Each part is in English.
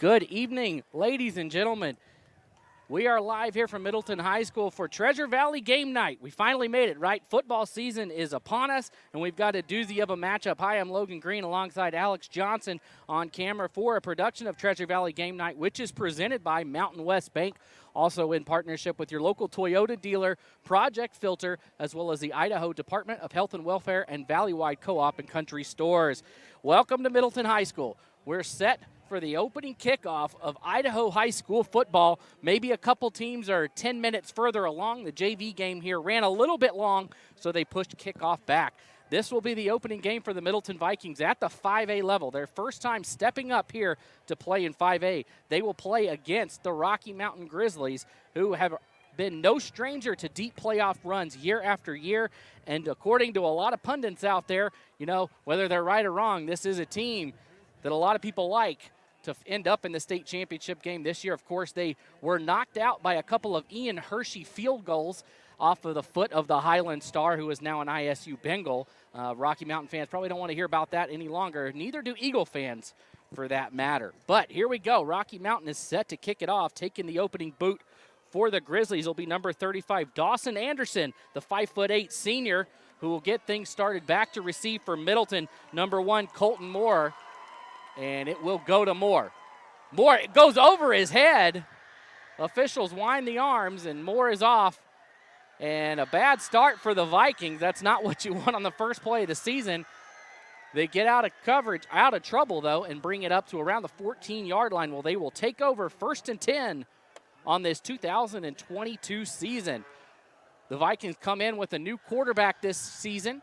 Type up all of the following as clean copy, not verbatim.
Good evening, ladies and gentlemen. We are live here from Middleton High School for Treasure Valley game night. We finally made it, right? Football season is upon us, and we've got a doozy of a matchup. Hi, I'm Logan Green alongside Alex Johnson on camera for a production of Treasure Valley game night, which is presented by Mountain West Bank, also in partnership with your local Toyota dealer, Project Filter, as well as the Idaho Department of Health and Welfare and Valleywide Co-op and Country Stores. Welcome to Middleton High School. We're set for the opening kickoff of Idaho High School football. Maybe a couple teams are 10 minutes further along. The JV game here ran a little bit long, so they pushed kickoff back. This will be the opening game for the Middleton Vikings at the 5A level. Their first time stepping up here to play in 5A. They will play against the Rocky Mountain Grizzlies, who have been no stranger to deep playoff runs year after year. And according to a lot of pundits out there, you know, whether they're right or wrong, this is a team that a lot of people like to end up in the state championship game this year. Of course, they were knocked out by a couple of Ian Hershey field goals off of the foot of the Highland Star, who is now an ISU Bengal. Rocky Mountain fans probably don't want to hear about that any longer. Neither do Eagle fans, for that matter. But here we go. Rocky Mountain is set to kick it off, taking the opening boot for the Grizzlies. Will be number 35, Dawson Anderson, the 5'8" senior, who will get things started. Back to receive for Middleton, number 1, Colton Moore. And it will go to Moore. Moore, it goes over his head. Officials wind the arms, and Moore is off. And a bad start for the Vikings. That's not what you want on the first play of the season. They get out of coverage, out of trouble, though, and bring it up to around the 14-yard line. Well, they will take over 1st and 10 on this 2022 season. The Vikings come in with a new quarterback this season.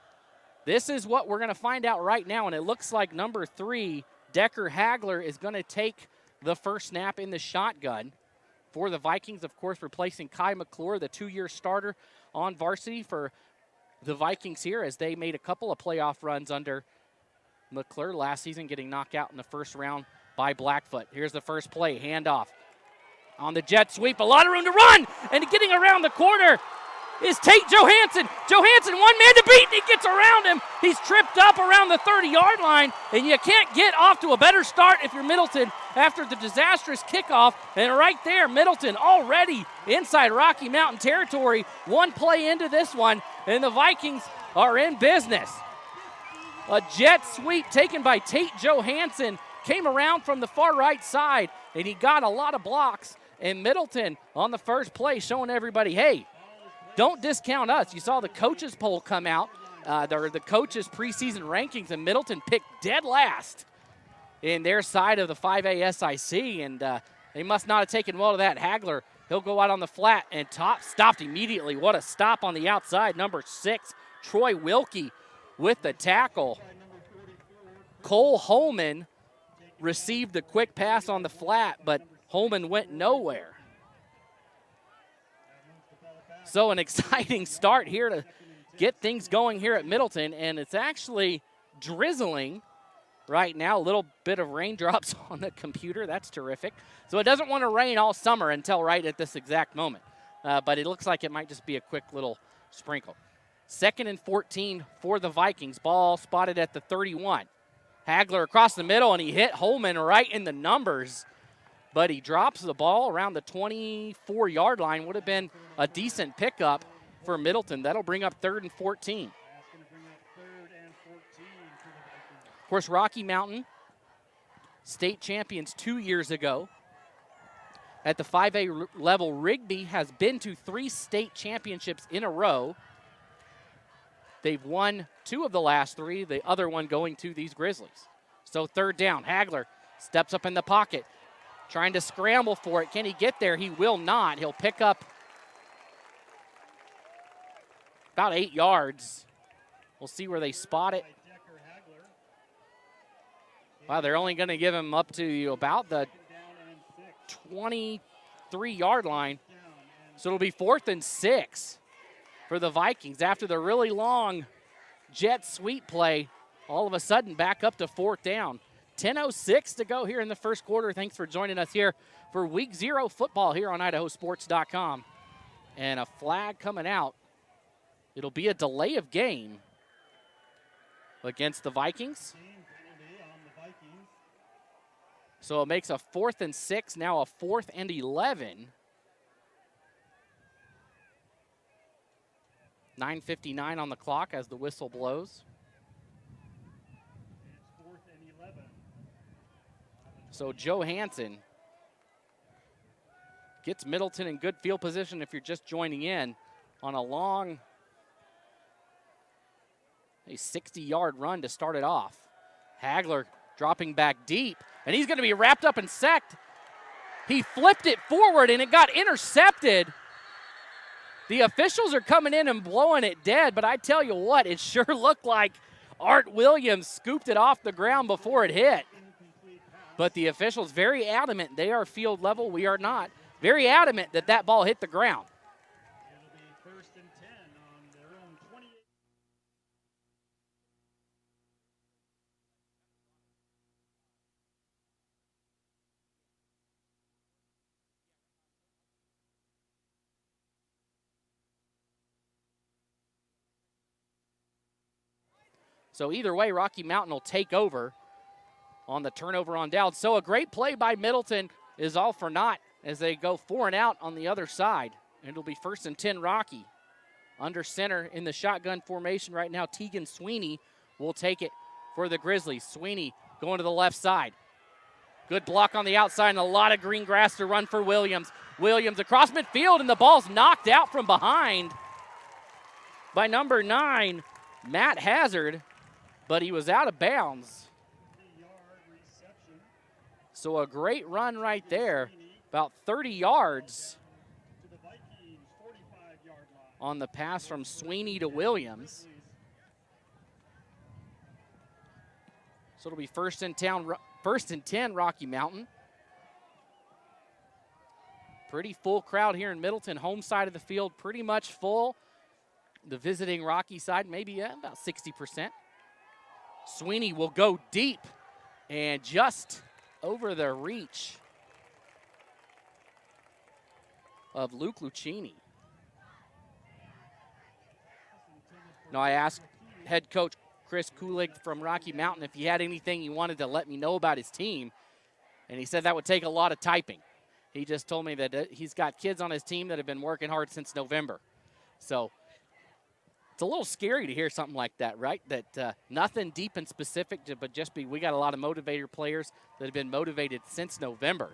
This is what we're going to find out right now, and it looks like number 3, Decker Hagler, is going to take the first snap in the shotgun for the Vikings, of course, replacing Kai McClure, the 2-year starter on varsity for the Vikings here, as they made a couple of playoff runs under McClure last season, getting knocked out in the first round by Blackfoot. Here's the first play, handoff on the jet sweep, a lot of room to run, and getting around the corner is Tate Johansson. Johansson, one man to beat, and he gets around him. He's tripped up around the 30-yard line, and you can't get off to a better start if you're Middleton after the disastrous kickoff. And right there, Middleton already inside Rocky Mountain territory. One play into this one, and the Vikings are in business. A jet sweep taken by Tate Johansson came around from the far right side, and he got a lot of blocks. And Middleton on the first play showing everybody, hey, don't discount us. You saw the coaches poll come out, the coaches preseason rankings, and Middleton picked dead last in their side of the 5A SIC, and they must not have taken well to that. Hagler, he'll go out on the flat and stopped immediately. What a stop on the outside. Number 6, Troy Wilkie with the tackle. Cole Holman received the quick pass on the flat, but Holman went nowhere. So an exciting start here to get things going here at Middleton, and it's actually drizzling right now. A little bit of raindrops on the computer. That's terrific. So it doesn't want to rain all summer until right at this exact moment. But it looks like it might just be a quick little sprinkle. 2nd and 14 for the Vikings. Ball spotted at the 31. Hagler across the middle, and he hit Holman right in the numbers. But he drops the ball around the 24-yard line. Would have been a decent pickup for Middleton. That'll bring up 3rd and 14. Of course, Rocky Mountain, state champions 2 years ago. At the 5A level, Rigby has been to 3 state championships in a row. They've won 2 of the last 3, the other one going to these Grizzlies. So 3rd down, Hagler steps up in the pocket, trying to scramble for it. Can he get there? He will not. He'll pick up about 8 yards. We'll see where they spot it. Wow, they're only going to give him up to about the 23-yard line. So it'll be 4th and 6 for the Vikings after the really long jet sweep play. All of a sudden back up to 4th down. 10:06 to go here in the first quarter. Thanks for joining us here for Week 0 football here on IdahoSports.com. And a flag coming out. It'll be a delay of game against the Vikings. So it makes a 4th and 6, now a 4th and 11. 9:59 on the clock as the whistle blows. It's 4th and 11. So Joe Hansen gets Middleton in good field position if you're just joining in on a long, a 60-yard run to start it off. Hagler dropping back deep, and he's going to be wrapped up and sacked. He flipped it forward, and it got intercepted. The officials are coming in and blowing it dead, but I tell you what, it sure looked like Art Williams scooped it off the ground before it hit. But the officials very adamant, they are field level, we are not, very adamant that that ball hit the ground. It'll be 1st and 10 on their own 28. So either way, Rocky Mountain will take over on the turnover on down. So a great play by Middleton is all for naught as they go 4 and out on the other side. And it'll be 1st and 10 Rocky. Under center in the shotgun formation right now, Tegan Sweeney will take it for the Grizzlies. Sweeney going to the left side. Good block on the outside and a lot of green grass to run for Williams. Williams across midfield and the ball's knocked out from behind by number 9, Matt Hazard, but he was out of bounds. So a great run right there, about 30 yards on the pass from Sweeney to Williams. So it'll be 1st and 10 Rocky Mountain. Pretty full crowd here in Middleton, home side of the field pretty much full. The visiting Rocky side maybe about 60%. Sweeney will go deep and just over the reach of Luke Lucchini. Now I asked head coach Chris Kulig from Rocky Mountain if he had anything he wanted to let me know about his team, and he said that would take a lot of typing. He just told me that he's got kids on his team that have been working hard since November. So it's a little scary to hear something like that, right? That nothing deep and specific, but just we got a lot of motivator players that have been motivated since November.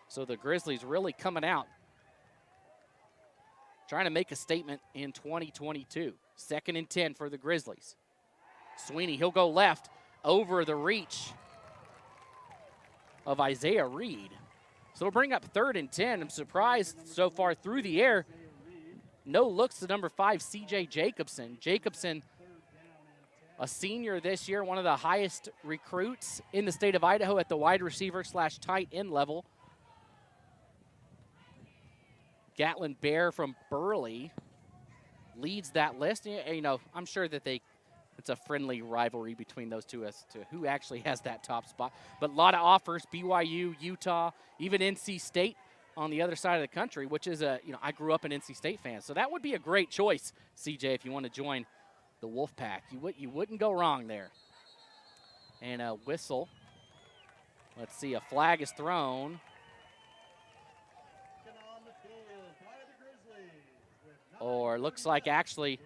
So the Grizzlies really coming out, trying to make a statement in 2022. 2nd and 10 for the Grizzlies. Sweeney, he'll go left over the reach of Isaiah Reed. So it'll bring up 3rd and 10. I'm surprised so far through the air. No looks to number 5, C.J. Jacobson. Jacobson, a senior this year, one of the highest recruits in the state of Idaho at the wide receiver / tight end level. Gatlin Bear from Burley leads that list. You know, I'm sure that it's a friendly rivalry between those two as to who actually has that top spot. But a lot of offers, BYU, Utah, even NC State on the other side of the country, which is I grew up an NC State fan. So that would be a great choice, CJ, if you want to join the Wolfpack. You wouldn't go wrong there. And a whistle. Let's see, a flag is thrown. Or it looks like actually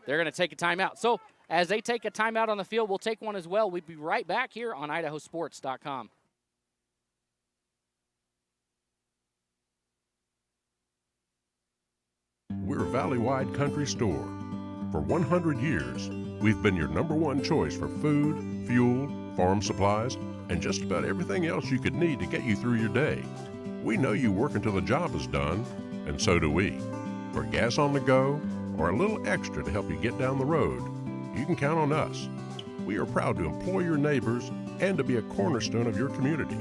they're going to take a timeout. So as they take a timeout on the field, we'll take one as well. We'll be right back here on IdahoSports.com. We're Valley-wide country store. For 100 years, we've been your #1 choice for food, fuel, farm supplies, and just about everything else you could need to get you through your day. We know you work until the job is done, and so do we. For gas on the go, or a little extra to help you get down the road, you can count on us. We are proud to employ your neighbors and to be a cornerstone of your community.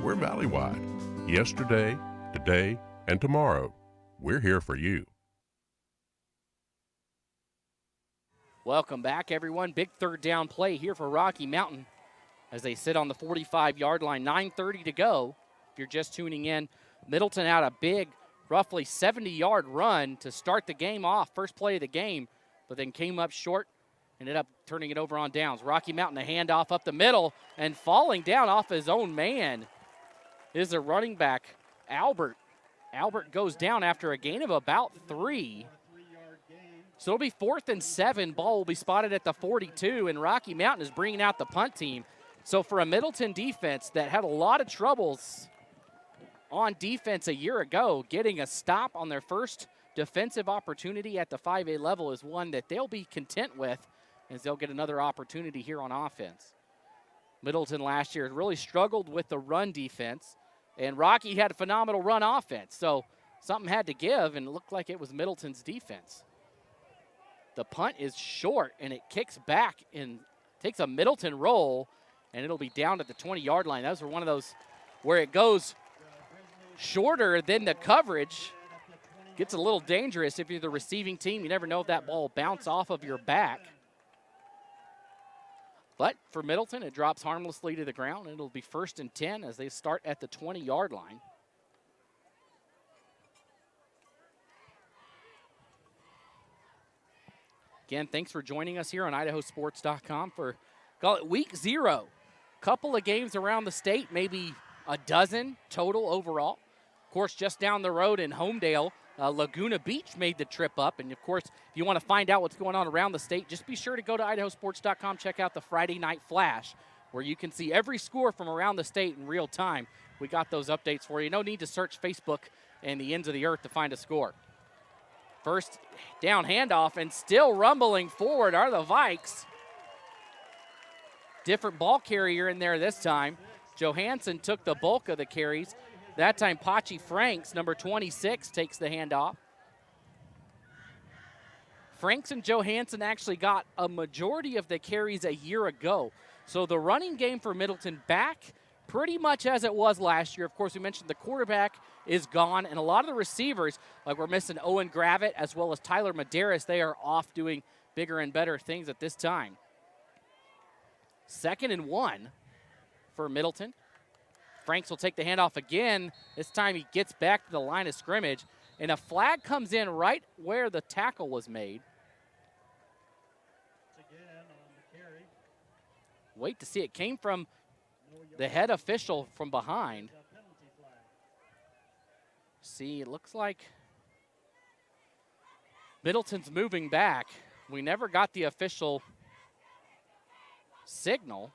We're Valley-wide. Yesterday, today, and tomorrow. We're here for you. Welcome back, everyone. Big 3rd down play here for Rocky Mountain as they sit on the 45-yard line. 9:30 to go. If you're just tuning in, Middleton had a big, roughly 70-yard run to start the game off, first play of the game, but then came up short Ended up turning it over on downs. Rocky Mountain, a handoff up the middle, and falling down off his own man is a running back, Albert. Albert goes down after a gain of about 3. So it'll be 4th and 7. Ball will be spotted at the 42, and Rocky Mountain is bringing out the punt team. So for a Middleton defense that had a lot of troubles on defense a year ago, getting a stop on their first defensive opportunity at the 5A level is one that they'll be content with, as they'll get another opportunity here on offense. Middleton last year really struggled with the run defense, and Rocky had a phenomenal run offense. So something had to give, and it looked like it was Middleton's defense. The punt is short, and it kicks back and takes a Middleton roll, and it'll be down at the 20-yard line. Those were one of those where it goes shorter than the coverage. Gets a little dangerous if you're the receiving team. You never know if that ball will bounce off of your back. But for Middleton, it drops harmlessly to the ground. It'll be 1st and 10 as they start at the 20-yard line. Again, thanks for joining us here on IdahoSports.com for, call it week 0. Couple of games around the state, maybe a dozen total overall. Of course, just down the road in Homedale, Laguna Beach made the trip up. And, of course, if you want to find out what's going on around the state, just be sure to go to IdahoSports.com, check out the Friday Night Flash, where you can see every score from around the state in real time. We got those updates for you. No need to search Facebook and the ends of the earth to find a score. First down handoff, and still rumbling forward are the Vikes. Different ball carrier in there this time. Johansson took the bulk of the carries. That time, Pachi Franks, number 26, takes the handoff. Franks and Johansson actually got a majority of the carries a year ago. So the running game for Middleton back pretty much as it was last year. Of course, we mentioned the quarterback is gone, and a lot of the receivers, like we're missing Owen Gravitt as well as Tyler Medeiros, they are off doing bigger and better things at this time. 2nd and 1 for Middleton. Franks will take the handoff again. This time he gets back to the line of scrimmage, and a flag comes in right where the tackle was made. Wait to see. It came from the head official from behind. See, it looks like Middleton's moving back. We never got the official signal,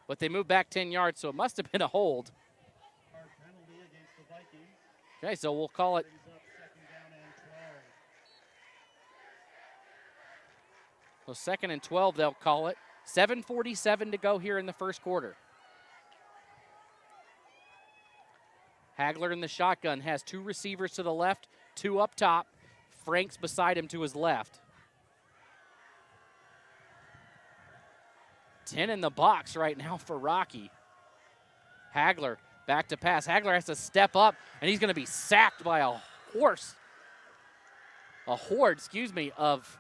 but they moved back 10 yards, so it must have been a hold. Okay, so we'll call it. So 2nd and 12, they'll call it. 7:47 to go here in the first quarter. Hagler in the shotgun has 2 receivers to the left, 2 up top. Franks beside him to his left. 10 in the box right now for Rocky. Hagler back to pass. Hagler has to step up, and he's going to be sacked by a horde, of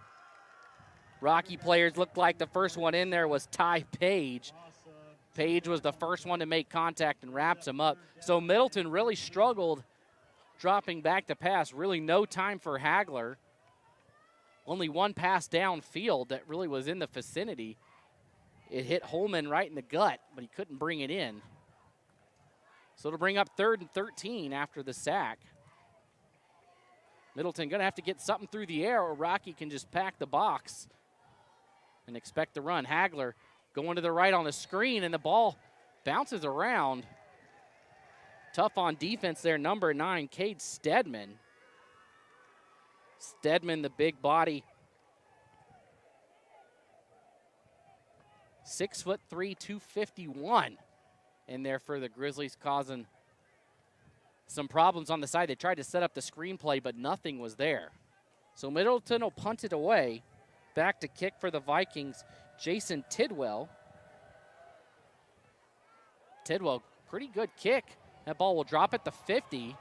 Rocky players. Looked like the first one in there was Ty Page. Page was the first one to make contact and wraps him up. So Middleton really struggled dropping back to pass. Really no time for Hagler. Only one pass downfield that really was in the vicinity. It hit Holman right in the gut, but he couldn't bring it in. So it'll bring up 3rd and 13 after the sack. Middleton going to have to get something through the air, or Rocky can just pack the box and expect to run. Hagler going to the right on the screen, and the ball bounces around. Tough on defense there, number 9, Cade Stedman. Stedman, the big body. 6'3", 251 in there for the Grizzlies, causing some problems on the side. They tried to set up the screenplay, but nothing was there. So Middleton will punt it away. Back to kick for the Vikings, Jason Tidwell. Tidwell, pretty good kick. That ball will drop at the 50.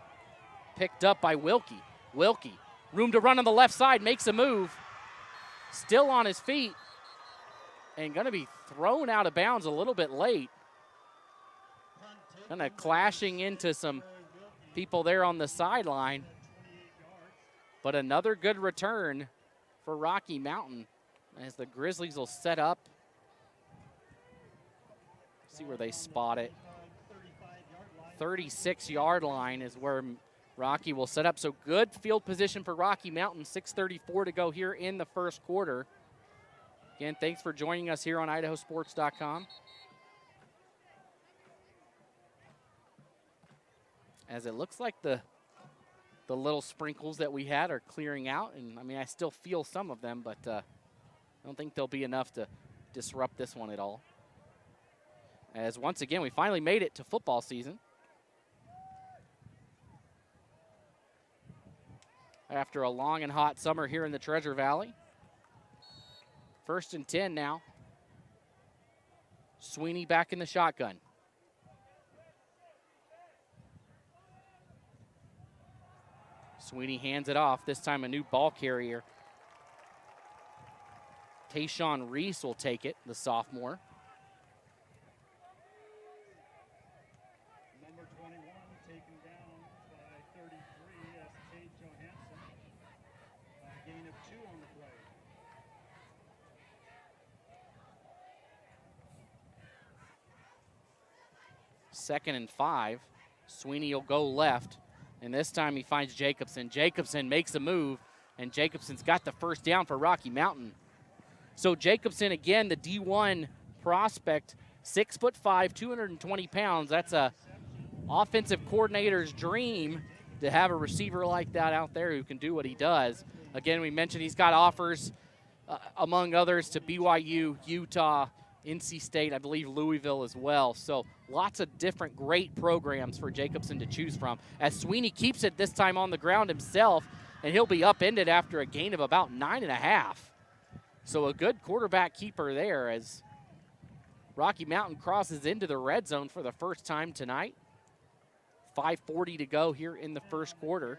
Picked up by Wilkie. Wilkie, room to run on the left side, makes a move. Still on his feet. And going to be thrown out of bounds a little bit late. Kind of clashing into some people there on the sideline. But another good return for Rocky Mountain as the Grizzlies will set up. See where they spot it. 36-yard line is where Rocky will set up. So good field position for Rocky Mountain. 6:34 to go here in the first quarter. Again, thanks for joining us here on IdahoSports.com. As it looks like the little sprinkles that we had are clearing out. And, I mean, I still feel some of them, but I don't think they'll be enough to disrupt this one at all. As once again, we finally made it to football season. After a long and hot summer here in the Treasure Valley. 1st and 10 now. Sweeney back in the shotgun. Sweeney hands it off, this time a new ball carrier. Tayshawn Reese will take it, the sophomore. Number 21 taken down by 33 as Tate Johansson. A gain of 2 on the play. Second and 5. Sweeney will go left. And this time he finds Jacobson. Jacobson makes a move, and Jacobson's got the first down for Rocky Mountain. So Jacobson, again, the D1 prospect, 6'5", 220 pounds. That's a offensive coordinator's dream to have a receiver like that out there who can do what he does. Again, we mentioned he's got offers, among others, to BYU, Utah, NC State, I believe Louisville as well. So lots of different great programs for Jacobson to choose from. As Sweeney keeps it this time on the ground himself, and he'll be upended after a gain of about 9.5. So a good quarterback keeper there as Rocky Mountain crosses into the red zone for the first time tonight. 5:40 to go here in the first quarter.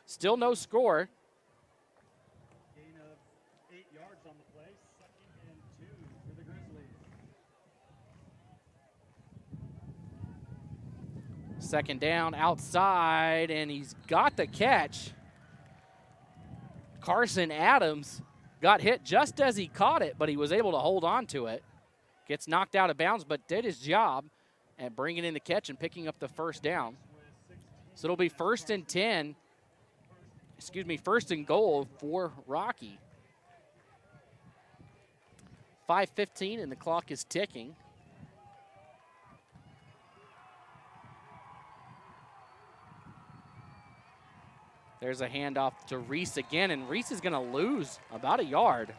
Still no score. Gain of 8 yards on the play. 2nd and 2 for the Grizzlies. Second down outside, and he's got the catch. Carson Adams got hit just as he caught it, but he was able to hold on to it. Gets knocked out of bounds, but did his job at bringing in the catch and picking up the first down. So it'll be 1st and 10. Excuse me, 1st and goal for Rocky. 5:15 and the clock is ticking. There's a handoff to Reese again, and Reese is going to lose about a yard.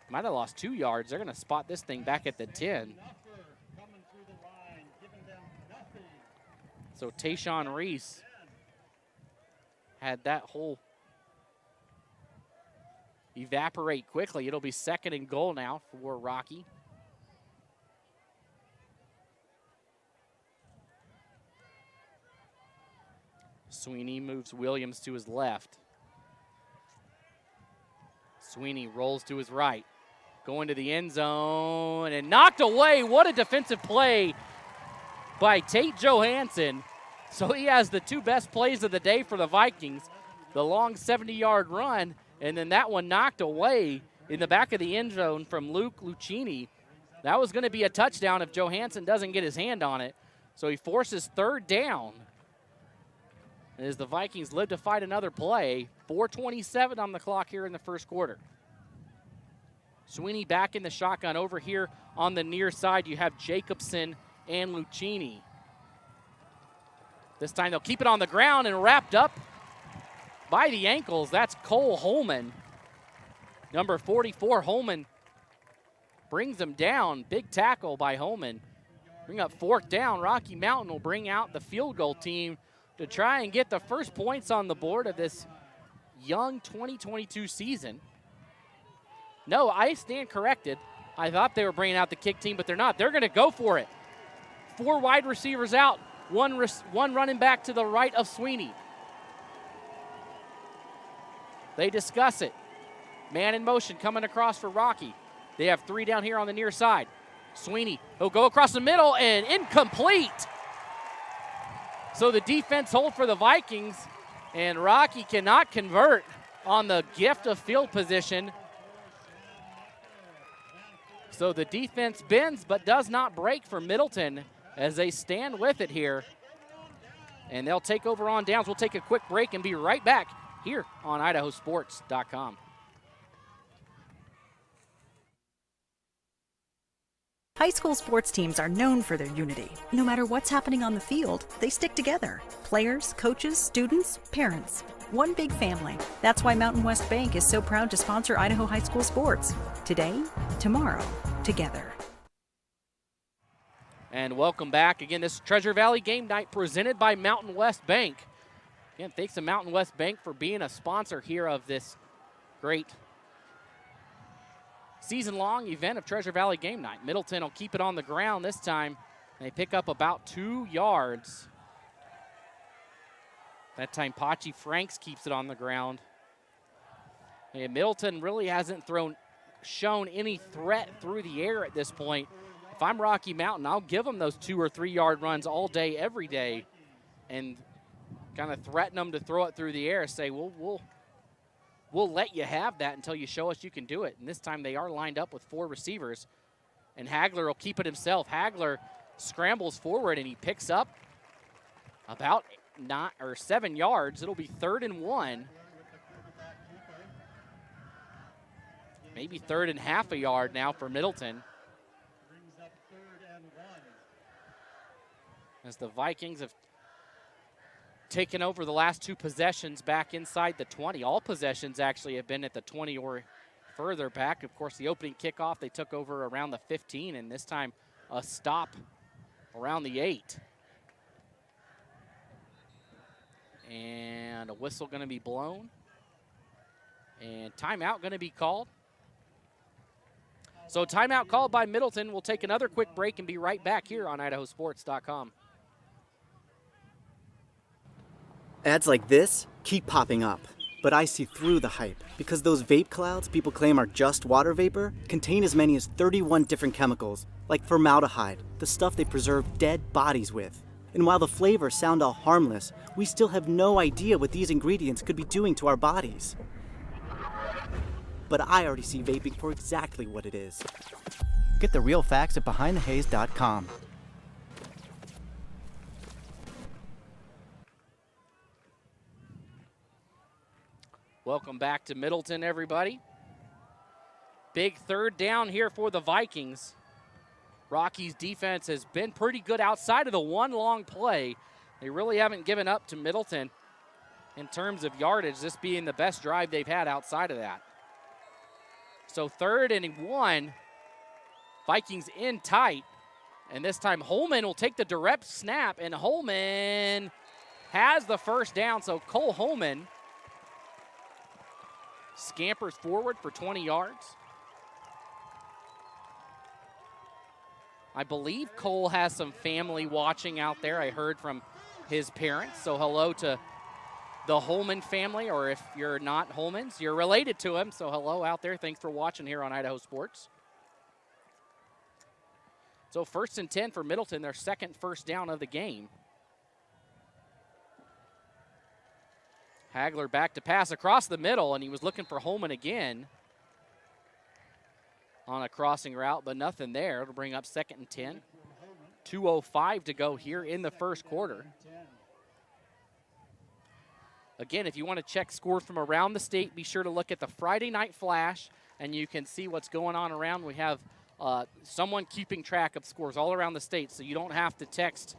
Might have lost 2 yards. They're going to spot this thing back at the 10. So Tayshawn Reese had that hole evaporate quickly. It'll be 2nd and goal now for Rocky. Sweeney moves Williams to his left. Sweeney rolls to his right. Going to the end zone and knocked away. What a defensive play by Tate Johansson. So he has the 2 best plays of the day for the Vikings. The long 70-yard run, and then that one knocked away in the back of the end zone from Luke Lucchini. That was going to be a touchdown if Johansson doesn't get his hand on it. So he forces 3rd down. As the Vikings live to fight another play. 4:27 on the clock here in the first quarter. Sweeney back in the shotgun. Over here on the near side, you have Jacobson and Lucchini. This time they'll keep it on the ground and wrapped up by the ankles. That's Cole Holman. Number 44, Holman brings him down. Big tackle by Holman. Bring up 4th down. Rocky Mountain will bring out the field goal team to try and get the first points on the board of this young 2022 season. No, I stand corrected. I thought they were bringing out the kick team, but they're not. They're going to go for it. 4 wide receivers out. One running back to the right of Sweeney. They discuss it. Man in motion coming across for Rocky. They have 3 down here on the near side. Sweeney, he'll go across the middle and incomplete. So the defense hold for the Vikings And Rocky cannot convert on the gift of field position. So the defense bends but does not break for Middleton as they stand with it here. And they'll take over on downs. We'll take a quick break and be right back here on IdahoSports.com. High school sports teams are known for their unity. No matter what's happening on the field, they stick together. Players, coaches, students, parents. One big family. That's why Mountain West Bank is so proud to sponsor Idaho high school sports. Today, tomorrow, together. And welcome back. Again, this is Treasure Valley Game Night presented by Mountain West Bank. Again, thanks to Mountain West Bank for being a sponsor here of this great season-long event of Treasure Valley Game Night. Middleton will keep it on the ground this time. They pick up about 2 yards. That time, Pachi Franks keeps it on the ground. And Middleton really hasn't shown any threat through the air at this point. If I'm Rocky Mountain, I'll give them those 2 or 3 yard runs all day, every day, and kind of threaten them to throw it through the air. Say, we'll let you have that until you show us you can do it. And this time they are lined up with 4 receivers, and Hagler will keep it himself. Hagler scrambles forward, and he picks up about 7 yards. It'll be 3rd and 1. Maybe 3rd and half a yard now for Middleton. As the Vikings have taken over the last 2 possessions back inside the 20. All possessions actually have been at the 20 or further back. Of course, the opening kickoff, they took over around the 15, and this time a stop around the 8. And a whistle going to be blown. And timeout going to be called. So timeout called by Middleton. We'll take another quick break and be right back here on IdahoSports.com. Ads like this keep popping up, but I see through the hype because those vape clouds people claim are just water vapor contain as many as 31 different chemicals, like formaldehyde, the stuff they preserve dead bodies with. And while the flavors sound all harmless, we still have no idea what these ingredients could be doing to our bodies. But I already see vaping for exactly what it is. Get the real facts at BehindTheHaze.com. Welcome back to Middleton, everybody. Big 3rd down here for the Vikings. Rocky's defense has been pretty good outside of the one long play. They really haven't given up to Middleton in terms of yardage, this being the best drive they've had outside of that. So 3rd and 1, Vikings in tight. And this time Holman will take the direct snap, and Holman has the first down. So Cole Holman scampers forward for 20 yards. I believe Cole has some family watching out there. I heard from his parents. So hello to the Holman family, or if you're not Holmans, you're related to him. So hello out there. Thanks for watching here on Idaho Sports. So 1st and 10 for Middleton, their 2nd first down of the game. Hagler back to pass across the middle, and he was looking for Holman again on a crossing route, but nothing there. It'll bring up 2nd and 10. 2:05 to go here in the first quarter. Again, if you want to check scores from around the state, be sure to look at the Friday Night Flash, and you can see what's going on around. We have someone keeping track of scores all around the state, so you don't have to text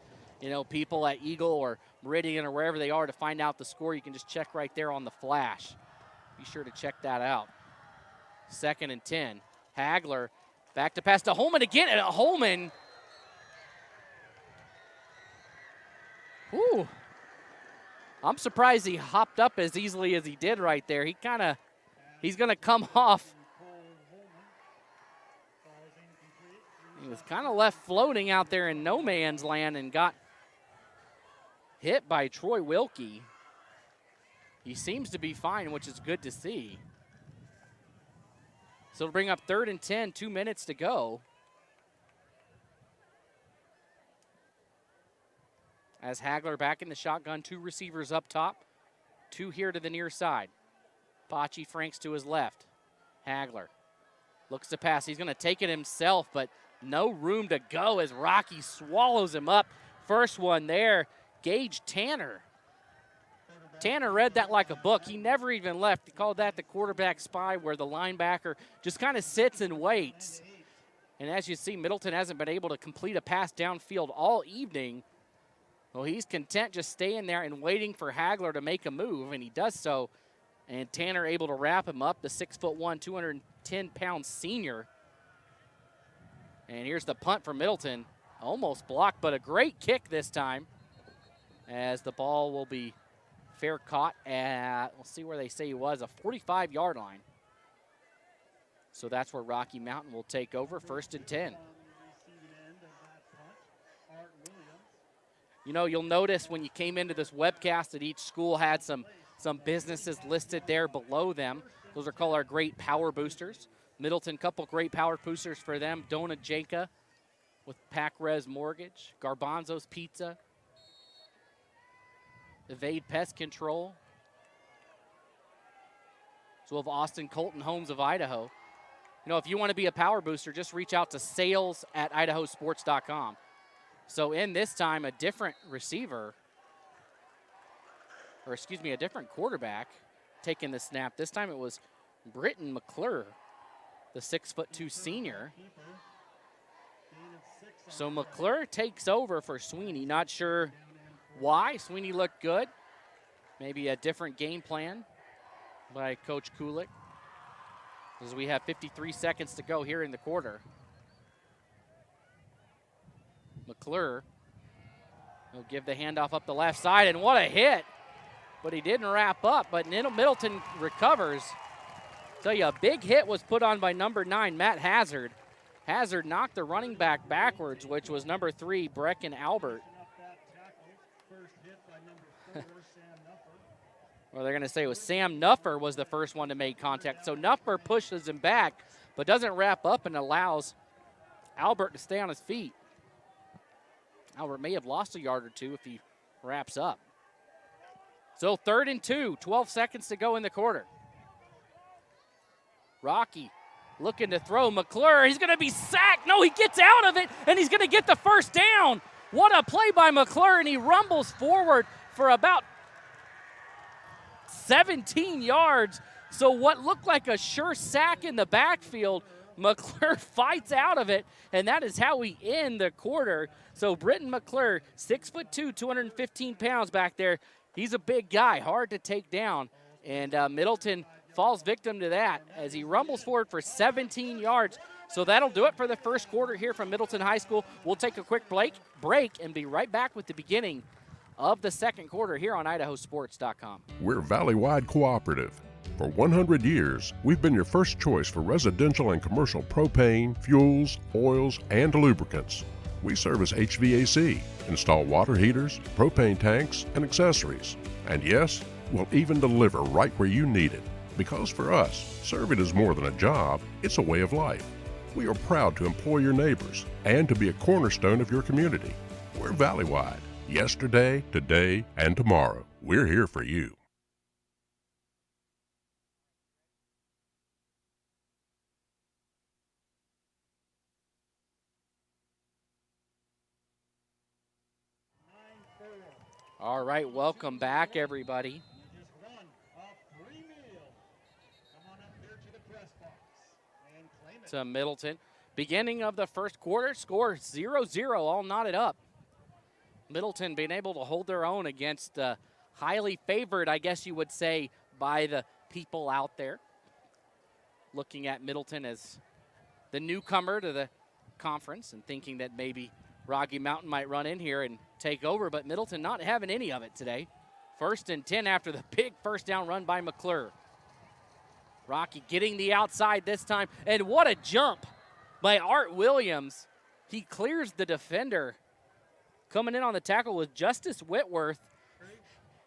people at Eagle or Meridian or wherever they are to find out the score. You can just check right there on the flash. Be sure to check that out. 2nd and 10. Hagler back to pass to Holman again, and Holman. Whew. I'm surprised he hopped up as easily as he did right there. He's going to come off. He was kind of left floating out there in no man's land and got hit by Troy Wilkie. He seems to be fine, which is good to see. So it'll bring up 3rd and 10, 2 minutes to go. As Hagler back in the shotgun, 2 receivers up top. Two here to the near side. Bocce Franks to his left. Hagler looks to pass. He's going to take it himself, but no room to go as Rocky swallows him up. First one there, Gage Tanner. Tanner read that like a book. He never even left. He called that the quarterback spy, where the linebacker just kind of sits and waits. And as you see, Middleton hasn't been able to complete a pass downfield all evening. Well, he's content just staying there and waiting for Hagler to make a move, and he does so. And Tanner able to wrap him up, the 6'1", 210-pound senior. And here's the punt for Middleton. Almost blocked, but a great kick this time, as the ball will be fair caught at, we'll see where they say he was, a 45-yard line. So that's where Rocky Mountain will take over, 1st and 10. You know, you'll notice when you came into this webcast that each school had some businesses listed there below them. Those are called our great power boosters. Middleton, couple great power boosters for them. Dona Janka with PacRes Mortgage, Garbanzo's Pizza, Evade Pest Control. So we'll have Austin Colton Homes of Idaho. You know, if you want to be a power booster, just reach out to sales@IdahoSports.com. So in this time, a different receiver, or excuse me, a different quarterback taking the snap. This time it was Britton McClure, the 6'2" senior. So McClure takes over for Sweeney. Not sure why. Sweeney looked good. Maybe a different game plan by Coach Kulik, as we have 53 seconds to go here in the quarter. McClure will give the handoff up the left side, and what a hit. But he didn't wrap up, but Middleton recovers. Tell you, a big hit was put on by number 9, Matt Hazard. Hazard knocked the running back backwards, which was number 3, Brecken Albert. Well, they're going to say it was Sam Nuffer was the first one to make contact. So Nuffer pushes him back, but doesn't wrap up and allows Albert to stay on his feet. Albert may have lost a yard or two if he wraps up. So 3rd and 2, 12 seconds to go in the quarter. Rocky looking to throw. McClure, he's going to be sacked. No, he gets out of it, and he's going to get the first down. What a play by McClure, and he rumbles forward for about 17 yards. So what looked like a sure sack in the backfield, McClure fights out of it, and that is how we end the quarter. So Britton McClure, 6'2", 215 pounds back there. He's a big guy, hard to take down, and Middleton falls victim to that as he rumbles forward for 17 yards. So that'll do it for the first quarter here from Middleton High School. We'll take a quick break and be right back with the beginning of the second quarter here on IdahoSports.com. We're Valley-wide cooperative. For 100 years, we've been your first choice for residential and commercial propane, fuels, oils, and lubricants. We service HVAC, install water heaters, propane tanks, and accessories. And yes, we'll even deliver right where you need it. Because for us, serving is more than a job, it's a way of life. We are proud to employ your neighbors and to be a cornerstone of your community. We're Valley-wide. Yesterday, today, and tomorrow. We're here for you. All right, welcome back, everybody. To Middleton. Beginning of the first quarter, score 0-0, all knotted up. Middleton being able to hold their own against highly favored, I guess you would say, by the people out there. Looking at Middleton as the newcomer to the conference and thinking that maybe Rocky Mountain might run in here and take over, but Middleton not having any of it today. 1st and 10 after the big first down run by McClure. Rocky getting the outside this time, and what a jump by Art Williams. He clears the defender. Coming in on the tackle was Justice Whitworth.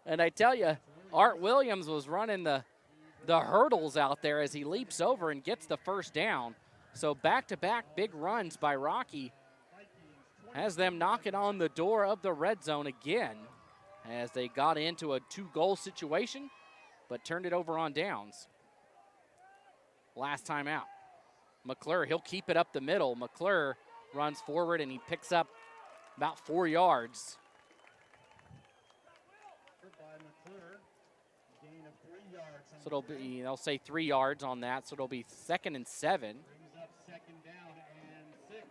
And I tell you, Art Williams was running the hurdles out there as he leaps over and gets the first down. So back-to-back big runs by Rocky has them knocking on the door of the red zone again. as they got into a 2-goal situation, but turned it over on downs. Last time out. McClure, he'll keep it up the middle. McClure runs forward and he picks up about 4 yards. By McClure, gain of 3 yards. So it'll be, they'll say 3 yards on that, so it'll be 2nd and 7. Brings up 2nd down and 6.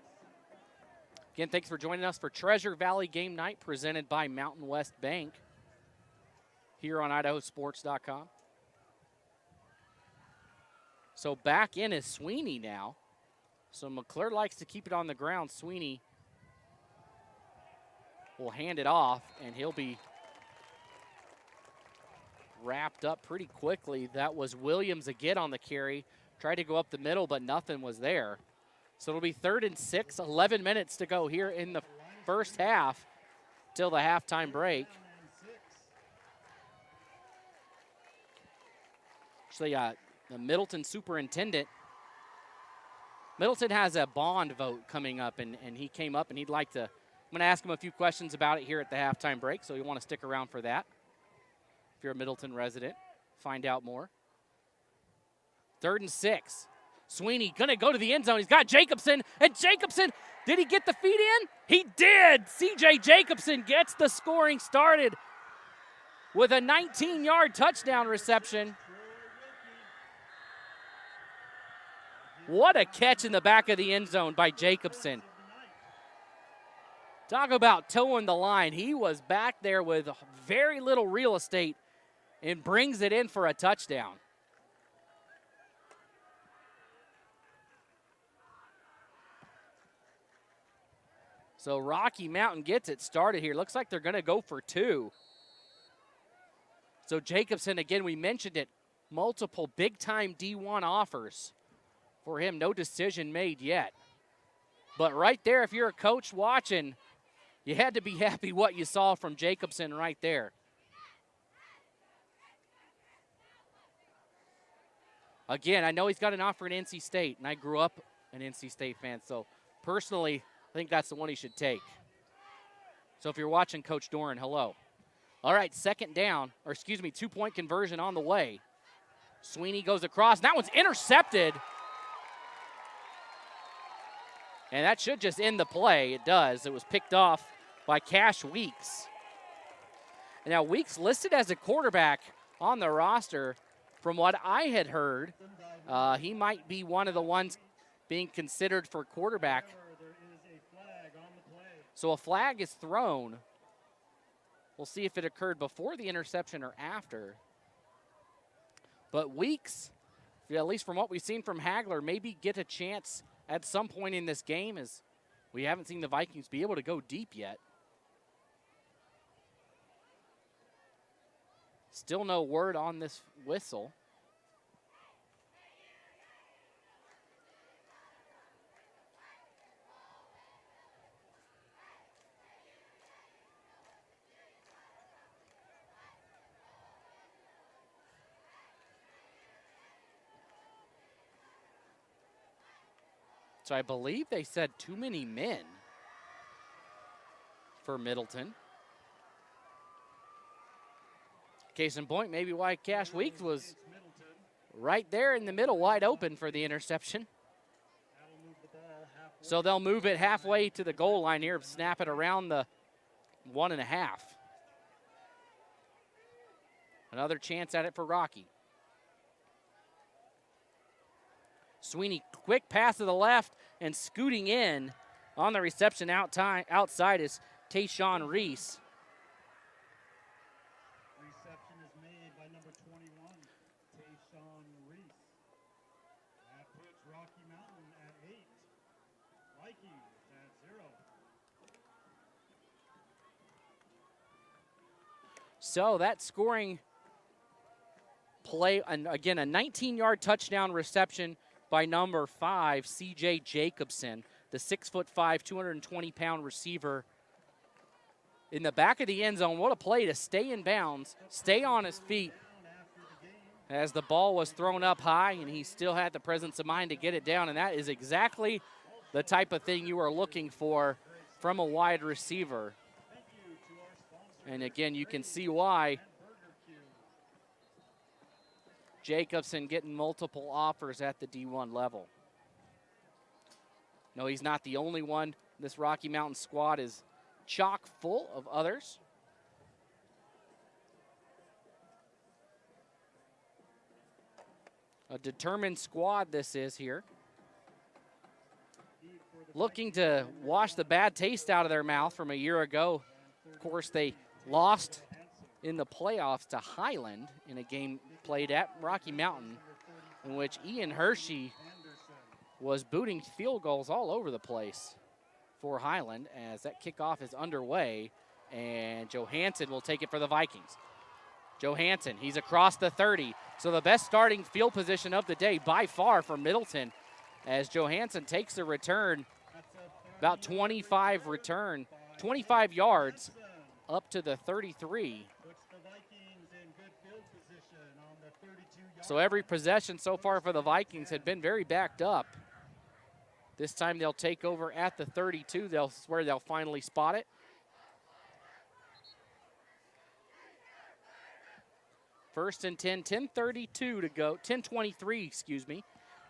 Again, thanks for joining us for Treasure Valley Game Night presented by Mountain West Bank here on IdahoSports.com. So back in is Sweeney now. So McClure likes to keep it on the ground. Sweeney will hand it off, and he'll be wrapped up pretty quickly. That was Williams again on the carry. Tried to go up the middle, but nothing was there. So it'll be 3rd and 6, 11 minutes to go here in the first half till the halftime break. Actually, the Middleton superintendent, Middleton has a bond vote coming up, and he came up and he'd like to, I'm going to ask him a few questions about it here at the halftime break, so you want to stick around for that. If you're a Middleton resident, find out more. 3rd and 6. Sweeney gonna go to the end zone. He's got Jacobson, and Jacobson, did he get the feet in? He did! CJ Jacobson gets the scoring started with a 19-yard touchdown reception. What a catch in the back of the end zone by Jacobson. Talk about towing the line. He was back there with very little real estate and brings it in for a touchdown. So Rocky Mountain gets it started here. Looks like they're going to go for 2. So Jacobson, again, we mentioned it, multiple big-time D1 offers for him. No decision made yet. But right there, if you're a coach watching, you had to be happy what you saw from Jacobson right there. Again, I know he's got an offer at NC State, and I grew up an NC State fan, so personally, I think that's the one he should take. So if you're watching, Coach Doran, hello. All right, 2nd down, or excuse me, 2-point conversion on the way. Sweeney goes across. That one's intercepted. And that should just end the play. It does. It was picked off by Cash Weeks. And now Weeks listed as a quarterback on the roster. From what I had heard, he might be one of the ones being considered for quarterback. So a flag is thrown. We'll see if it occurred before the interception or after. But Weeks, at least from what we've seen from Hagler, maybe get a chance at some point in this game, as we haven't seen the Vikings be able to go deep yet. Still no word on this whistle. So I believe they said too many men for Middleton. Case in point, maybe why Cash Weeks was right there in the middle, wide open for the interception. So they'll move it halfway to the goal line here, snap it around the 1.5. Another chance at it for Rocky. Sweeney, quick pass to the left, and scooting in on the reception outside is Tayshawn Reese. Reception is made by number 21, Tayshawn Reese. That puts Rocky Mountain at 8. Vikings at 0. So that scoring play, and again, a 19-yard touchdown reception by number 5, C.J. Jacobson, the 6'5", 220-pound receiver. In the back of the end zone, what a play to stay in bounds, stay on his feet as the ball was thrown up high, and he still had the presence of mind to get it down, and that is exactly the type of thing you are looking for from a wide receiver. And again, you can see why. Jacobson getting multiple offers at the D1 level. No, he's not the only one. This Rocky Mountain squad is chock full of others. A determined squad this is here. Looking to wash the bad taste out of their mouth from a year ago. Of course, they lost in the playoffs to Highland in a game played at Rocky Mountain, in which Ian Hershey was booting field goals all over the place for Highland as that kickoff is underway, and Johansson will take it for the Vikings. Johansson, he's across the 30, so the best starting field position of the day by far for Middleton as Johansson takes the return, about 25 yards up to the 33. So every possession so far for the Vikings had been very backed up. This time they'll take over at the 32. That's where they'll finally spot it. First and 10, 10:32 to go, 10:23, excuse me.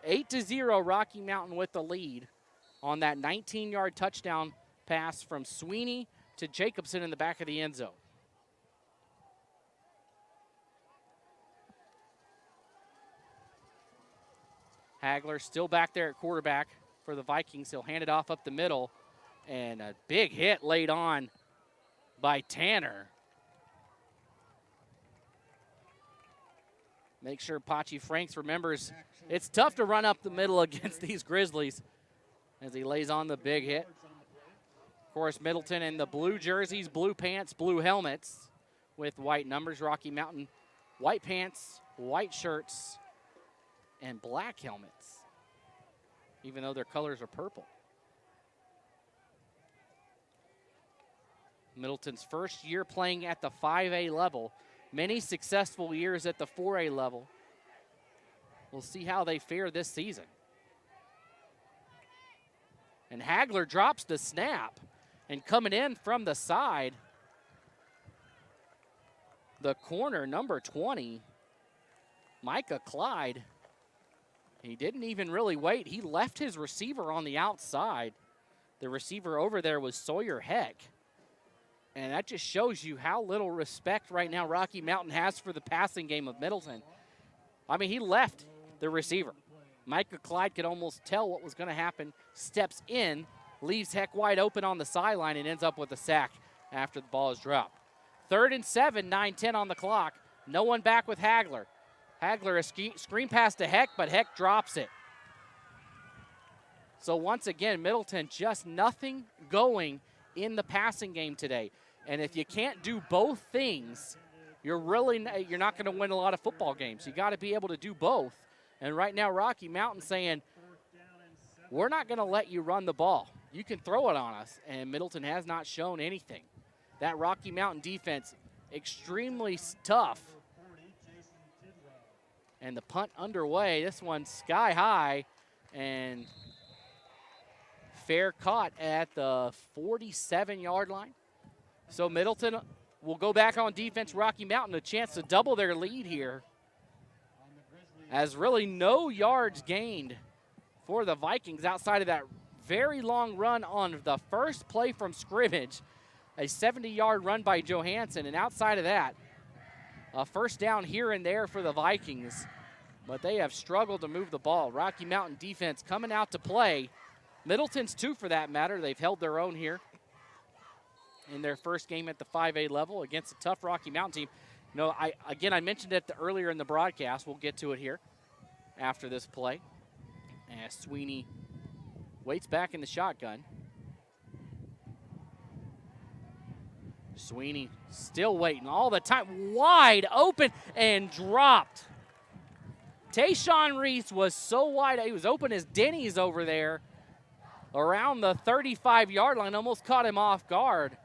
8-0, Rocky Mountain with the lead on that 19-yard touchdown pass from Sweeney to Jacobson in the back of the end zone. Hagler still back there at quarterback for the Vikings. He'll hand it off up the middle, and a big hit laid on by Tanner. Make sure Pachi Franks remembers it's tough to run up the middle against these Grizzlies as he lays on the big hit. Of course, Middleton in the blue jerseys, blue pants, blue helmets with white numbers. Rocky Mountain, white pants, white shirts, and black helmets, even though their colors are purple. Middleton's first year playing at the 5A level. Many successful years at the 4A level. We'll see how they fare this season. And Hagler drops the snap. And coming in from the side, the corner, number 20, Micah Clyde. He didn't even really wait. He left his receiver on the outside. The receiver over there was Sawyer Heck. And that just shows you how little respect right now Rocky Mountain has for the passing game of Middleton. I mean, he left the receiver. Micah Clyde could almost tell what was going to happen, steps in, leaves Heck wide open on the sideline, and ends up with a sack after the ball is dropped. 3rd and 7, 9-10 on the clock. No one back with Hagler. Hagler, a screen pass to Heck, but Heck drops it. So once again, Middleton just nothing going in the passing game today. And if you can't do both things, you're not going to win a lot of football games. You got to be able to do both. And right now, Rocky Mountain saying, we're not going to let you run the ball. You can throw it on us. And Middleton has not shown anything. That Rocky Mountain defense, extremely tough. And the punt underway. This one's sky high and fair caught at the 47-yard line. So Middleton will go back on defense. Rocky Mountain a chance to double their lead here. As really no yards gained for the Vikings outside of that very long run on the first play from scrimmage. A 70-yard run by Johansson, and outside of that, a first down here and there for the Vikings. But they have struggled to move the ball. Rocky Mountain defense coming out to play. Middleton's too, for that matter. They've held their own here in their first game at the 5A level against a tough Rocky Mountain team. You know, I mentioned it earlier in the broadcast. We'll get to it here after this play. As Sweeney waits back in the shotgun. Sweeney still waiting all the time. Wide open and dropped. Tayshawn Reese was so wide. He was open as Denny's over there around the 35-yard line. Almost caught him off guard.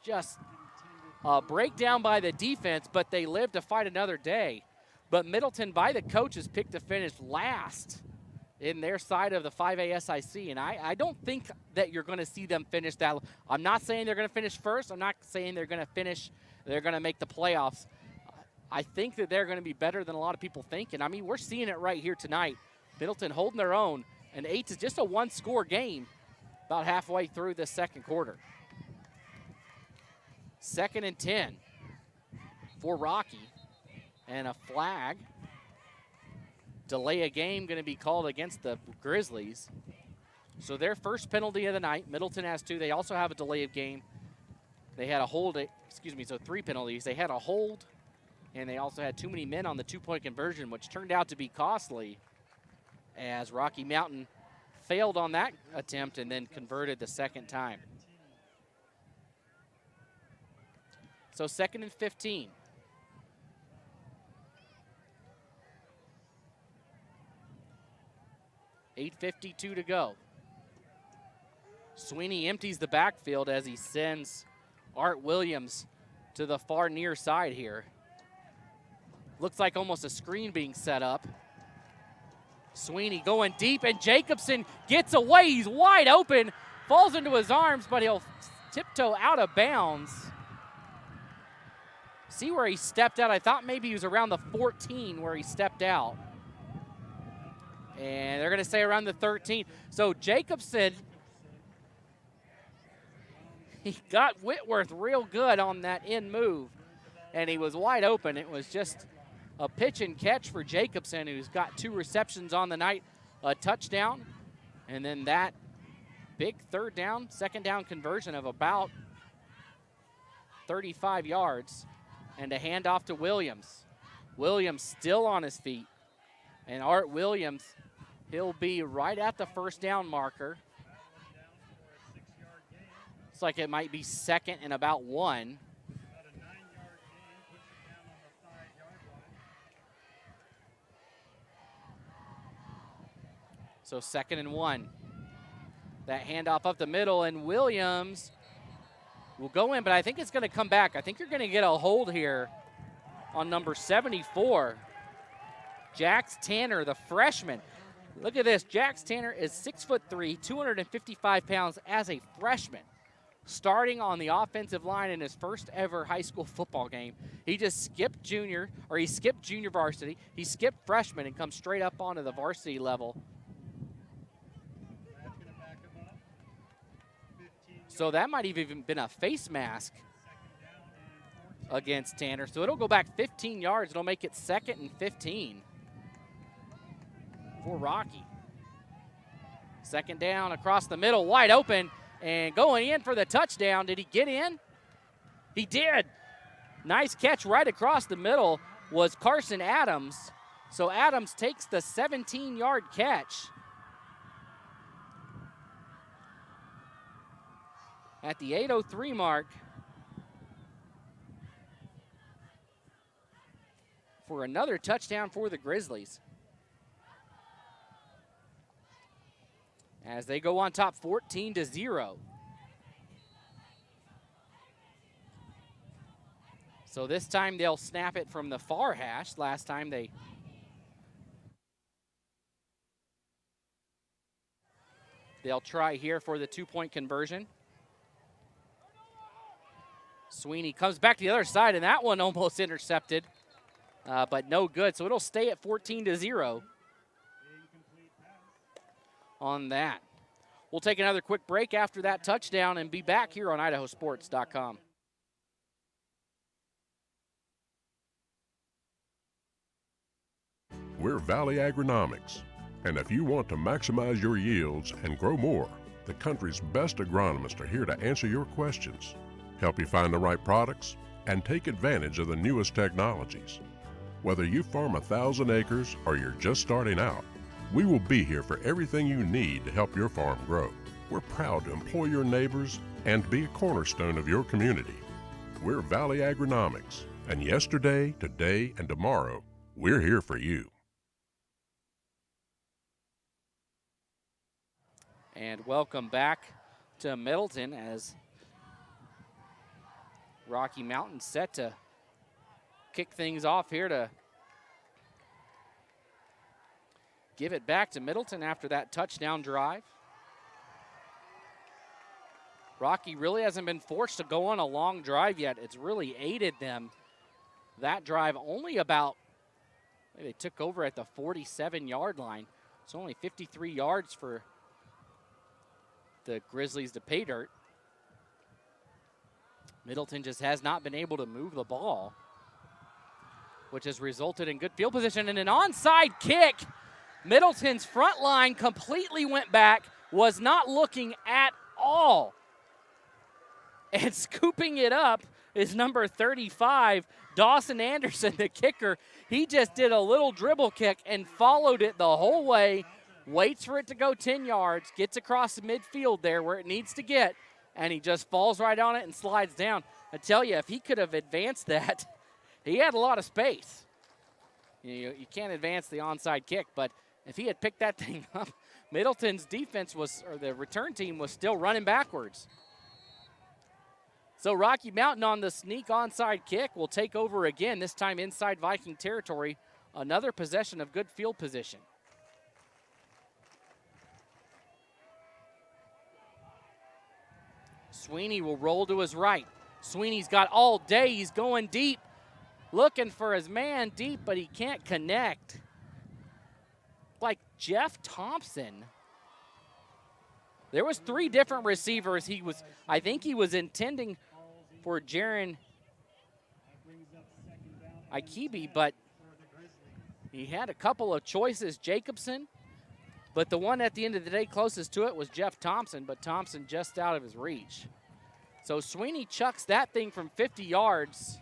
Just a breakdown by the defense, but they live to fight another day. But Middleton, by the coaches, picked to finish last in their side of the 5A SIC, and I don't think that you're going to see them finish that. I'm not saying they're going to finish first. I'm not saying they're going to make the playoffs. I think that they're going to be better than a lot of people think, and I mean, we're seeing it right here tonight. Middleton holding their own, and 8 is just a one-score game about halfway through the second quarter. 2nd and 10 for Rocky, and a flag. Delay a game going to be called against the Grizzlies. So their first penalty of the night. Middleton has 2. They also have a delay of game. They had a hold, so 3 penalties. They had a hold, and they also had too many men on the 2-point conversion, which turned out to be costly as Rocky Mountain failed on that attempt and then converted the second time. So 2nd and 15. .852 to go. Sweeney empties the backfield as he sends Art Williams to the far near side here. Looks like almost a screen being set up. Sweeney going deep, and Jacobson gets away. He's wide open, falls into his arms, but he'll tiptoe out of bounds. See where he stepped out? I thought maybe he was around the 14 where he stepped out. And they're going to say around the 13. So Jacobson, he got Whitworth real good on that in move, and he was wide open. It was just a pitch and catch for Jacobson, who's got 2 receptions on the night, a touchdown, and then that big second down conversion of about 35 yards, and a handoff to Williams. Williams still on his feet, and Art Williams, he'll be right at the first down marker. Looks like it might be 2nd and about 1. So 2nd and 1. That handoff up the middle, and Williams will go in, but I think it's going to come back. I think you're going to get a hold here on number 74. Jax Tanner, the freshman. Look at this. Jax Tanner is 6'3", 255 pounds as a freshman, starting on the offensive line in his first ever high school football game. He just skipped junior varsity. He skipped freshman and comes straight up onto the varsity level. So that might have even been a face mask against Tanner. So it'll go back 15 yards. It'll make it 2nd and 15 for Rocky. 2nd down across the middle, wide open, and going in for the touchdown. Did he get in? He did. Nice catch right across the middle was Carson Adams. So Adams takes the 17-yard catch at the 8:03 mark for another touchdown for the Grizzlies, as they go on top 14-0. So this time they'll snap it from the far hash. Last time they'll try here for the 2-point conversion. Sweeney comes back to the other side, and that one almost intercepted, but no good. So it'll stay at 14-0 on that. We'll take another quick break after that touchdown and be back here on IdahoSports.com. We're Valley Agronomics, and if you want to maximize your yields and grow more, the country's best agronomists are here to answer your questions, help you find the right products, and take advantage of the newest technologies. Whether you farm 1,000 acres or you're just starting out, we will be here for everything you need to help your farm grow. We're proud to employ your neighbors and be a cornerstone of your community. We're Valley Agronomics, and yesterday, today, and tomorrow, we're here for you. And welcome back to Middleton as Rocky Mountain set to kick things off here to give it back to Middleton after that touchdown drive. Rocky really hasn't been forced to go on a long drive yet. It's really aided them. That drive only about, they took over at the 47-yard line. It's only 53 yards for the Grizzlies to pay dirt. Middleton just has not been able to move the ball, which has resulted in good field position and an onside kick. Middleton's front line completely went back, was not looking at all. And scooping it up is number 35, Dawson Anderson, the kicker. He just did a little dribble kick and followed it the whole way, waits for it to go 10 yards, gets across the midfield there where it needs to get, and he just falls right on it and slides down. I tell you, if he could have advanced that, he had a lot of space. You can't advance the onside kick, but if he had picked that thing up, Middleton's defense was, or the return team was still running backwards. So Rocky Mountain on the sneak onside kick will take over again, this time inside Viking territory. Another possession of good field position. Sweeney will roll to his right. Sweeney's got all day. He's going deep, looking for his man deep, but he can't connect. Like Jeff Thompson. There was 3 different receivers. I think he was intending for Jaron Ikibi, but he had a couple of choices. Jacobson, but the one at the end of the day closest to it was Jeff Thompson, but Thompson just out of his reach. So Sweeney chucks that thing from 50 yards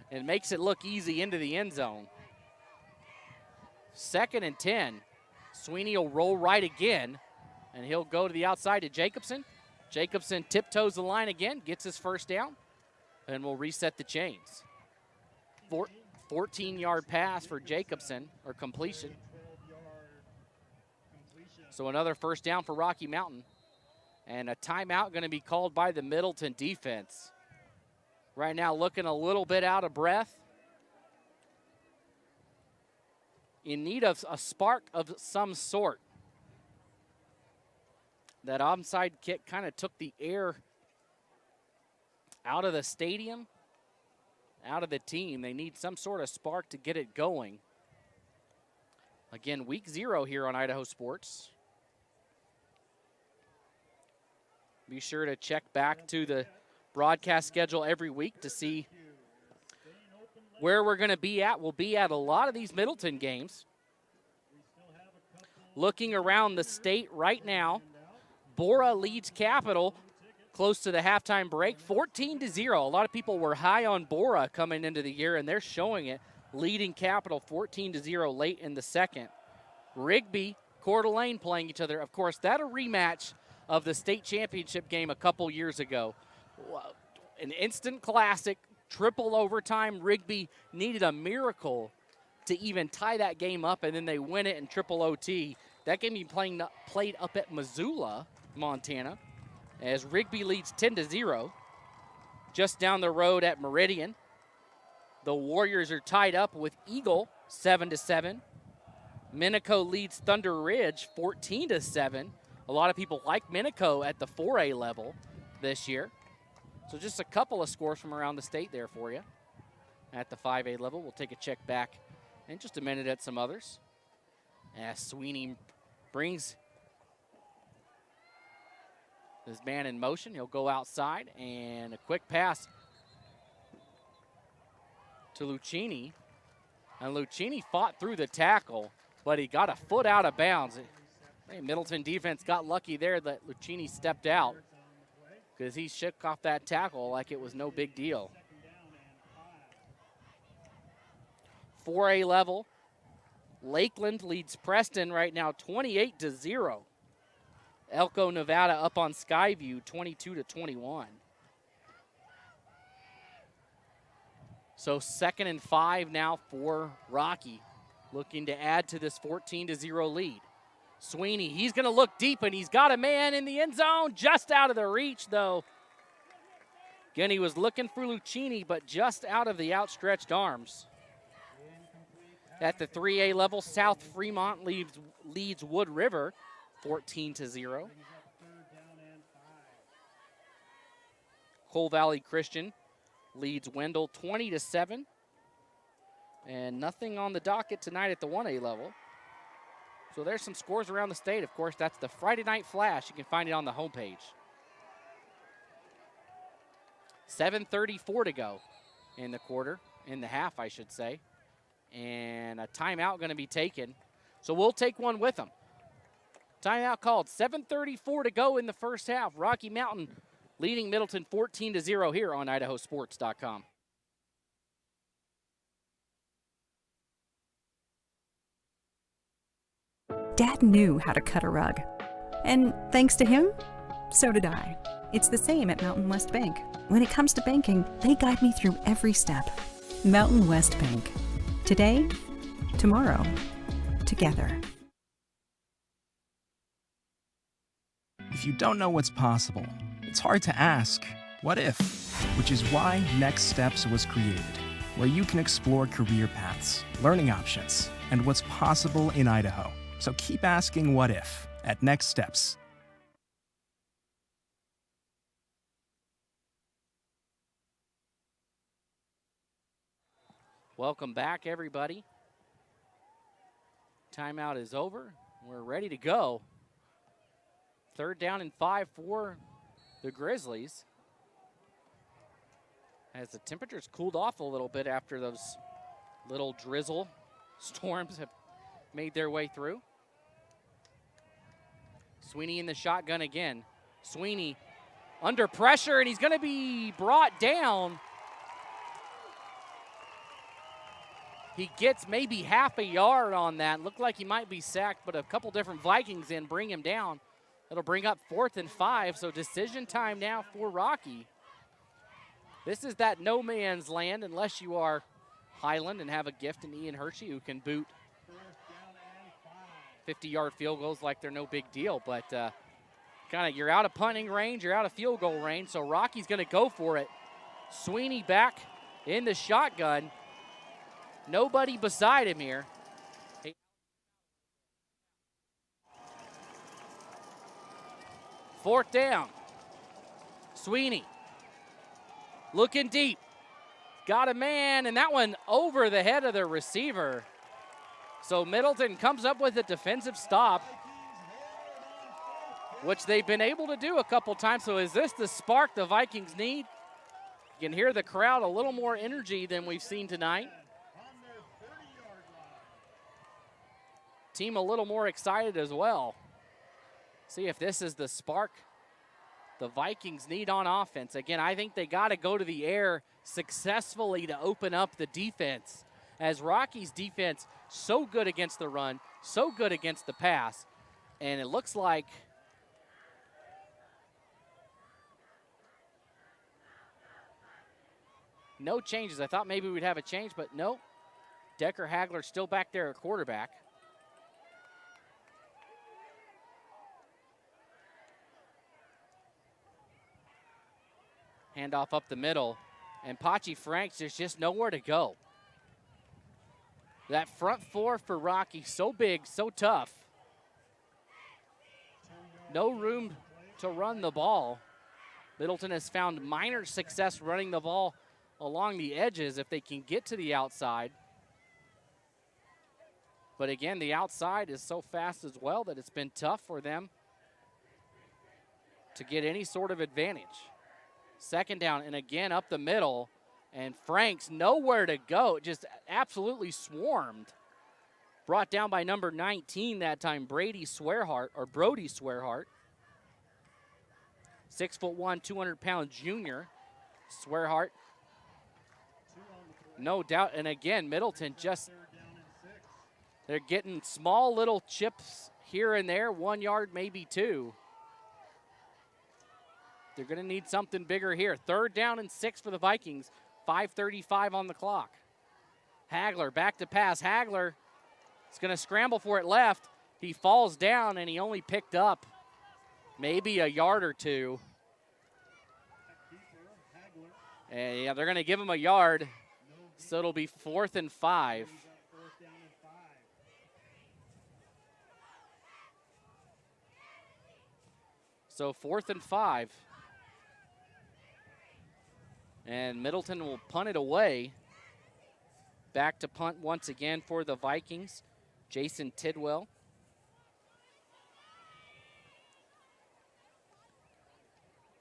and makes it look easy into the end zone. 2nd and 10. Sweeney will roll right again, and he'll go to the outside to Jacobson. Jacobson tiptoes the line again, gets his first down, and will reset the chains. 14-yard pass for Jacobson, or completion. So another first down for Rocky Mountain. And a timeout going to be called by the Middleton defense. Right now looking a little bit out of breath. In need of a spark of some sort. That onside kick kind of took the air out of the stadium, out of the team. They need some sort of spark to get it going. Again, week 0 here on Idaho Sports. Be sure to check back to the broadcast schedule every week to see where we're going to be at. We'll be at a lot of these Middleton games. Looking around the state right now, Bora leads Capital close to the halftime break, 14-0. A lot of people were high on Bora coming into the year, and they're showing it, leading Capital 14-0 late in the second. Rigby, Coeur d'Alene playing each other. Of course, that a rematch of the state championship game a couple years ago. An instant classic, triple overtime. Rigby needed a miracle to even tie that game up, and then they win it in triple OT. That game played up at Missoula, Montana, as Rigby leads 10-0. Just down the road at Meridian, the Warriors are tied up with Eagle 7-7. Minico leads Thunder Ridge 14-7. A lot of people like Minico at the 4A level this year. So just a couple of scores from around the state there for you. At the 5A level, we'll take a check back in just a minute at some others. As Sweeney brings this man in motion, he'll go outside, and a quick pass to Lucchini. And Lucchini fought through the tackle, but he got a foot out of bounds. Middleton defense got lucky there that Lucchini stepped out because he shook off that tackle like it was no big deal. 4A level, Lakeland leads Preston right now 28-0. Elko, Nevada up on Skyview 22-21. So 2nd and 5 now for Rocky, looking to add to this 14-0 lead. Sweeney, he's going to look deep, and he's got a man in the end zone, just out of the reach, though. Again, he was looking for Lucchini, but just out of the outstretched arms. At the 3A level, South Fremont leads Wood River 14-0. Brings up 3rd down and 5. Coal Valley Christian leads Wendell 20-7. And nothing on the docket tonight at the 1A level. So there's some scores around the state. Of course, that's the Friday Night Flash. You can find it on the homepage. 7:34 to go in the quarter, in the half, I should say. And a timeout going to be taken. So we'll take one with them. Timeout called. 7:34 to go in the first half. Rocky Mountain leading Middleton 14-0 here on IdahoSports.com. Dad knew how to cut a rug. And thanks to him, so did I. It's the same at Mountain West Bank. When it comes to banking, they guide me through every step. Mountain West Bank. Today, tomorrow, together. If you don't know what's possible, it's hard to ask, what if? Which is why Next Steps was created, where you can explore career paths, learning options, and what's possible in Idaho. So keep asking what if at Next Steps. Welcome back, everybody. Timeout is over. We're ready to go. 3rd down and 5 for the Grizzlies. As the temperatures cooled off a little bit after those little drizzle storms have made their way through. Sweeney in the shotgun again. Sweeney under pressure, and he's going to be brought down. He gets maybe half a yard on that. Looked like he might be sacked, but a couple different Vikings in bring him down. It'll bring up 4th and 5, so decision time now for Rocky. This is that no man's land unless you are Highland and have a gift in Ian Hershey who can boot 50-yard field goals like they're no big deal. But kind of you're out of punting range, you're out of field goal range, so Rocky's going to go for it. Sweeney back in the shotgun. Nobody beside him here. 4th down. Sweeney looking deep. Got a man, and that one over the head of the receiver. So Middleton comes up with a defensive stop, which they've been able to do a couple times. So is this the spark the Vikings need? You can hear the crowd, a little more energy than we've seen tonight. Team a little more excited as well. See if this is the spark the Vikings need on offense. Again, I think they got to go to the air successfully to open up the defense. As Rocky's defense, so good against the run, so good against the pass. And it looks like no changes. I thought maybe we'd have a change, but no. Decker Hagler still back there at quarterback. Handoff up the middle. And Pachi Franks, there's just nowhere to go. That front four for Rocky, so big, so tough. No room to run the ball. Middleton has found minor success running the ball along the edges if they can get to the outside. But again, the outside is so fast as well that it's been tough for them to get any sort of advantage. 2nd down, and again up the middle, and Franks nowhere to go, just absolutely swarmed. Brought down by number 19 that time, Brody Swearheart. 6'1", 200-pound junior. Swearheart, no doubt, and again, Middleton just, they're getting small little chips here and there, 1 yard, maybe 2. They're going to need something bigger here. 3rd down and 6 for the Vikings. 5:35 on the clock. Hagler back to pass. Hagler is going to scramble for it left. He falls down, and he only picked up maybe a yard or 2. And yeah, they're going to give him a yard, so it'll be 4th and 5. So 4th and 5. And Middleton will punt it away. Back to punt once again for the Vikings. Jason Tidwell.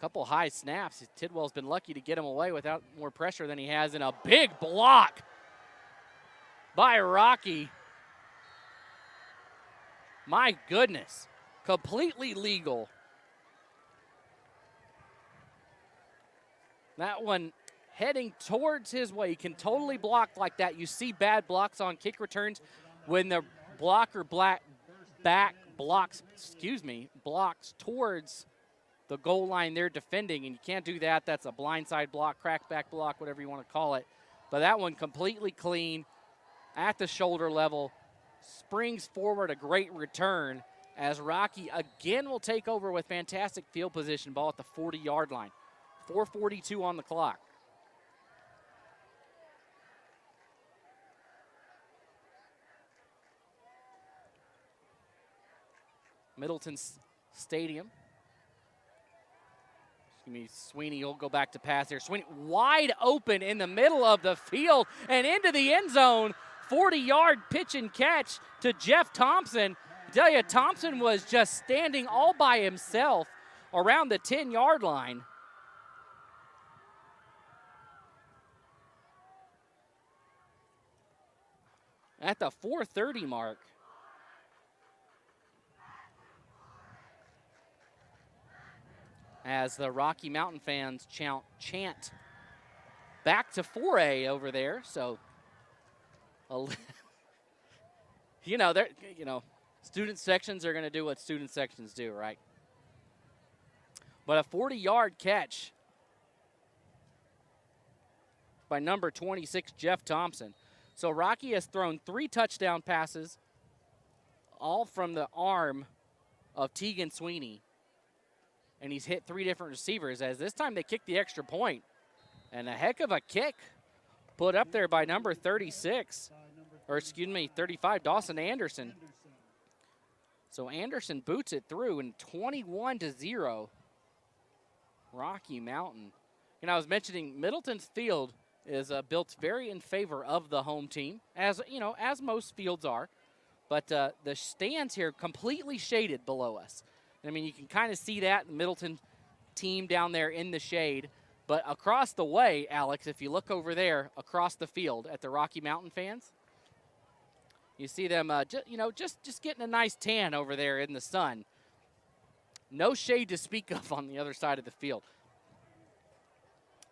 Couple high snaps. Tidwell's been lucky to get him away without more pressure than he has, in a big block by Rocky. My goodness, completely legal. That one heading towards his way. He can totally block like that. You see bad blocks on kick returns when the blocker blocks towards the goal line they're defending, and you can't do that. That's a blindside block, crackback block, whatever you want to call it. But that one completely clean at the shoulder level, springs forward, a great return as Rocky again will take over with fantastic field position, ball at the 40-yard line. 4:42 on the clock. Middleton Stadium. Sweeney will go back to pass here. Sweeney wide open in the middle of the field and into the end zone. 40-yard pitch and catch to Jeff Thompson. I tell you, Thompson was just standing all by himself around the 10-yard line. At the 4:30 mark. As the Rocky Mountain fans chant back to 4A over there. So, student sections are going to do what student sections do, right? But a 40-yard catch by number 26, Jeff Thompson. So Rocky has thrown 3 touchdown passes, all from the arm of Tegan Sweeney. And he's hit 3 different receivers, as this time they kicked the extra point. And a heck of a kick put up there by number 35, Dawson Anderson. So Anderson boots it through, and 21-0, Rocky Mountain. I was mentioning Middleton's field is built very in favor of the home team, as most fields are. But the stands here completely shaded below us. I mean, you can kind of see that the Middleton team down there in the shade. But across the way, Alex, if you look over there across the field at the Rocky Mountain fans, you see them just getting a nice tan over there in the sun. No shade to speak of on the other side of the field.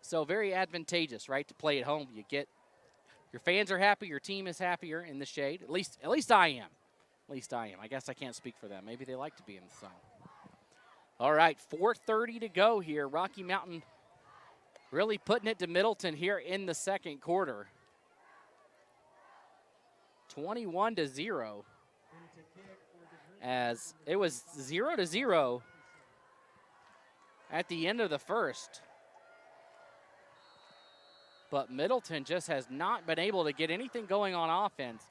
So very advantageous, right, to play at home. You get your fans are happy, your team is happier in the shade. At least I am. At least I am. I guess I can't speak for them. Maybe they like to be in the sun. All right, 4:30 to go here. Rocky Mountain really putting it to Middleton here in the second quarter. 21-0. As it was 0-0 at the end of the first. But Middleton just has not been able to get anything going on offense.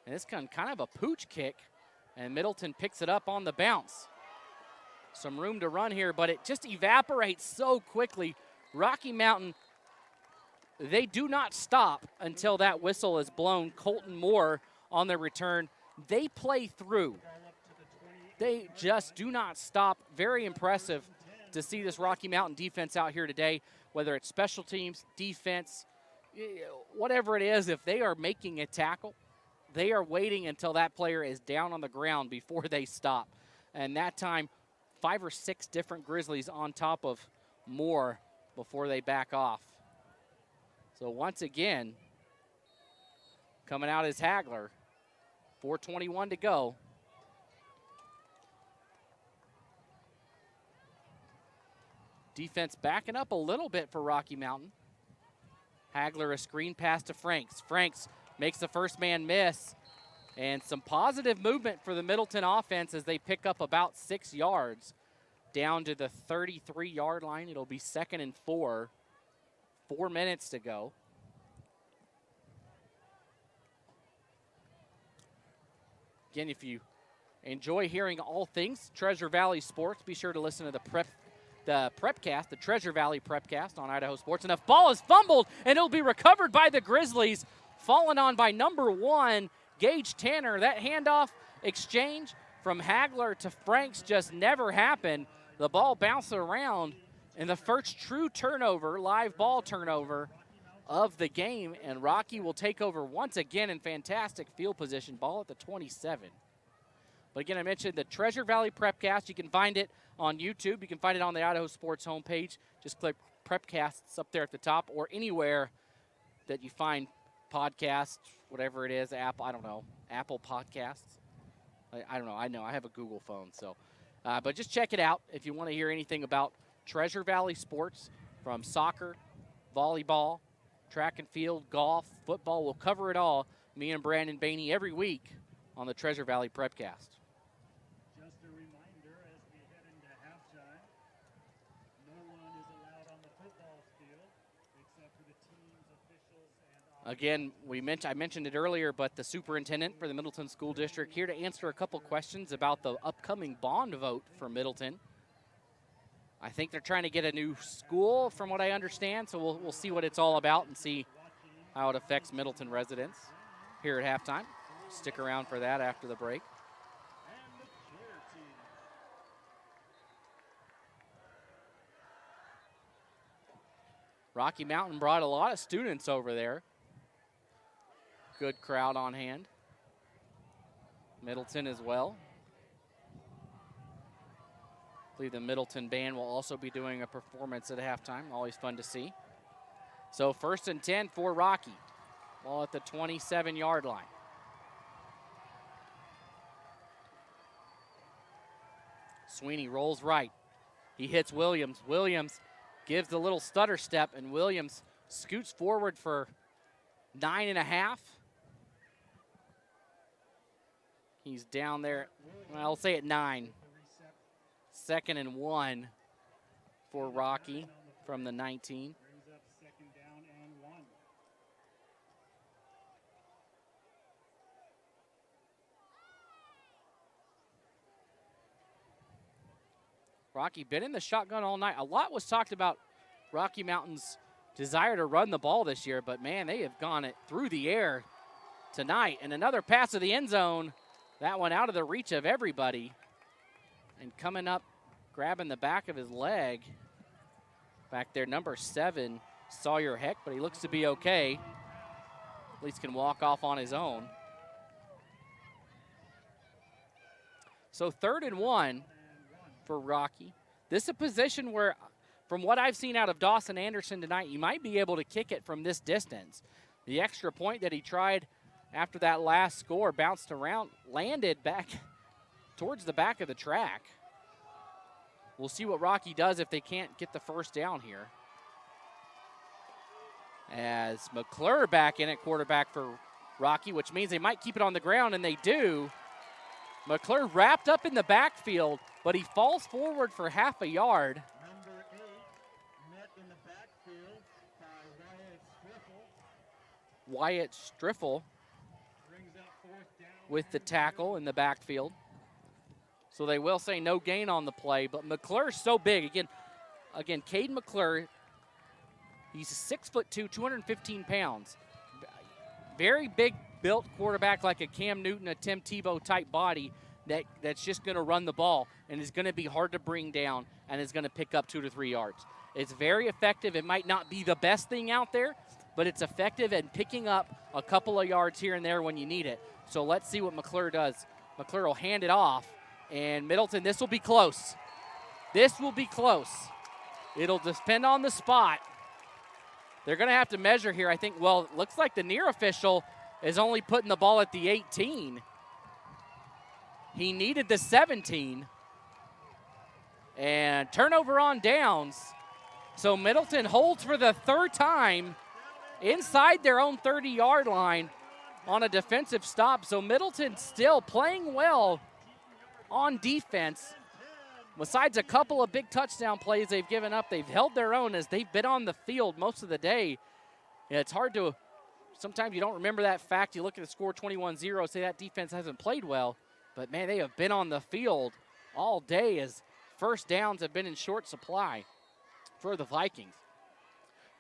And it's kind of a pooch kick, and Middleton picks it up on the bounce. Some room to run here, but it just evaporates so quickly. Rocky Mountain, they do not stop until that whistle is blown. Colton Moore on the return. They play through. They just do not stop. Very impressive to see this Rocky Mountain defense out here today, whether it's special teams, defense, whatever it is. If they are making a tackle, they are waiting until that player is down on the ground before they stop. And that time, 5 or 6 different Grizzlies on top of Moore before they back off. So once again, coming out is Hagler. 4:21 to go. Defense backing up a little bit for Rocky Mountain. Hagler, a screen pass to Franks. Franks makes the first man miss. And some positive movement for the Middleton offense as they pick up about 6 yards down to the 33-yard line. It'll be 2nd and 4. 4 minutes to go. Again, if you enjoy hearing all things Treasure Valley sports, be sure to listen to the Prepcast, the Treasure Valley Prepcast on Idaho Sports. And a ball is fumbled, and it'll be recovered by the Grizzlies, fallen on by number 1, Gage Tanner. That handoff exchange from Hagler to Franks just never happened. The ball bounced around, and the first true turnover, live ball turnover of the game, and Rocky will take over once again in fantastic field position, ball at the 27. But again, I mentioned the Treasure Valley Prepcast. You can find it on YouTube. You can find it on the Idaho Sports homepage. Just click Prepcasts up there at the top, or anywhere that you find podcasts, whatever it is, Apple Podcasts. I don't know. I have a Google phone, so. But just check it out if you want to hear anything about Treasure Valley sports, from soccer, volleyball, track and field, golf, football. We'll cover it all, me and Brandon Bainey, every week on the Treasure Valley Prepcast. Just a reminder as we head into halftime, no one is allowed on the football field except for the team's officials and Again, I mentioned it earlier, but the superintendent for the Middleton School District here to answer a couple questions about the upcoming bond vote for Middleton. I think they're trying to get a new school, from what I understand, so we'll see what it's all about and see how it affects Middleton residents here at halftime. Stick around for that after the break. Rocky Mountain brought a lot of students over there. Good crowd on hand. Middleton as well. I believe the Middleton band will also be doing a performance at halftime. Always fun to see. So 1st and 10 for Rocky. Ball at the 27-yard line. Sweeney rolls right. He hits Williams. Williams gives the little stutter step, and Williams scoots forward for 9.5. He's down there, well, I'll say at 9. 2nd and 1 for Rocky from the 19. brings up 2nd down and 1. Rocky been in the shotgun all night. A lot was talked about Rocky Mountain's desire to run the ball this year, but man, they have gone it through the air tonight. And another pass to the end zone. That one out of the reach of everybody. And coming up, grabbing the back of his leg. Back there, number 7, Sawyer Heck, but he looks to be okay. At least can walk off on his own. So 3rd and 1 for Rocky. This is a position where, from what I've seen out of Dawson Anderson tonight, you might be able to kick it from this distance. The extra point that he tried after that last score bounced around, landed back towards the back of the track. We'll see what Rocky does if they can't get the first down here. As McClure back in at quarterback for Rocky, which means they might keep it on the ground, and they do. McClure wrapped up in the backfield, but he falls forward for half a yard. Number 8 met in the backfield by Wyatt Striffel brings up 4th down with the tackle in the backfield. So they will say no gain on the play, but McClure's so big. Again, Caden McClure, he's 6'2", 215 pounds. Very big built quarterback, like a Cam Newton, a Tim Tebow type body that's just going to run the ball and is going to be hard to bring down and is going to pick up 2 to 3 yards. It's very effective. It might not be the best thing out there, but it's effective at picking up a couple of yards here and there when you need it. So let's see what McClure does. McClure will hand it off, and Middleton, this will be close. This will be close. It'll depend on the spot. They're going to have to measure here, I think. Well, it looks like the near official is only putting the ball at the 18. He needed the 17. And turnover on downs. So Middleton holds for the 3rd time inside their own 30-yard line on a defensive stop. So Middleton still playing well on defense. Besides a couple of big touchdown plays they've given up, they've held their own as they've been on the field most of the day. And it's hard to, sometimes you don't remember that fact. You look at the score 21-0, say that defense hasn't played well. But, man, they have been on the field all day as first downs have been in short supply for the Vikings.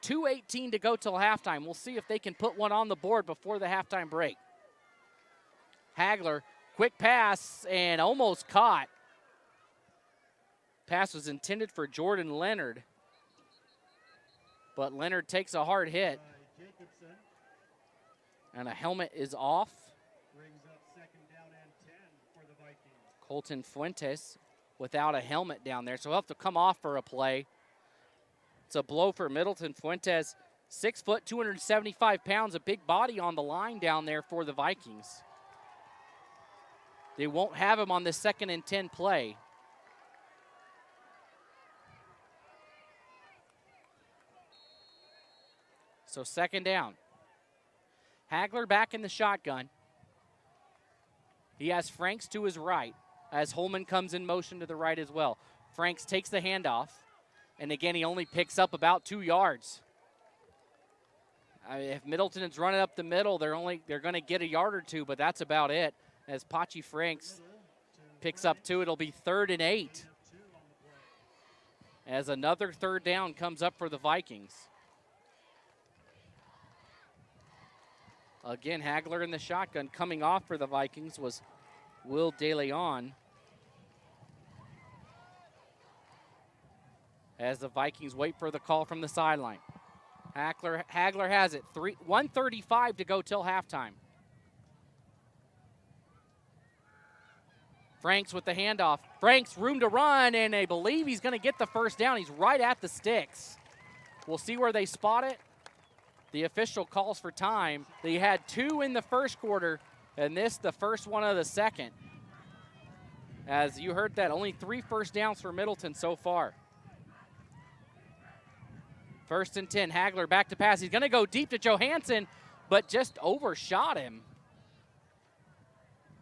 2:18 to go till halftime. We'll see if they can put one on the board before the halftime break. Hagler, quick pass, and almost caught. Pass was intended for Jordan Leonard, but Leonard takes a hard hit. And a helmet is off. Brings up second down and 10 for the Vikings. Colton Fuentes without a helmet down there, so he'll have to come off for a play. It's a blow for Middleton. Fuentes, 6 foot, 275 pounds, a big body on the line down there for the Vikings. They won't have him on this 2nd and 10 play. So 2nd down. Hagler back in the shotgun. He has Franks to his right as Holman comes in motion to the right as well. Franks takes the handoff, and again, he only picks up about 2 yards. If Middleton is running up the middle, they're going to get a yard or 2, but that's about it. As Pachi Franks picks up 2, it'll be 3rd and 8. As another 3rd down comes up for the Vikings. Again, Hagler in the shotgun. Coming off for the Vikings was Will DeLeon. As the Vikings wait for the call from the sideline. Hagler has it. 1:35 to go till halftime. Franks with the handoff. Franks, room to run, and I believe he's going to get the first down. He's right at the sticks. We'll see where they spot it. The official calls for time. They had 2 in the first quarter, and this the first one of the second. As you heard that, only 3 first downs for Middleton so far. 1st and 10, Hagler back to pass. He's going to go deep to Johansson, but just overshot him.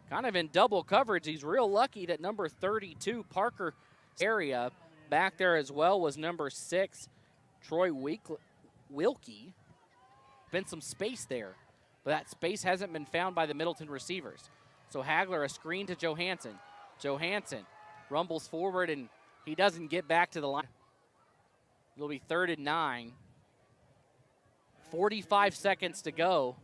Kind of in double coverage. He's real lucky that number 32, Parker area, back there as well was number 6, Troy Wilkie. Been some space there, but that space hasn't been found by the Middleton receivers. So Hagler, a screen to Johansson. Johansson rumbles forward, and he doesn't get back to the line. It'll be 3rd and 9. 45 seconds to go.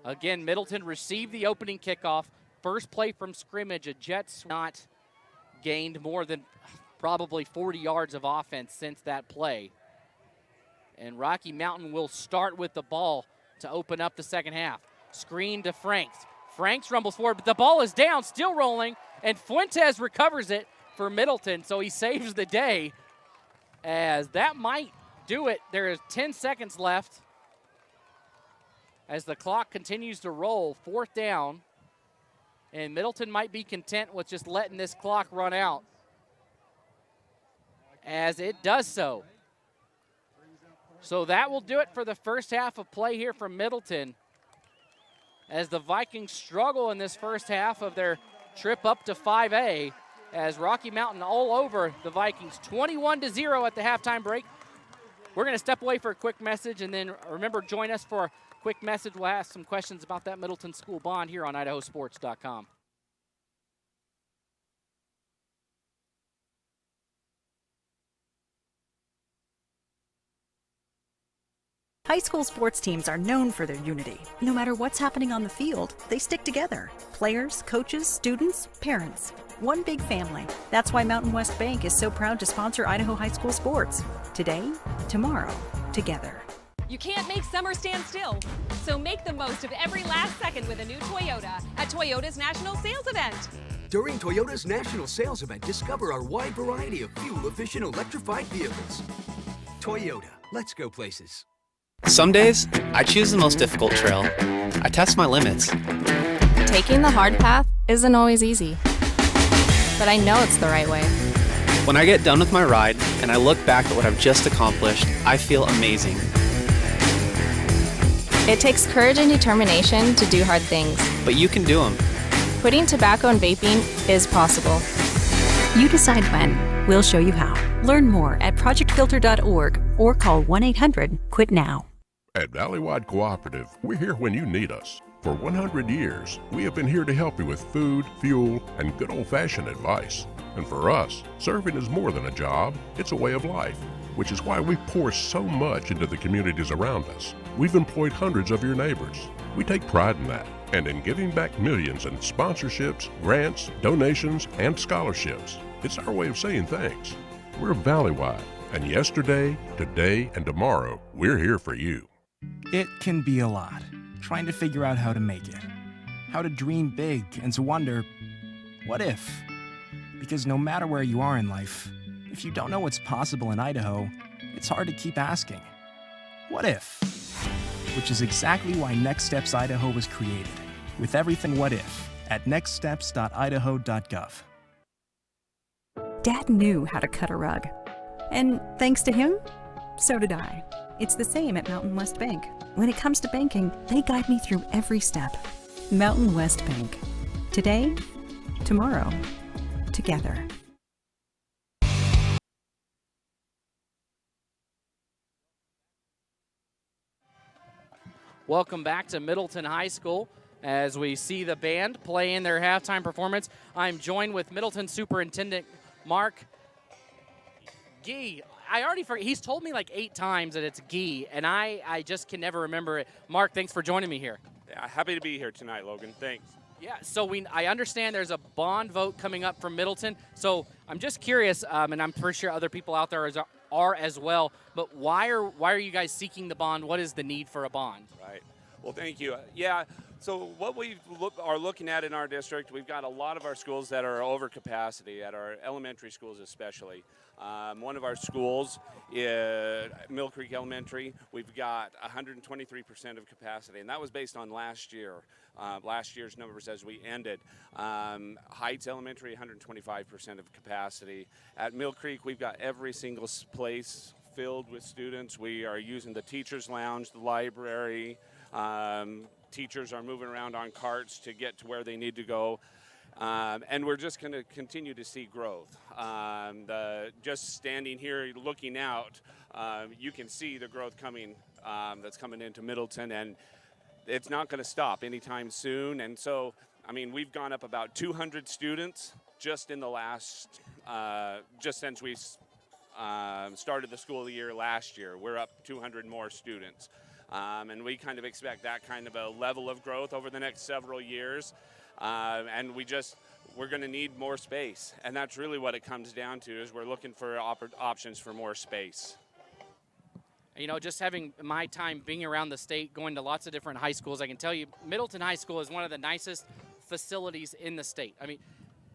Again, Middleton received the opening kickoff. First play from scrimmage, a Jets not gained more than probably 40 yards of offense since that play. And Rocky Mountain will start with the ball to open up the second half. Screen to Franks. Franks rumbles forward, but the ball is down, still rolling, and Fuentes recovers it for Middleton, so he saves the day. As that might do it. There is 10 seconds left as the clock continues to roll. 4th down, and Middleton might be content with just letting this clock run out, as it does so. So that will do it for the first half of play here from Middleton, as the Vikings struggle in this first half of their trip up to 5A, as Rocky Mountain all over the Vikings, 21-0 at the halftime break. We're going to step away for a quick message, and then remember, join us for a quick message. We'll ask some questions about that Middleton school bond here on IdahoSports.com. High school sports teams are known for their unity. No matter what's happening on the field, they stick together. Players, coaches, students, parents. One big family. That's why Mountain West Bank is so proud to sponsor Idaho high school sports. Today, tomorrow, together. You can't make summer stand still. So make the most of every last second with a new Toyota at Toyota's National Sales Event. During Toyota's National Sales Event, discover our wide variety of fuel-efficient electrified vehicles. Toyota, let's go places. Some days, I choose the most difficult trail. I test my limits. Taking the hard path isn't always easy, but I know it's the right way. When I get done with my ride and I look back at what I've just accomplished, I feel amazing. It takes courage and determination to do hard things. But you can do them. Quitting tobacco and vaping is possible. You decide when. We'll show you how. Learn more at projectfilter.org or call 1-800-QUIT-NOW. At Valleywide Cooperative, we're here when you need us. For 100 years, we have been here to help you with food, fuel, and good old-fashioned advice. And for us, serving is more than a job, it's a way of life, which is why we pour so much into the communities around us. We've employed hundreds of your neighbors. We take pride in that, and in giving back millions in sponsorships, grants, donations, and scholarships. It's our way of saying thanks. We're Valleywide, and yesterday, today, and tomorrow, we're here for you. It can be a lot, trying to figure out how to make it, how to dream big, and to wonder, what if? Because no matter where you are in life, if you don't know what's possible in Idaho, it's hard to keep asking, what if? Which is exactly why Next Steps Idaho was created, with everything what if at nextsteps.idaho.gov. Dad knew how to cut a rug. And thanks to him, so did I. It's the same at Mountain West Bank. When it comes to banking, they guide me through every step. Mountain West Bank. Today, tomorrow, together. Welcome back to Middleton High School as we see the band play in their halftime performance. I'm joined with Middleton Superintendent Mark Gee. I already forgot. He's told me like 8 times that it's Gee, and I just can never remember it. Mark, thanks for joining me here. Yeah, happy to be here tonight, Logan. Thanks. Yeah, so I understand there's a bond vote coming up from Middleton. So I'm just curious, and I'm pretty sure other people out there are as well. But why are you guys seeking the bond? What is the need for a bond? Right. Well, thank you. Yeah. So what we are looking at in our district, we've got a lot of our schools that are over capacity, at our elementary schools especially. One of our schools, Mill Creek Elementary, we've got 123% of capacity, and that was based on last year. Last year's numbers as we ended. Heights Elementary, 125% of capacity. At Mill Creek, we've got every single place filled with students. We are using the teacher's lounge, the library. Teachers are moving around on carts to get to where they need to go. And we're just going to continue to see growth. Just standing here looking out, you can see the growth coming that's coming into Middleton, and it's not going to stop anytime soon. And so, I mean, we've gone up about 200 students just in the last, just since we started the school year last year. We're up 200 more students. And we kind of expect that kind of a level of growth over the next several years. And we're going to need more space. And that's really what it comes down to, is we're looking for options for more space. You know, just having my time being around the state, going to lots of different high schools, I can tell you Middleton High School is one of the nicest facilities in the state. I mean,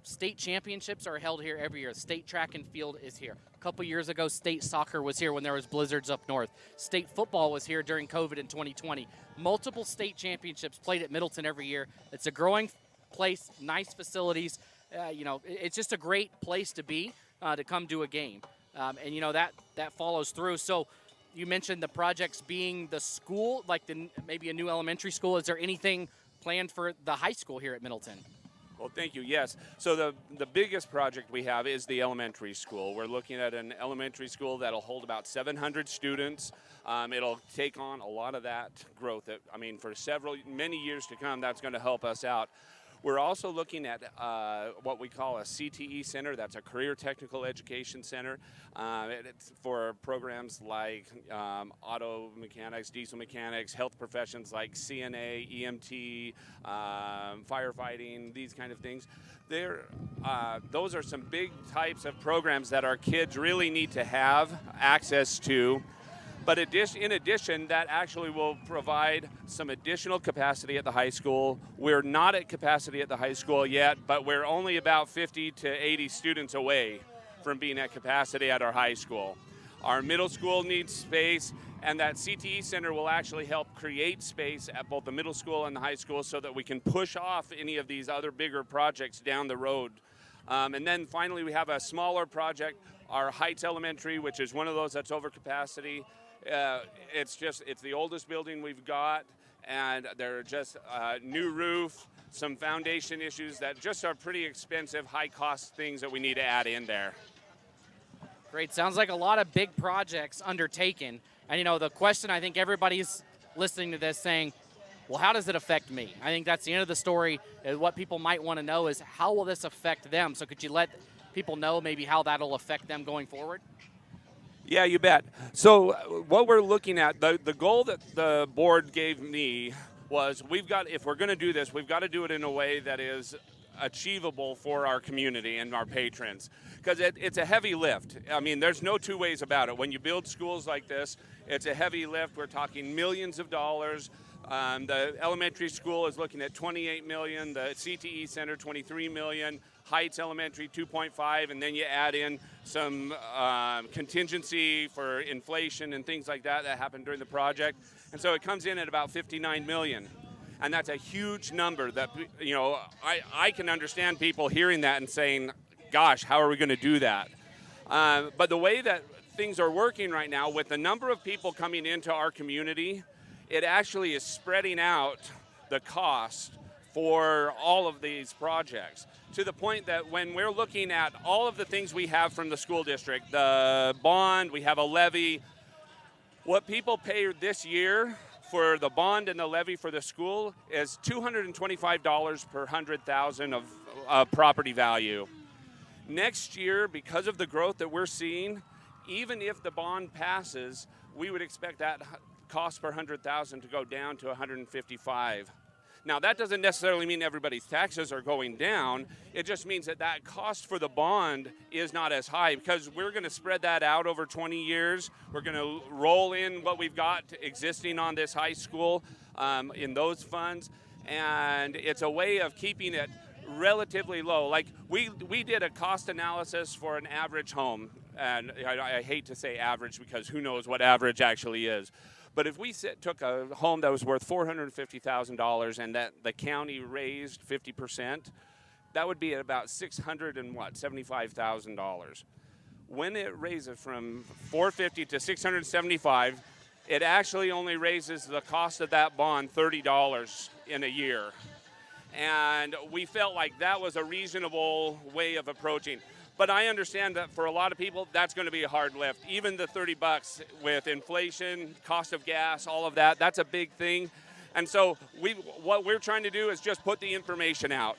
state championships are held here every year. State track and field is here. A couple years ago, state soccer was here when there was blizzards up north. State football was here during COVID in 2020. Multiple state championships played at Middleton every year. It's a growing place, nice facilities. You know, it's just a great place to be, to come to a game. And, you know, that follows through. So you mentioned the projects being the school, like maybe a new elementary school. Is there anything planned for the high school here at Middleton? Well, thank you. Yes. So the biggest project we have is the elementary school. We're looking at an elementary school that'll hold about 700 students. It'll take on a lot of that growth. I mean, for many years to come, that's going to help us out. We're also looking at what we call a CTE center. That's a Career Technical Education Center. It's for programs like auto mechanics, diesel mechanics, health professions like CNA, EMT, firefighting, these kind of things. Those are some big types of programs that our kids really need to have access to. But in addition, that actually will provide some additional capacity at the high school. We're not at capacity at the high school yet, but we're only about 50 to 80 students away from being at capacity at our high school. Our middle school needs space, and that CTE center will actually help create space at both the middle school and the high school so that we can push off any of these other bigger projects down the road. And then finally, we have a smaller project, our Heights Elementary, which is one of those that's over capacity. It's the oldest building we've got, and there are just new roof, some foundation issues that just are pretty expensive, high-cost things that we need to add in there. Great. Sounds like a lot of big projects undertaken. And, you know, the question I think everybody's listening to this saying, well, how does it affect me? I think that's the end of the story. What people might want to know is how will this affect them? So could you let people know maybe how that'll affect them going forward? Yeah, you bet. So what we're looking at, the goal that the board gave me was if we're going to do this, we've got to do it in a way that is achievable for our community and our patrons, because it's a heavy lift. I mean, there's no two ways about it. When you build schools like this, it's a heavy lift. We're talking millions of dollars. The elementary school is looking at $28 million, the CTE Center $23 million, Heights Elementary 2.5, and then you add in some contingency for inflation and things like that happened during the project. And so it comes in at about $59 million. And that's a huge number that, I can understand people hearing that and saying, gosh, how are we going to do that? But the way that things are working right now, with the number of people coming into our community, it actually is spreading out the cost for all of these projects, to the point that when we're looking at all of the things we have from the school district, the bond, we have a levy, what people pay this year for the bond and the levy for the school is $225 per 100,000 of property value. Next year, because of the growth that we're seeing, even if the bond passes, we would expect that cost per 100,000 to go down to $155. Now, that doesn't necessarily mean everybody's taxes are going down. It just means that cost for the bond is not as high, because we're going to spread that out over 20 years. We're going to roll in what we've got existing on this high school in those funds, and it's a way of keeping it relatively low. Like we did a cost analysis for an average home, and I hate to say average because who knows what average actually is. But if we took a home that was worth $450,000 and that the county raised 50%, that would be at about $675,000. When it raises from $450 to $675, it actually only raises the cost of that bond $30 in a year. And we felt like that was a reasonable way of approaching. But I understand that for a lot of people, that's going to be a hard lift. Even the $30 with inflation, cost of gas, all of that, that's a big thing. And so what we're trying to do is just put the information out.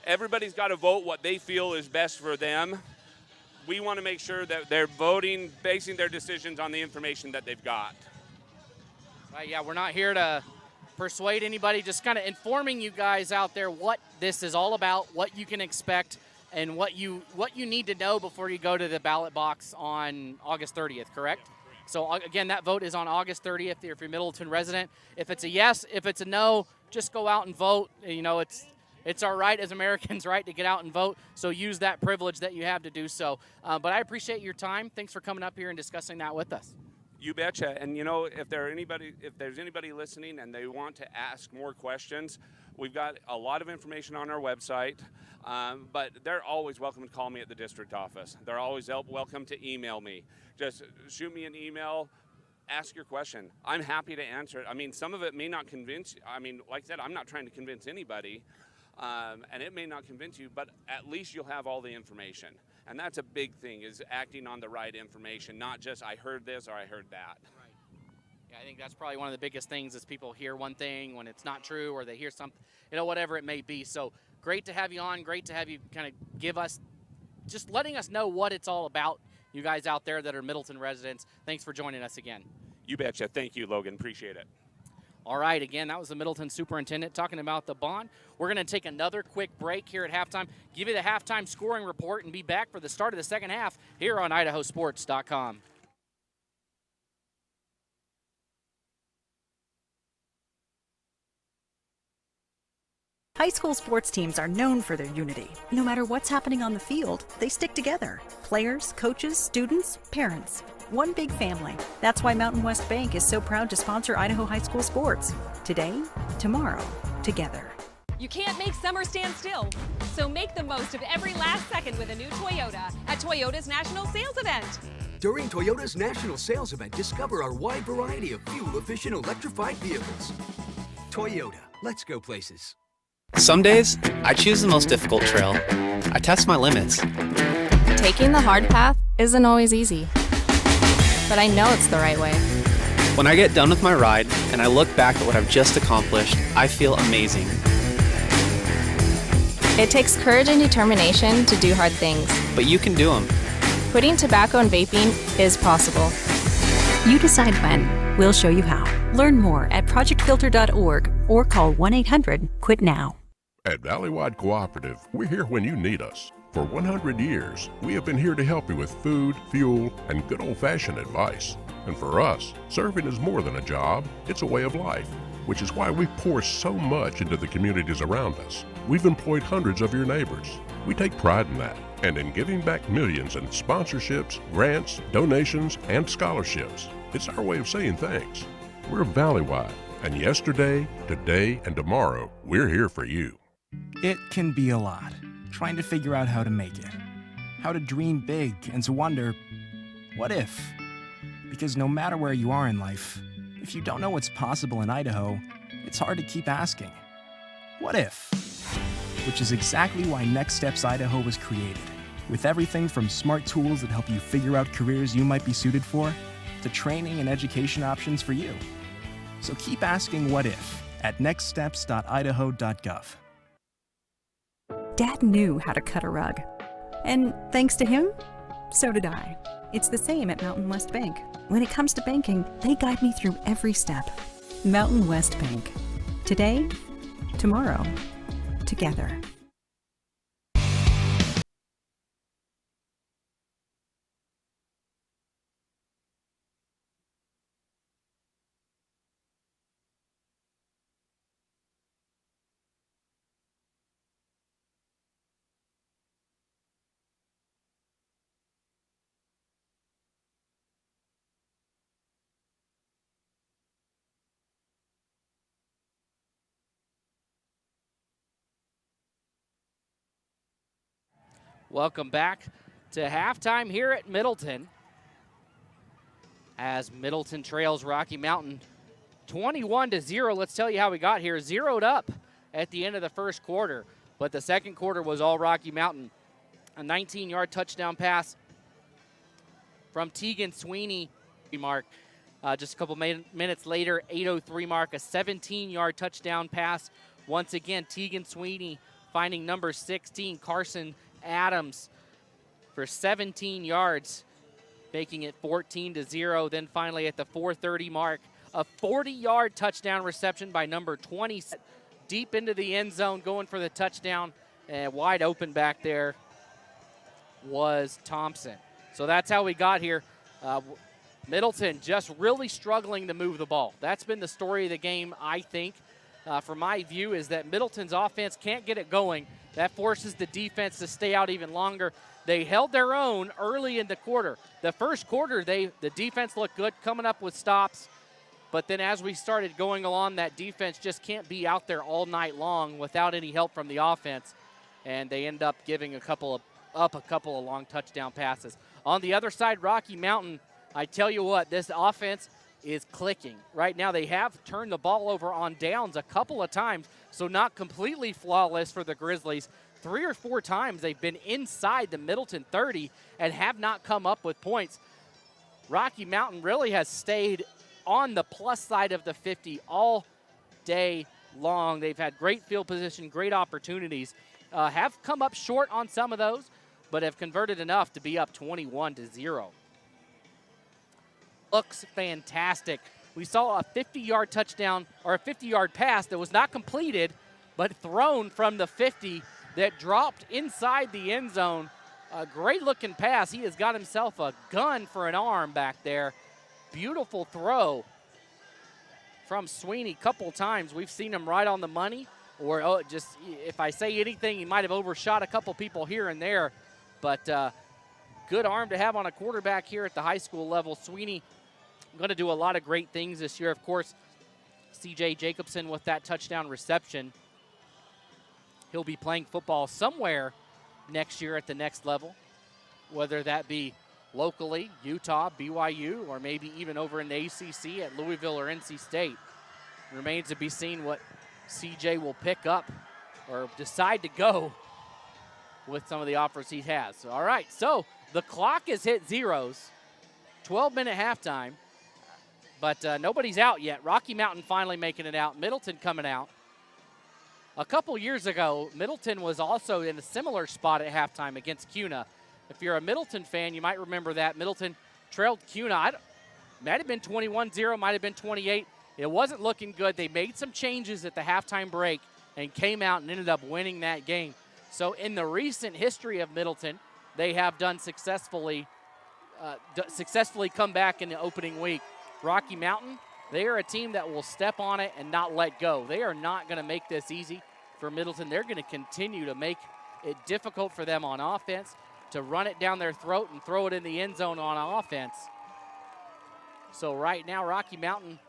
Everybody's got to vote what they feel is best for them. We want to make sure that they're voting, basing their decisions on the information that they've got. Yeah, we're not here to persuade anybody, just kind of informing you guys out there what this is all about, what you can expect, and what you need to know before you go to the ballot box on August 30th, correct? So again, that vote is on August 30th if you're a Middleton resident. If it's a yes, if it's a no, just go out and vote. You know, it's our right as Americans, right, to get out and vote. So use that privilege that you have to do so. But I appreciate your time. Thanks for coming up here and discussing that with us. You betcha. And you know, if there's anybody listening and they want to ask more questions, we've got a lot of information on our website. But they're always welcome to call me at the district office. They're always welcome to email me. Just shoot me an email, ask your question. I'm happy to answer it. I mean, some of it may not convince you. I mean, like I said, I'm not trying to convince anybody, and it may not convince you, but at least you'll have all the information. And that's a big thing, is acting on the right information, not just I heard this or I heard that. Right. Yeah, I think that's probably one of the biggest things is people hear one thing when it's not true, or they hear something, you know, whatever it may be. So great to have you on. Great to have you kind of give us, just letting us know what it's all about, you guys out there that are Middleton residents. Thanks for joining us again. You betcha. Thank you, Logan. Appreciate it. All right, again, that was the Middleton superintendent talking about the bond. We're going to take another quick break here at halftime, give you the halftime scoring report, and be back for the start of the second half here on IdahoSports.com. High school sports teams are known for their unity. No matter what's happening on the field, they stick together. Players, coaches, students, parents. One big family. That's why Mountain West Bank is so proud to sponsor Idaho high school sports. Today, tomorrow, together. You can't make summer stand still, so make the most of every last second with a new Toyota at Toyota's National Sales Event. During Toyota's National Sales Event, discover our wide variety of fuel-efficient electrified vehicles. Toyota, let's go places. Some days, I choose the most difficult trail. I test my limits. Taking the hard path isn't always easy, but I know it's the right way. When I get done with my ride and I look back at what I've just accomplished, I feel amazing. It takes courage and determination to do hard things. But you can do them. Quitting tobacco and vaping is possible. You decide when. We'll show you how. Learn more at projectfilter.org or call 1-800-QUIT-NOW. At Valleywide Cooperative, we're here when you need us. For 100 years, we have been here to help you with food, fuel, and good old-fashioned advice. And for us, serving is more than a job, it's a way of life, which is why we pour so much into the communities around us. We've employed hundreds of your neighbors. We take pride in that, and in giving back millions in sponsorships, grants, donations, and scholarships. It's our way of saying thanks. We're Valleywide, and yesterday, today, and tomorrow, we're here for you. It can be a lot, trying to figure out how to make it, how to dream big, and to wonder, what if? Because no matter where you are in life, if you don't know what's possible in Idaho, it's hard to keep asking, what if? Which is exactly why Next Steps Idaho was created, with everything from smart tools that help you figure out careers you might be suited for, to training and education options for you. So keep asking what if at nextsteps.idaho.gov. Dad knew how to cut a rug. And thanks to him, so did I. It's the same at Mountain West Bank. When it comes to banking, they guide me through every step. Mountain West Bank. Today, tomorrow, together. Welcome back to halftime here at Middleton, as Middleton trails Rocky Mountain 21-0. Let's tell you how we got here. Zeroed up at the end of the first quarter, but the second quarter was all Rocky Mountain. A 19-yard touchdown pass from Tegan Sweeney mark. Just a couple minutes later, 8:03 mark, a 17-yard touchdown pass. Once again, Tegan Sweeney finding number 16, Carson Adams, for 17 yards, making it 14-0. Then finally at the 4:30 mark, a 40-yard touchdown reception by number 20, deep into the end zone, going for the touchdown, and wide open back there was Thompson. So that's how we got here. Middleton just really struggling to move the ball. That's been the story of the game, I think. From my view, is that Middleton's offense can't get it going. That forces the defense to stay out even longer. They held their own early in the quarter. The first quarter, the defense looked good, coming up with stops. But then as we started going along, that defense just can't be out there all night long without any help from the offense. And they end up giving a couple of long touchdown passes. On the other side, Rocky Mountain, I tell you what, this offense is clicking. Right now they have turned the ball over on downs a couple of times, so not completely flawless for the Grizzlies. 3 or 4 times they've been inside the Middleton 30 and have not come up with points. Rocky Mountain really has stayed on the plus side of the 50 all day long. They've had great field position, great opportunities, have come up short on some of those, but have converted enough to be up 21-0. Looks fantastic. We saw a 50-yard touchdown, or a 50-yard pass that was not completed, but thrown from the 50 that dropped inside the end zone. A great-looking pass. He has got himself a gun for an arm back there. Beautiful throw from Sweeney. Couple times we've seen him right on the money, or just, if I say anything, he might have overshot a couple people here and there. But good arm to have on a quarterback here at the high school level. Sweeney going to do a lot of great things this year. Of course, C.J. Jacobson with that touchdown reception. He'll be playing football somewhere next year at the next level, whether that be locally, Utah, BYU, or maybe even over in the ACC at Louisville or NC State. It remains to be seen what C.J. will pick up or decide to go with some of the offers he has. All right, so the clock has hit zeros. 12-minute halftime. But nobody's out yet. Rocky Mountain finally making it out. Middleton coming out. A couple years ago, Middleton was also in a similar spot at halftime against CUNA. If you're a Middleton fan, you might remember that. Middleton trailed CUNA. Might have been 21-0, might have been 28. It wasn't looking good. They made some changes at the halftime break and came out and ended up winning that game. So in the recent history of Middleton, they have done successfully come back in the opening week. Rocky Mountain, they are a team that will step on it and not let go. They are not going to make this easy for Middleton. They're going to continue to make it difficult for them on offense, to run it down their throat and throw it in the end zone on offense. So right now, Rocky Mountain,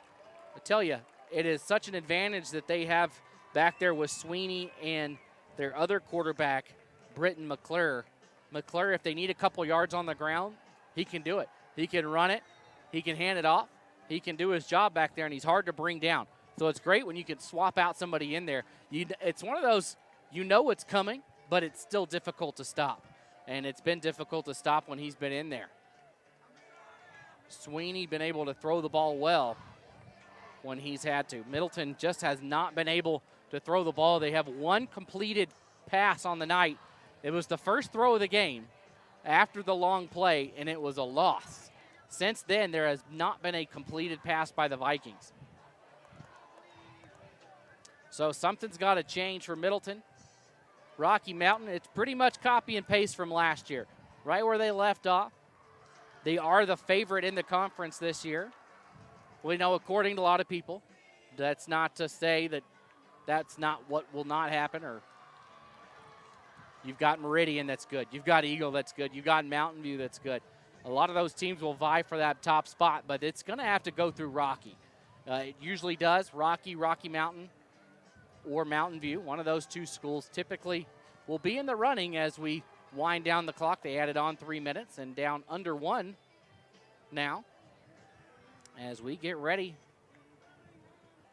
I tell you, it is such an advantage that they have back there with Sweeney and their other quarterback, Britton McClure. McClure, if they need a couple yards on the ground, he can do it. He can run it. He can hand it off. He can do his job back there, and he's hard to bring down. So it's great when you can swap out somebody in there. It's one of those, you know it's coming, but it's still difficult to stop. And it's been difficult to stop when he's been in there. Sweeney been able to throw the ball well when he's had to. Middleton just has not been able to throw the ball. They have one completed pass on the night. It was the first throw of the game after the long play, and it was a loss. Since then, there has not been a completed pass by the Vikings. So something's got to change for Middleton. Rocky Mountain, it's pretty much copy and paste from last year. Right where they left off. They are the favorite in the conference this year. We know, according to a lot of people, that's not to say that that's not what will not happen. Or you've got Meridian that's good. You've got Eagle that's good. You've got Mountain View that's good. A lot of those teams will vie for that top spot, but it's going to have to go through Rocky. It usually does. Rocky Mountain, or Mountain View. One of those two schools typically will be in the running as we wind down the clock. They added on 3 minutes and down under 1 now as we get ready.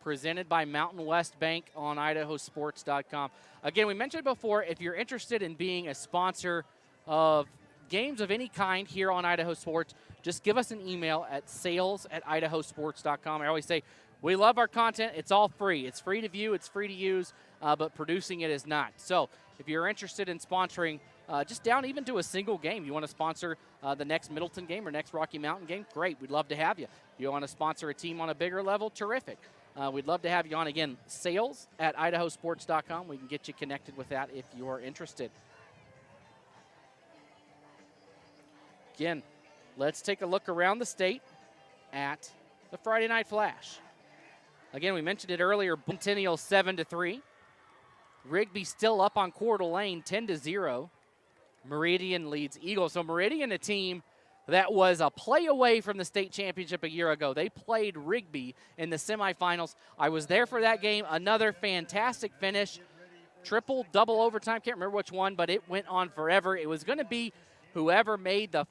Presented by Mountain West Bank on IdahoSports.com. Again, we mentioned before, if you're interested in being a sponsor of games of any kind here on Idaho Sports, just give us an email at sales@IdahoSports.com. I always say, we love our content. It's all free. It's free to view. It's free to use, but producing it is not. So if you're interested in sponsoring just down even to a single game, you want to sponsor the next Middleton game or next Rocky Mountain game, great. We'd love to have you. You want to sponsor a team on a bigger level, terrific. We'd love to have you on. Again, sales@IdahoSports.com. We can get you connected with that if you're interested. Again, let's take a look around the state at the Friday Night Flash. Again, we mentioned it earlier, Centennial 7-3. Rigby still up on Coeur d'Alene 10-0. Meridian leads Eagle. So Meridian, a team that was a play away from the state championship a year ago. They played Rigby in the semifinals. I was there for that game. Another fantastic finish. Triple, double overtime. Can't remember which one, but it went on forever. It was going to be whoever made the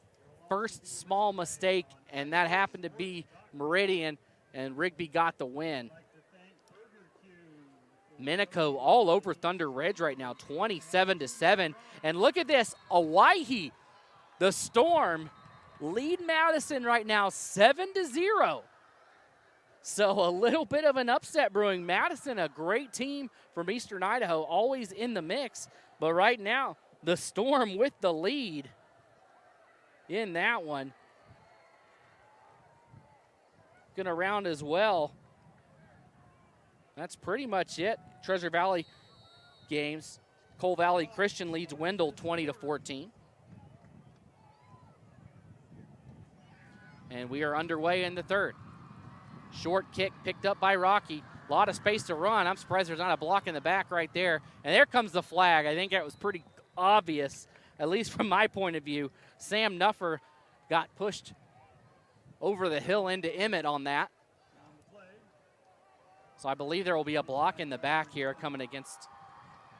first small mistake, and that happened to be Meridian, and Rigby got the win. Minico all over Thunder Ridge right now, 27-7. And look at this, Owyhee, the Storm, lead Madison right now 7-0. So a little bit of an upset brewing. Madison, a great team from Eastern Idaho, always in the mix. But right now, the Storm with the lead in that one. Going around as well. That's pretty much it. Treasure Valley games. Cole Valley Christian leads Wendell 20-14. And we are underway in the third. Short kick picked up by Rocky. A lot of space to run. I'm surprised there's not a block in the back right there. And there comes the flag. I think that was pretty obvious, at least from my point of view. Sam Nuffer got pushed over the hill into Emmett on that. So I believe there will be a block in the back here coming against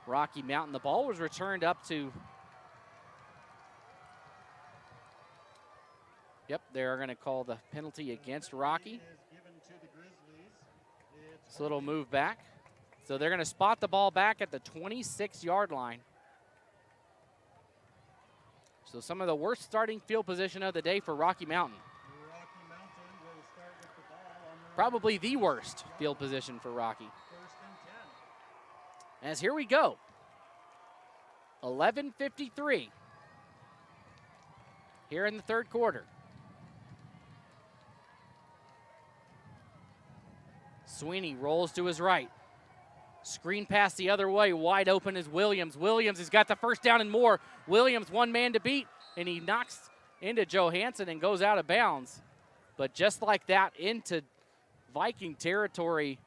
Rocky Mountain. The ball was returned up to, yep, they're going to call the penalty against Rocky. It's a little move back. So they're going to spot the ball back at the 26-yard line. So some of the worst starting field position of the day for Rocky Mountain. Rocky Mountain will start with the ball Probably the worst field position for Rocky. As here we go. 11:53 here in the third quarter. Sweeney rolls to his right. Screen pass the other way, wide open is Williams. Williams has got the first down and more. Williams, one man to beat, and he knocks into Johansson and goes out of bounds. But just like that, into Viking territory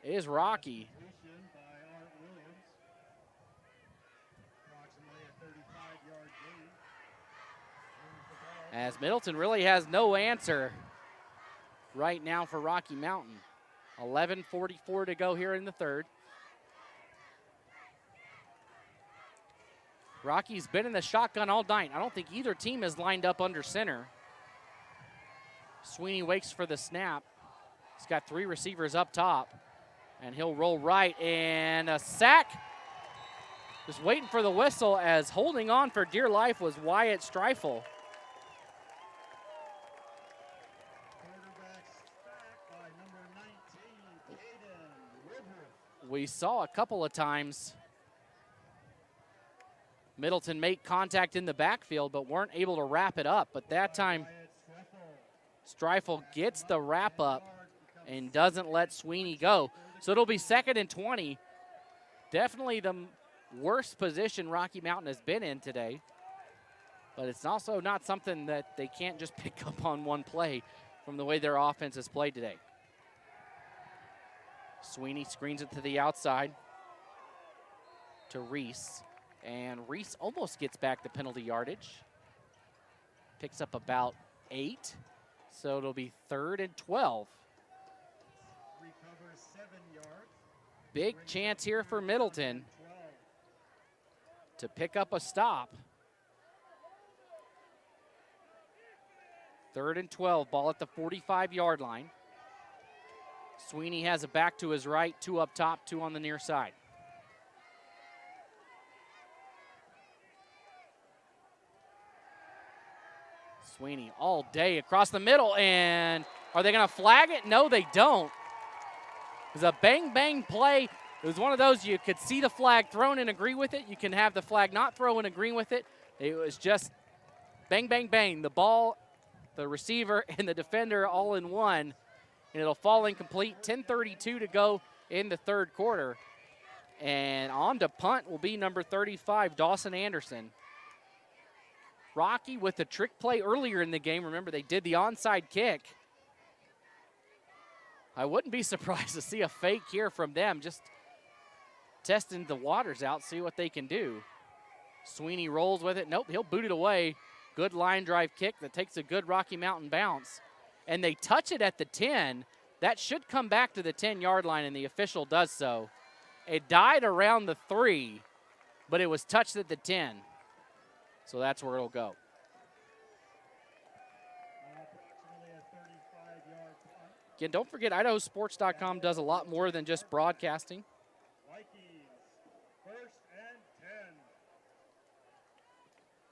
is Rocky. As Middleton really has no answer right now for Rocky Mountain. 11:44 to go here in the third. Rocky's been in the shotgun all night. I don't think either team is lined up under center. Sweeney waits for the snap. He's got three receivers up top, and he'll roll right, and a sack. Just waiting for the whistle, as holding on for dear life was Wyatt Streifel. We saw a couple of times Middleton make contact in the backfield, but weren't able to wrap it up. But that time, Streifel gets the wrap up and doesn't let Sweeney go. So it'll be 2nd and 20. Definitely the worst position Rocky Mountain has been in today. But it's also not something that they can't just pick up on one play from the way their offense has played today. Sweeney screens it to the outside to Reese. And Reese almost gets back the penalty yardage. Picks up about 8. So it'll be 3rd and 12. Recovers 7 yards. Big chance here for Middleton to pick up a stop. 3rd and 12, ball at the 45-yard line. Sweeney has it back to his right, 2 up top, 2 on the near side. Sweeney all day across the middle, and are they going to flag it? No, they don't. It was a bang-bang play. It was one of those you could see the flag thrown and agree with it. You can have the flag not throw and agree with it. It was just bang, bang, bang. The ball, the receiver, and the defender all in one. And it'll fall incomplete. 10:32 to go in the third quarter. And on to punt will be number 35, Dawson Anderson. Rocky with a trick play earlier in the game. Remember, they did the onside kick. I wouldn't be surprised to see a fake here from them. Just testing the waters out, see what they can do. Sweeney rolls with it. Nope, he'll boot it away. Good line drive kick that takes a good Rocky Mountain bounce. And they touch it at the 10. That should come back to the 10-yard line, and the official does so. It died around the 3, but it was touched at the 10. So that's where it'll go. Again, don't forget, IdahoSports.com does a lot more than just broadcasting. Vikings, 1st and 10.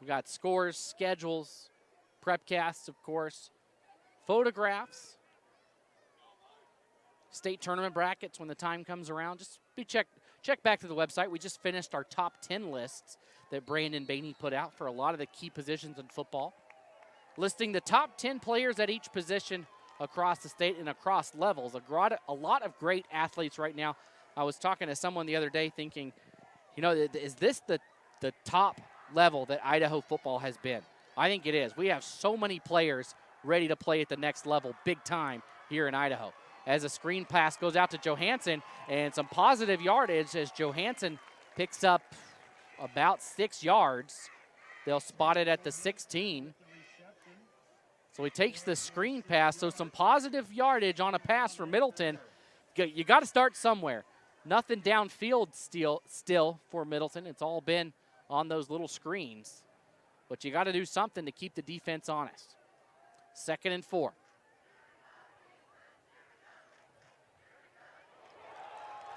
We got scores, schedules, prepcasts, of course, photographs, state tournament brackets when the time comes around. Just check back to the website. We just finished our top 10 lists that Brandon Bainey put out for a lot of the key positions in football, listing the top 10 players at each position across the state and across levels. A lot of great athletes right now. I was talking to someone the other day thinking, you know, is this the top level that Idaho football has been? I think it is. We have so many players ready to play at the next level, big time, here in Idaho. As a screen pass goes out to Johansson, and some positive yardage as Johansson picks up about 6 yards. They'll spot it at the 16. So he takes the screen pass, so some positive yardage on a pass for Middleton. You got to start somewhere. Nothing downfield still for Middleton. It's all been on those little screens. But you got to do something to keep the defense honest. 2nd and 4.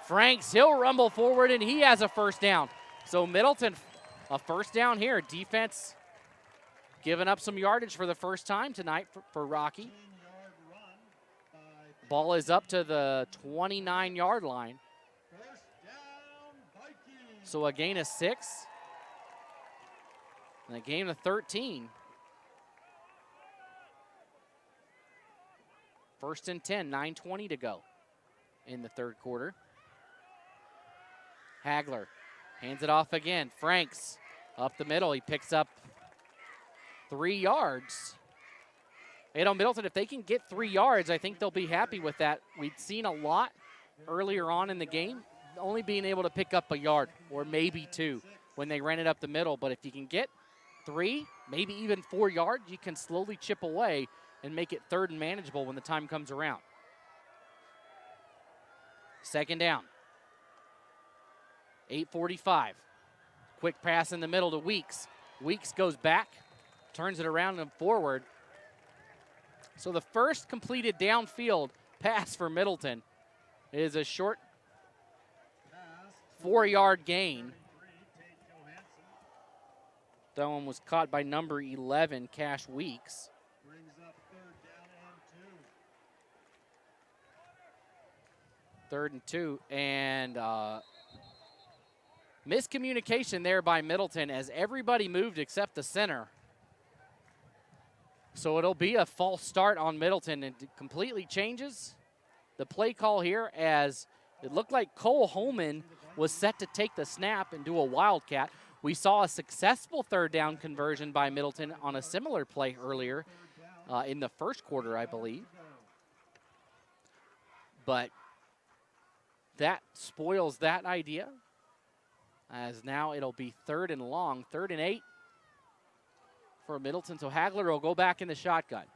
Franks, he'll rumble forward, and he has a first down. So Middleton, a first down here. Defense giving up some yardage for the first time tonight for Rocky. 10-yard run by Ball is up to the 29-yard line. So a gain of 6. And a gain of 13. 1st and 10, 9:20 to go in the third quarter. Hagler hands it off again. Franks up the middle. He picks up 3 yards. Middleton, if they can get 3 yards, I think they'll be happy with that. We'd seen a lot earlier on in the game, only being able to pick up a yard or maybe 2 when they ran it up the middle. But if you can get 3, maybe even 4 yards, you can slowly chip away and make it third and manageable when the time comes around. 2nd down. 8:45. Quick pass in the middle to Weeks. Weeks goes back, turns it around and forward. So the first completed downfield pass for Middleton is a short 4-yard gain. That one was caught by number 11, Cash Weeks. Brings up 3rd down and 2. 3rd and 2, and miscommunication there by Middleton as everybody moved except the center. So it'll be a false start on Middleton, and it completely changes the play call here as it looked like Cole Holman was set to take the snap and do a wildcat. We saw a successful 3rd down conversion by Middleton on a similar play earlier in the first quarter, I believe. But that spoils that idea, as now it'll be 3rd and long, 3rd and 8 for Middleton. So Hagler will go back in the shotgun.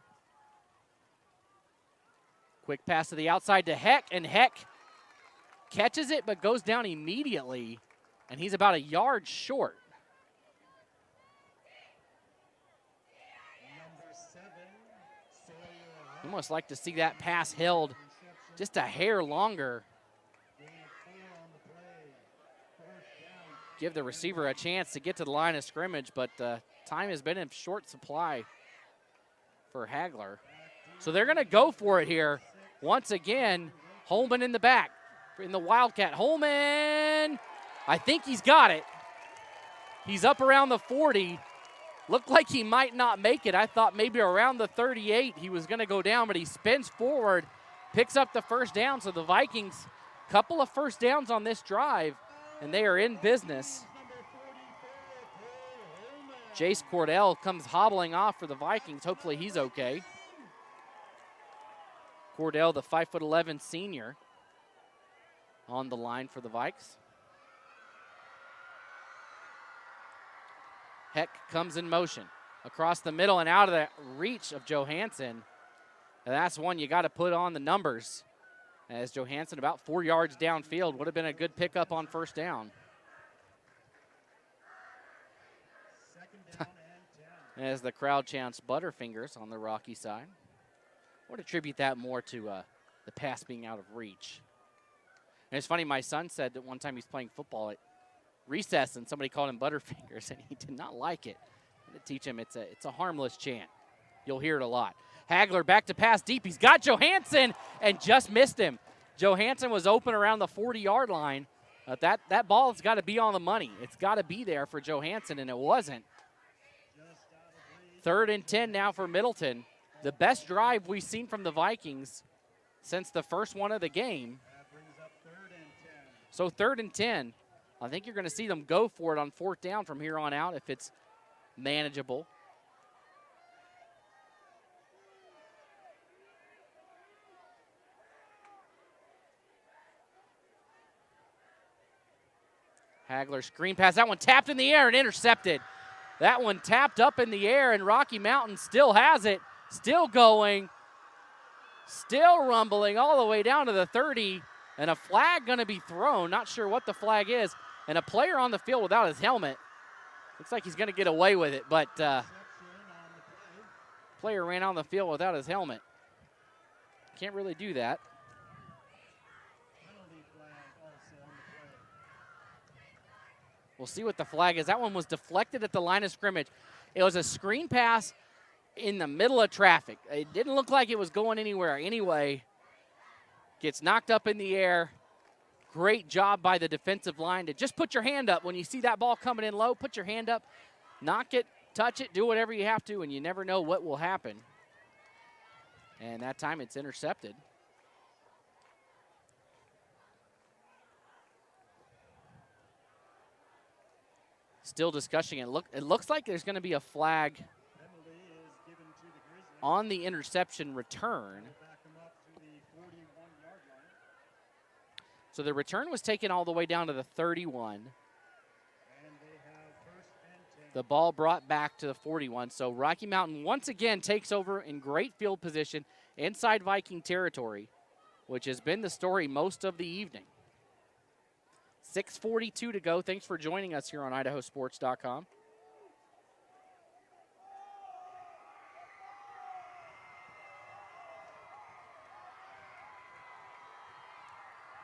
Quick pass to the outside to Heck, and Heck catches it but goes down immediately, and he's about a yard short. Almost like to see that pass held just a hair longer. Give the receiver a chance to get to the line of scrimmage, but time has been in short supply for Hagler. So they're going to go for it here. Once again, Holman in the back in the Wildcat. Holman, I think he's got it. He's up around the 40. Looked like he might not make it. I thought maybe around the 38 he was going to go down, but he spins forward, picks up the 1st down. So the Vikings, couple of 1st downs on this drive, and they are in business. Jace Cordell comes hobbling off for the Vikings. Hopefully he's okay. Cordell, the 5'11" senior, on the line for the Vikes. Heck comes in motion across the middle and out of the reach of Johansson. And that's one you got to put on the numbers, as Johansson about 4 yards downfield would have been a good pickup on 1st down. As the crowd chants Butterfingers on the Rocky side. I would attribute that more to the pass being out of reach. And it's funny, my son said that one time he's playing football at recess and somebody called him Butterfingers and he did not like it. I'm going to teach him it's a harmless chant. You'll hear it a lot. Hagler back to pass deep. He's got Johansson and just missed him. Johansson was open around the 40-yard line. That ball has got to be on the money. It's got to be there for Johansson, and it wasn't. 3rd and 10 now for Middleton. The best drive we've seen from the Vikings since the first one of the game. So 3rd and 10. I think you're going to see them go for it on 4th down from here on out if it's manageable. Hagler screen pass. That one tapped in the air and intercepted. That one tapped up in the air, and Rocky Mountain still has it. Still going. Still rumbling all the way down to the 30. And a flag going to be thrown. Not sure what the flag is. And a player on the field without his helmet. Looks like he's going to get away with it, but player ran on the field without his helmet. Can't really do that. We'll see what the flag is. That one was deflected at the line of scrimmage. It was a screen pass in the middle of traffic. It didn't look like it was going anywhere anyway. Gets knocked up in the air. Great job by the defensive line to just put your hand up. When you see that ball coming in low, put your hand up, knock it, touch it, do whatever you have to, and you never know what will happen. And that time it's intercepted. Still discussing it. It looks like there's going to be a flag on the interception return. So the return was taken all the way down to the 31. The ball brought back to the 41. So Rocky Mountain once again takes over in great field position inside Viking territory, which has been the story most of the evening. 6:42 to go. Thanks for joining us here on IdahoSports.com.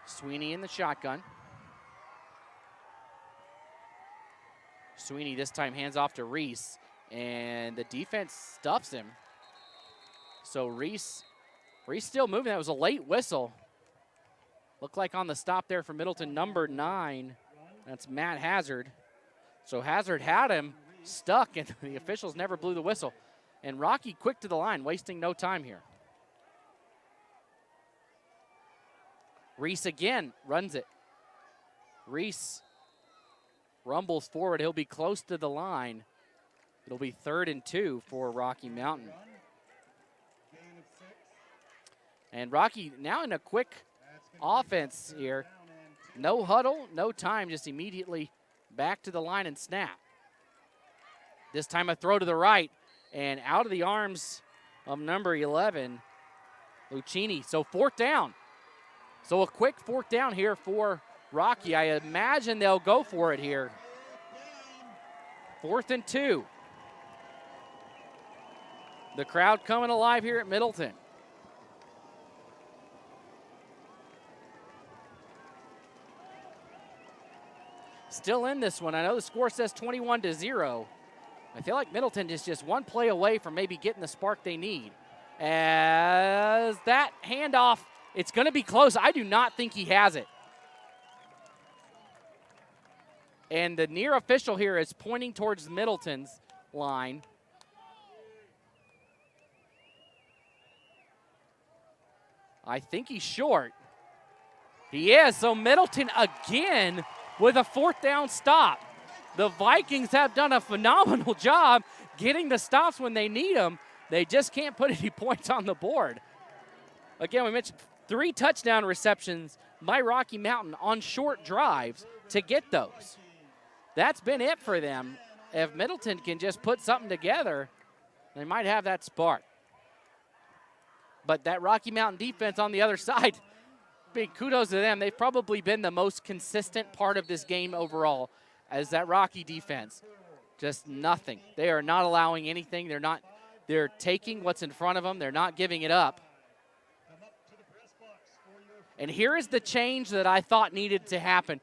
Sweeney in the shotgun. Sweeney this time hands off to Reese, and the defense stuffs him. So Reese still moving. That was a late whistle. Looked like on the stop there for Middleton, number 9. That's Matt Hazard. So Hazard had him stuck, and the officials never blew the whistle. And Rocky quick to the line, wasting no time here. Reese again runs it. Reese rumbles forward. He'll be close to the line. It'll be 3rd and 2 for Rocky Mountain. And Rocky now in a quick offense here. No huddle, no time, just immediately back to the line and snap. This time a throw to the right and out of the arms of number 11, Lucchini. So 4th down. So a quick 4th down here for Rocky. I imagine they'll go for it here. 4th and 2. The crowd coming alive here at Middleton. Still in this one. I know the score says 21-0. I feel like Middleton is just one play away from maybe getting the spark they need. As that handoff, it's going to be close. I do not think he has it. And the near official here is pointing towards Middleton's line. I think he's short. He is. So Middleton again with a 4th down stop. The Vikings have done a phenomenal job getting the stops when they need them. They just can't put any points on the board. Again, we mentioned 3 touchdown receptions by Rocky Mountain on short drives to get those. That's been it for them. If Middleton can just put something together, they might have that spark. But that Rocky Mountain defense on the other side, big kudos to them. They've probably been the most consistent part of this game overall as that Rocky defense. Just nothing. They are not allowing anything. They're taking what's in front of them. They're not giving it up. And here is the change that I thought needed to happen.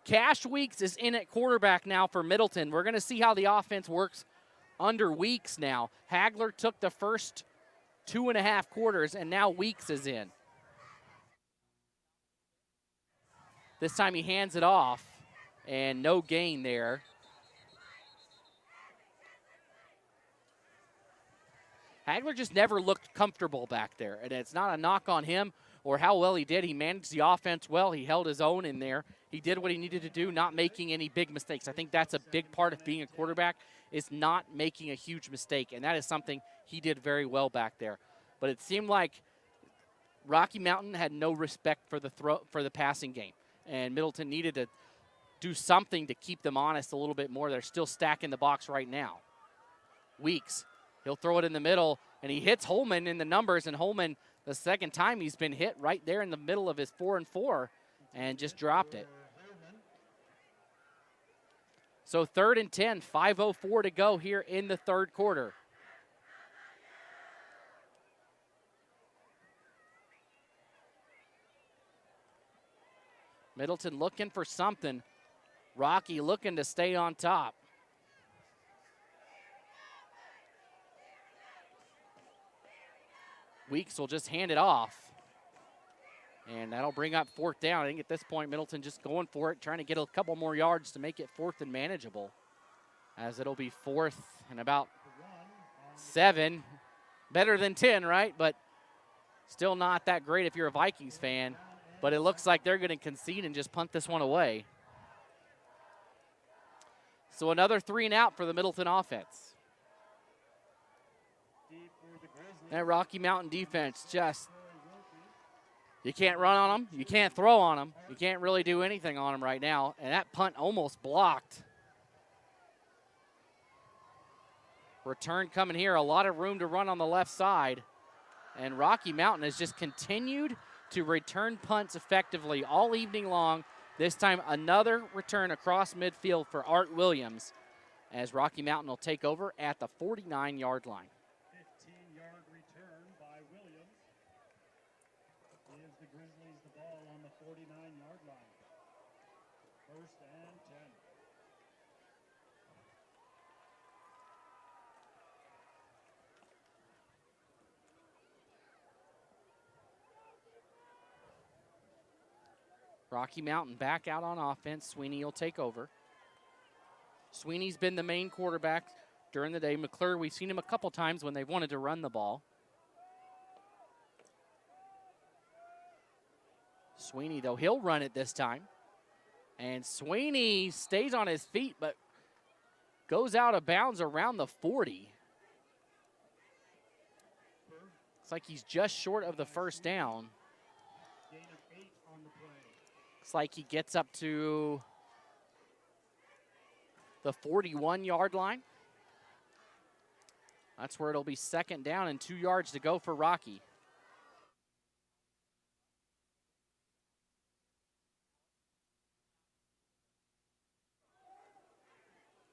Cash Weeks is in at quarterback now for Middleton. We're going to see how the offense works under Weeks now. Hagler took the first 2.5 quarters, and now Weeks is in. This time he hands it off, and no gain there. Hagler just never looked comfortable back there, and it's not a knock on him or how well he did. He managed the offense well. He held his own in there. He did what he needed to do, not making any big mistakes. I think that's a big part of being a quarterback, is not making a huge mistake, and that is something he did very well back there. But it seemed like Rocky Mountain had no respect for the passing game, and Middleton needed to do something to keep them honest a little bit more. They're still stacking the box right now. Weeks, he'll throw it in the middle, and he hits Holman in the numbers, and Holman, the second time he's been hit right there in the middle of his 4-4 and just dropped it. So 3rd and 10, 5:04 to go here in the 3rd quarter. Middleton looking for something. Rocky looking to stay on top. Weeks will just hand it off. And that'll bring up 4th down. I think at this point, Middleton just going for it, trying to get a couple more yards to make it 4th and manageable. As it'll be 4th and about 7. Better than 10, right? But still not that great if you're a Vikings fan. But it looks like they're going to concede and just punt this one away. So another 3 and out for the Middleton offense. That Rocky Mountain defense just, you can't run on them, you can't throw on them, you can't really do anything on them right now. And that punt almost blocked. Return coming here, a lot of room to run on the left side. And Rocky Mountain has just continued to return punts effectively all evening long. This time another return across midfield for Art Williams as Rocky Mountain will take over at the 49-yard line. 15-yard return by Williams. Gives the Grizzlies the ball on the 49-yard line. 1st and 10. Rocky Mountain back out on offense. Sweeney will take over. Sweeney's been the main quarterback during the day. McClure, we've seen him a couple times when they've wanted to run the ball. Sweeney, though, he'll run it this time. And Sweeney stays on his feet, but goes out of bounds around the 40. It's like he's just short of the 1st down. Looks like he gets up to the 41-yard line. That's where it'll be 2nd down and 2 yards to go for Rocky.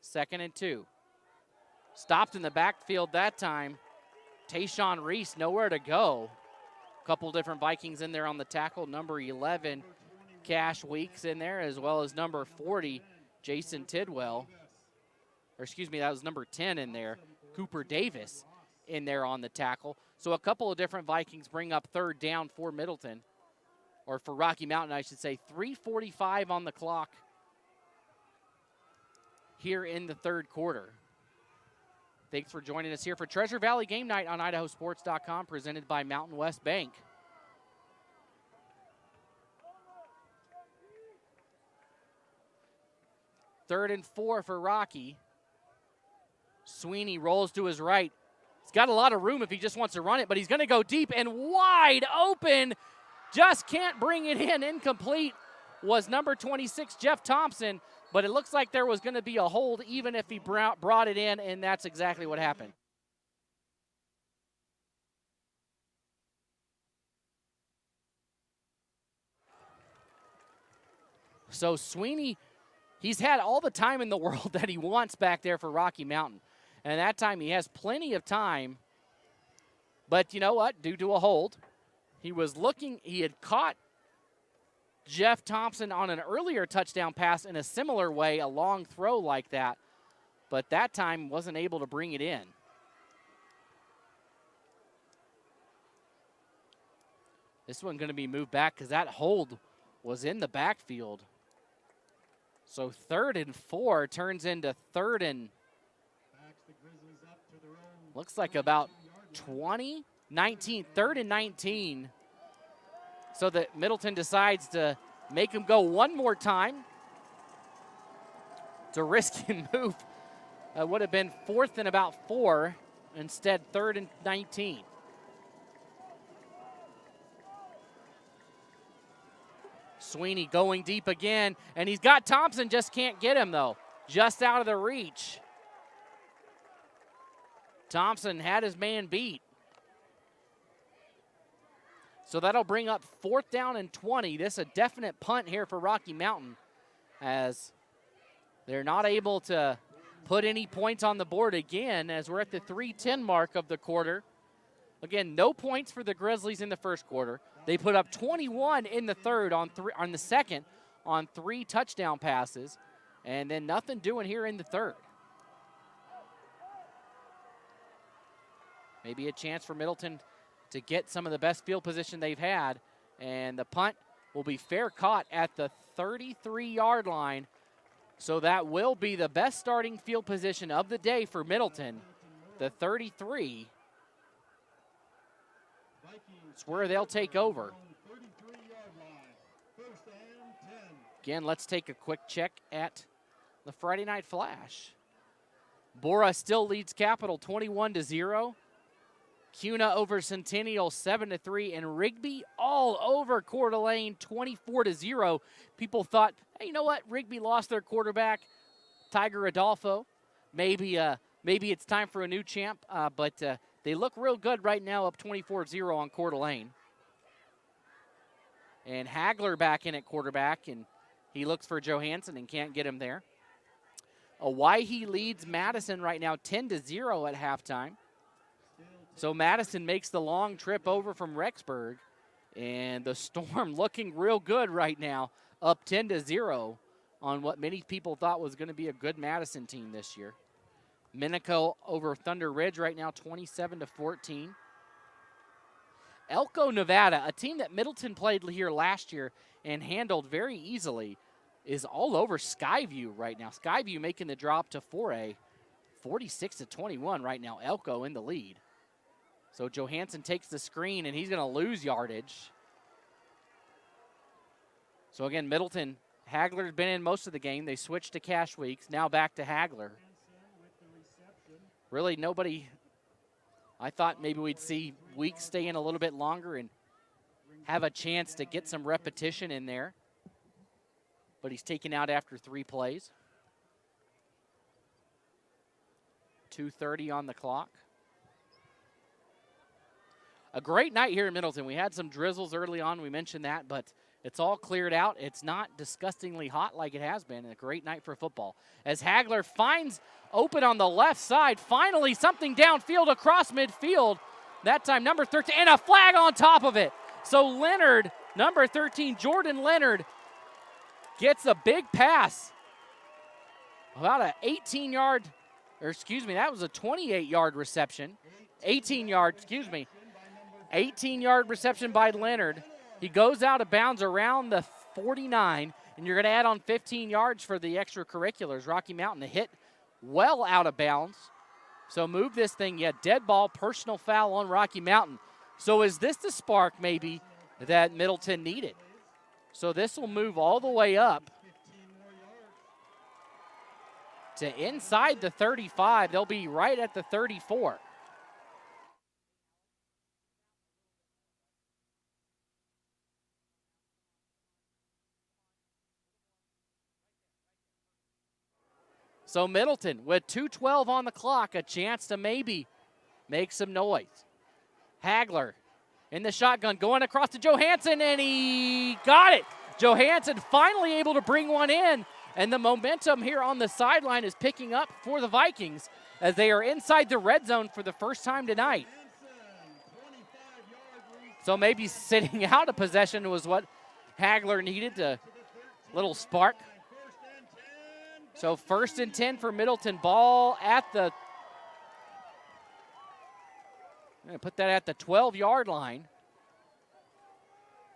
Second and 2. Stopped in the backfield that time. Tayshawn Reese nowhere to go. A couple different Vikings in there on the tackle. Number 11, Cash Weeks in there, as well as number 40, Jason Tidwell. Or excuse me, that was number 10 in there, Cooper Davis in there on the tackle. So a couple of different Vikings bring up 3rd down for Middleton, or for Rocky Mountain, I should say. 3:45 on the clock here in the 3rd quarter. Thanks for joining us here for Treasure Valley Game Night on IdahoSports.com, presented by Mountain West Bank. Third and 4 for Rocky. Sweeney rolls to his right. He's got a lot of room if he just wants to run it, but he's going to go deep and wide open. Just can't bring it in. Incomplete was number 26, Jeff Thompson, but it looks like there was going to be a hold even if he brought it in, and that's exactly what happened. So Sweeney, he's had all the time in the world that he wants back there for Rocky Mountain. And that time he has plenty of time. But you know what? Due to a hold, he was looking, he had caught Jeff Thompson on an earlier touchdown pass in a similar way, a long throw like that. But that time wasn't able to bring it in. This one's going to be moved back because that hold was in the backfield. So 3rd and 4 turns into 3rd and looks like about 20, 19, 3rd and 19. So that Middleton decides to make him go one more time to risk and move. Would have been 4th and about 4, instead 3rd and 19. Sweeney going deep again, and he's got Thompson, just can't get him though. Just out of the reach. Thompson had his man beat. So that'll bring up 4th down and 20. This is a definite punt here for Rocky Mountain, as they're not able to put any points on the board again, as we're at the 3:10 mark of the quarter. Again, no points for the Grizzlies in the 1st quarter. They put up 21 in the 3rd on the 2nd on 3 touchdown passes, and then nothing doing here in the 3rd. Maybe a chance for Middleton to get some of the best field position they've had And the punt will be fair caught at the 33-yard line. So that will be the best starting field position of the day for Middleton. The 33. It's where they'll take over. Again, let's take a quick check at the Friday Night Flash. Bora still leads Capital 21-0. Cuna over Centennial 7-3, and Rigby all over Coeur d'Alene 24-0. People thought, hey, you know what? Rigby lost their quarterback, Tiger Adolfo. Maybe it's time for a new champ, but they look real good right now, up 24-0 on Coeur d'Alene. And Hagler back in at quarterback, and he looks for Johansson and can't get him there. Owyhee leads Madison right now 10-0 at halftime. So Madison makes the long trip over from Rexburg, and the Storm looking real good right now, up 10-0 on what many people thought was going to be a good Madison team this year. Minico over Thunder Ridge right now 27-14. Elko, Nevada, a team that Middleton played here last year and handled very easily, is all over Skyview right now. Skyview making the drop to 4A, 46-21 right now. Elko in the lead. So Johansson takes the screen, and he's going to lose yardage. So again, Middleton, Hagler's been in most of the game. They switched to Cash Weeks. Now back to Hagler. Really nobody, I thought maybe we'd see Weeks stay in a little bit longer and have a chance to get some repetition in there. But he's taken out after 3 plays. 2:30 on the clock. A great night here in Middleton. We had some drizzles early on. We mentioned that, but it's all cleared out. It's not disgustingly hot like it has been. A great night for football. As Hagler finds open on the left side, finally something downfield across midfield. That time, number 13, and a flag on top of it. So Leonard, number 13, Jordan Leonard, gets a big pass. About an 18-yard, or excuse me, that was a 28-yard reception. 18-yard, excuse me. 18-yard reception by Leonard. He goes out of bounds around the 49, and you're going to add on 15 yards for the extracurriculars. Rocky Mountain, a hit well out of bounds. So move this thing, dead ball, personal foul on Rocky Mountain. So is this the spark maybe that Middleton needed? So this will move all the way up to inside the 35. They'll be right at the 34. So Middleton, with 2:12 on the clock, a chance to maybe make some noise. Hagler in the shotgun, going across to Johansson, and he got it. Johansson finally able to bring one in, and the momentum here on the sideline is picking up for the Vikings as they are inside the red zone for the first time tonight. So maybe sitting out of possession was what Hagler needed, a little spark. So 1st and 10 for Middleton. Ball at the, I'm going to put that at the 12-yard line.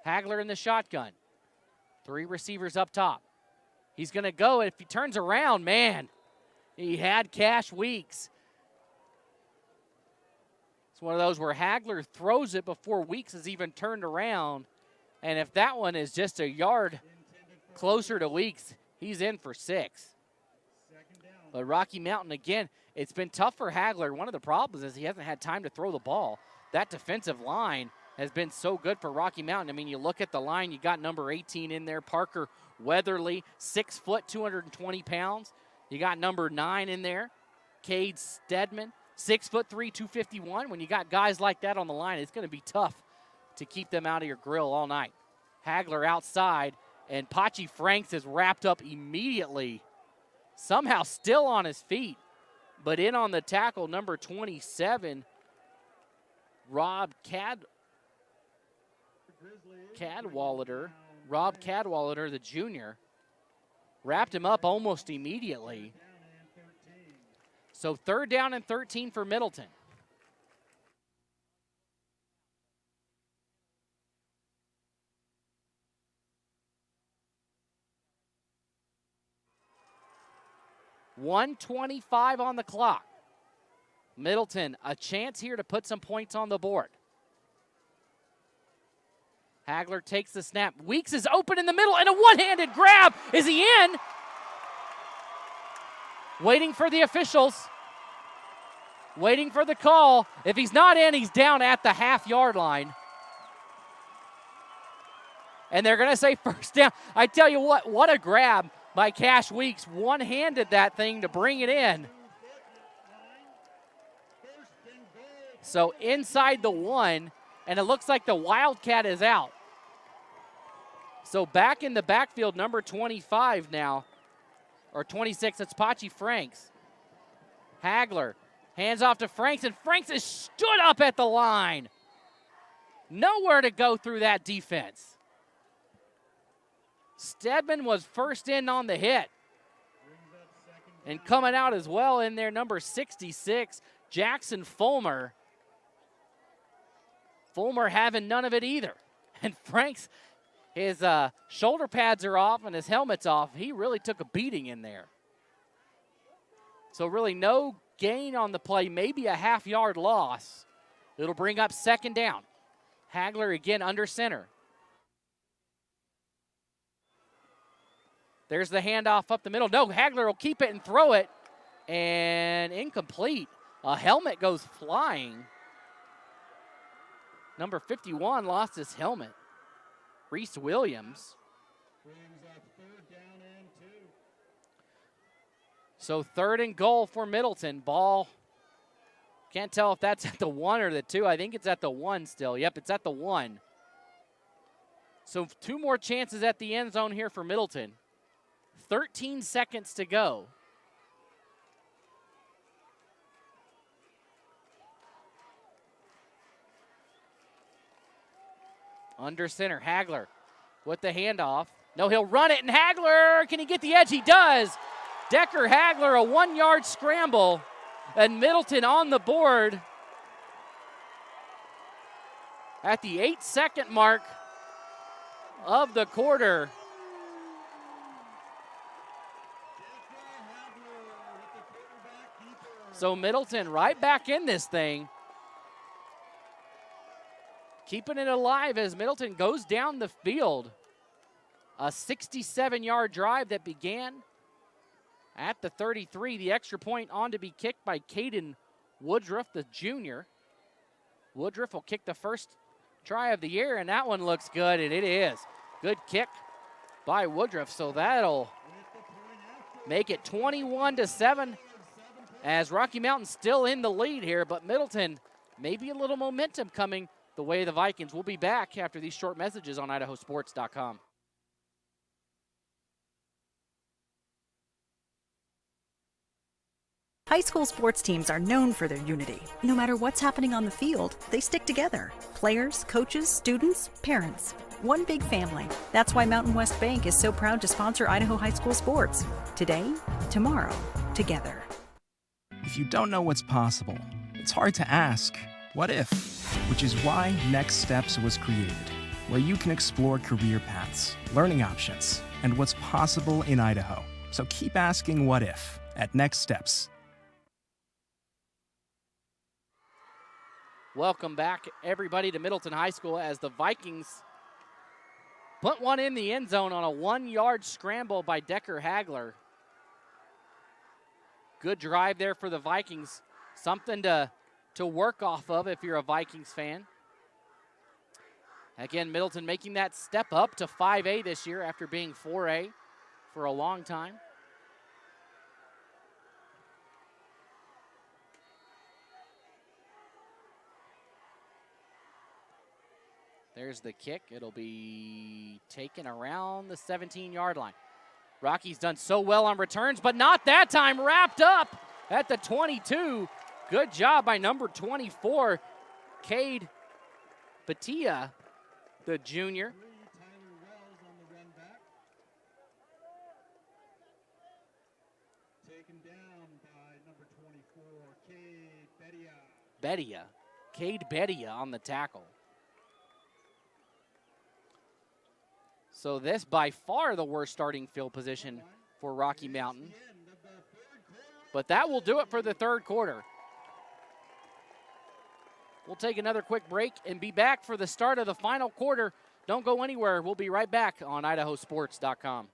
Hagler in the shotgun. 3 receivers up top. He's going to go, and if he turns around, man, he had Cash Weeks. It's one of those where Hagler throws it before Weeks has even turned around. And if that one is just a yard closer to Weeks, he's in for 6. But Rocky Mountain, again, it's been tough for Hagler. One of the problems is he hasn't had time to throw the ball. That defensive line has been so good for Rocky Mountain. I mean, you look at the line, you got number 18 in there, Parker Weatherly, 6 foot, 220 pounds. You got number 9 in there, Cade Stedman, 6 foot 3, 251. When you got guys like that on the line, it's going to be tough to keep them out of your grill all night. Hagler outside, and Pachi Franks is wrapped up immediately. Somehow still on his feet, but in on the tackle, number 27, Rob Cadwallader, the junior, wrapped him up almost immediately. So 3rd down and 13 for Middleton. 1:25 on the clock. Middleton, a chance here to put some points on the board. Hagler takes the snap. Weeks is open in the middle, and a one-handed grab. Is he in? Waiting for the officials. Waiting for the call. If he's not in, he's down at the half-yard line. And they're going to say first down. I tell you what a grab by Cash Weeks. One-handed that thing to bring it in. So inside the 1, and it looks like the Wildcat is out. So back in the backfield, number 25 now, or 26, it's Pachi Franks. Hagler hands off to Franks, and Franks is stood up at the line. Nowhere to go through that defense. Stedman was first in on the hit. And coming out as well in there, number 66, Jackson Fulmer. Fulmer having none of it either. And Franks, his shoulder pads are off and his helmet's off. He really took a beating in there. So really no gain on the play, maybe a half-yard loss. It'll bring up second down. Hagler again under center. There's the handoff up the middle. No, Hagler will keep it and throw it. And incomplete. A helmet goes flying. Number 51 lost his helmet. Reese Williams. Brings up third down and 2. So 3rd and goal for Middleton. Ball, can't tell if that's at the 1 or the 2. I think it's at the 1 still. Yep, it's at the 1. So 2 more chances at the end zone here for Middleton. 13 seconds to go. Under center, Hagler with the handoff. No, he'll run it, and Hagler, can he get the edge? He does. Decker Hagler, a 1-yard scramble, and Middleton on the board at the 8-second mark of the quarter. So Middleton right back in this thing. Keeping it alive as Middleton goes down the field. A 67-yard drive that began at the 33. The extra point on to be kicked by Caden Woodruff, the junior. Woodruff will kick the first try of the year, and that one looks good, and it is. Good kick by Woodruff, so that'll make it 21-7 as Rocky Mountain still in the lead here, but Middleton maybe a little momentum coming the way of the Vikings. We'll be back after these short messages on IdahoSports.com. High school sports teams are known for their unity. No matter what's happening on the field, they stick together. Players, coaches, students, parents. One big family. That's why Mountain West Bank is so proud to sponsor Idaho high school sports. Today, tomorrow, together. If you don't know what's possible, it's hard to ask, what if? Which is why Next Steps was created, where you can explore career paths, learning options, and what's possible in Idaho. So keep asking what if at Next Steps. Welcome back, everybody, to Middleton High School as the Vikings put one in the end zone on a 1-yard scramble by Decker Hagler. Good drive there for the Vikings. Something to work off of if you're a Vikings fan. Again, Middleton making that step up to 5A this year after being 4A for a long time. There's the kick. It'll be taken around the 17-yard line. Rocky's done so well on returns, but not that time. Wrapped up at the 22. Good job by number 24, Cade Batia, the junior. Tyler Wells on the run back. Taken down by number 24, Cade Bedia. Cade Bedia on the tackle. So this by far the worst starting field position for Rocky Mountain. But that will do it for the third quarter. We'll take another quick break and be back for the start of the final quarter. Don't go anywhere. We'll be right back on IdahoSports.com.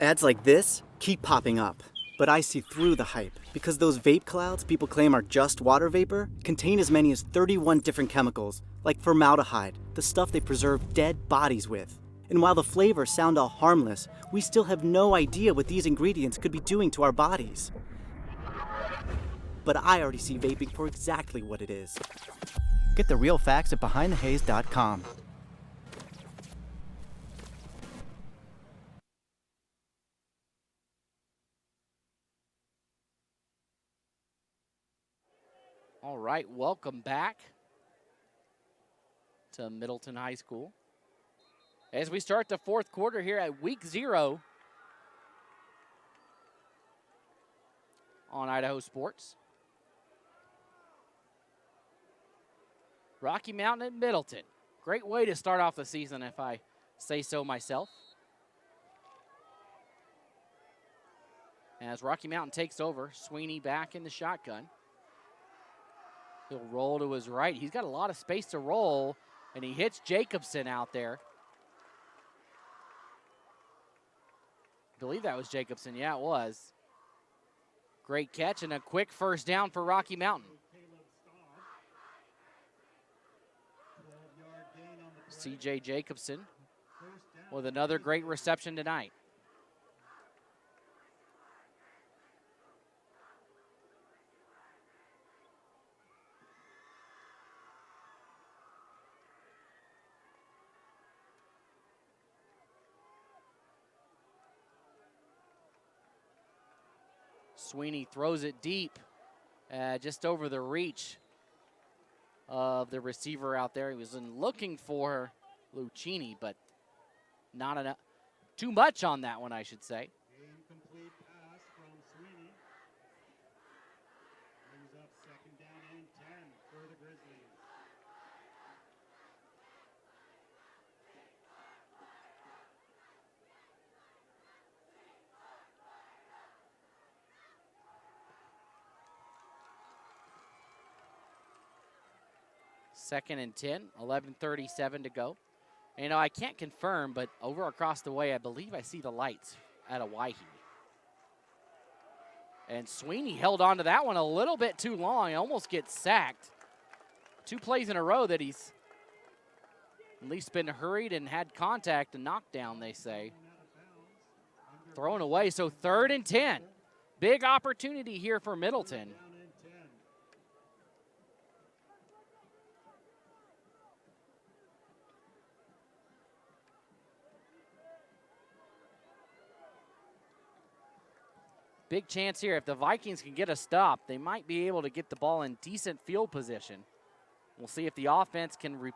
Ads like this keep popping up, but I see through the hype because those vape clouds people claim are just water vapor contain as many as 31 different chemicals, like formaldehyde, the stuff they preserve dead bodies with. And while the flavors sound all harmless, we still have no idea what these ingredients could be doing to our bodies. But I already see vaping for exactly what it is. Get the real facts at BehindTheHaze.com. All right, welcome back to Middleton High School. As we start the fourth quarter here at week 0 on Idaho Sports. Rocky Mountain at Middleton. Great way to start off the season, if I say so myself. As Rocky Mountain takes over, Sweeney back in the shotgun. He'll roll to his right. He's got a lot of space to roll, and he hits Jacobson out there. I believe that was Jacobson. Yeah, it was. Great catch and a quick first down for Rocky Mountain. C.J. Jacobson with another great reception tonight. Sweeney throws it deep, just over the reach of the receiver out there. He was looking for Lucchini, but not enough. Too much on that one, I should say. Incomplete pass from Sweeney. Brings up second down and 10 for the Grizzlies. Second and 10, 11:37 to go. And, you know, I can't confirm, but over across the way, I believe I see the lights at Owyhee. And Sweeney held on to that one a little bit too long. He almost gets sacked. 2 plays in a row that he's at least been hurried and had contact and knocked down, they say. Thrown away, so 3rd and 10. Big opportunity here for Middleton. Big chance here. If the Vikings can get a stop, they might be able to get the ball in decent field position. We'll see if the offense can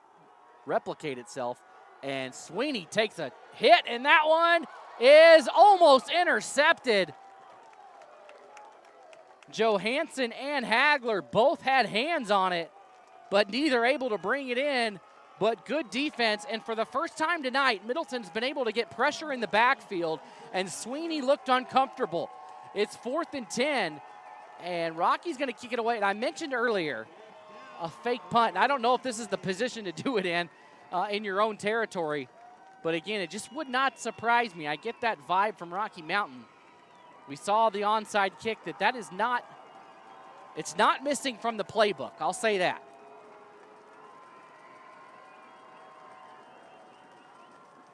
replicate itself. And Sweeney takes a hit, and that one is almost intercepted. Johansson and Hagler both had hands on it, but neither able to bring it in. But good defense, and for the first time tonight, Middleton's been able to get pressure in the backfield, and Sweeney looked uncomfortable. It's 4th and 10, and Rocky's going to kick it away. And I mentioned earlier a fake punt. I don't know if this is the position to do it in your own territory. But, again, it just would not surprise me. I get that vibe from Rocky Mountain. We saw the onside kick that is not – it's not missing from the playbook. I'll say that.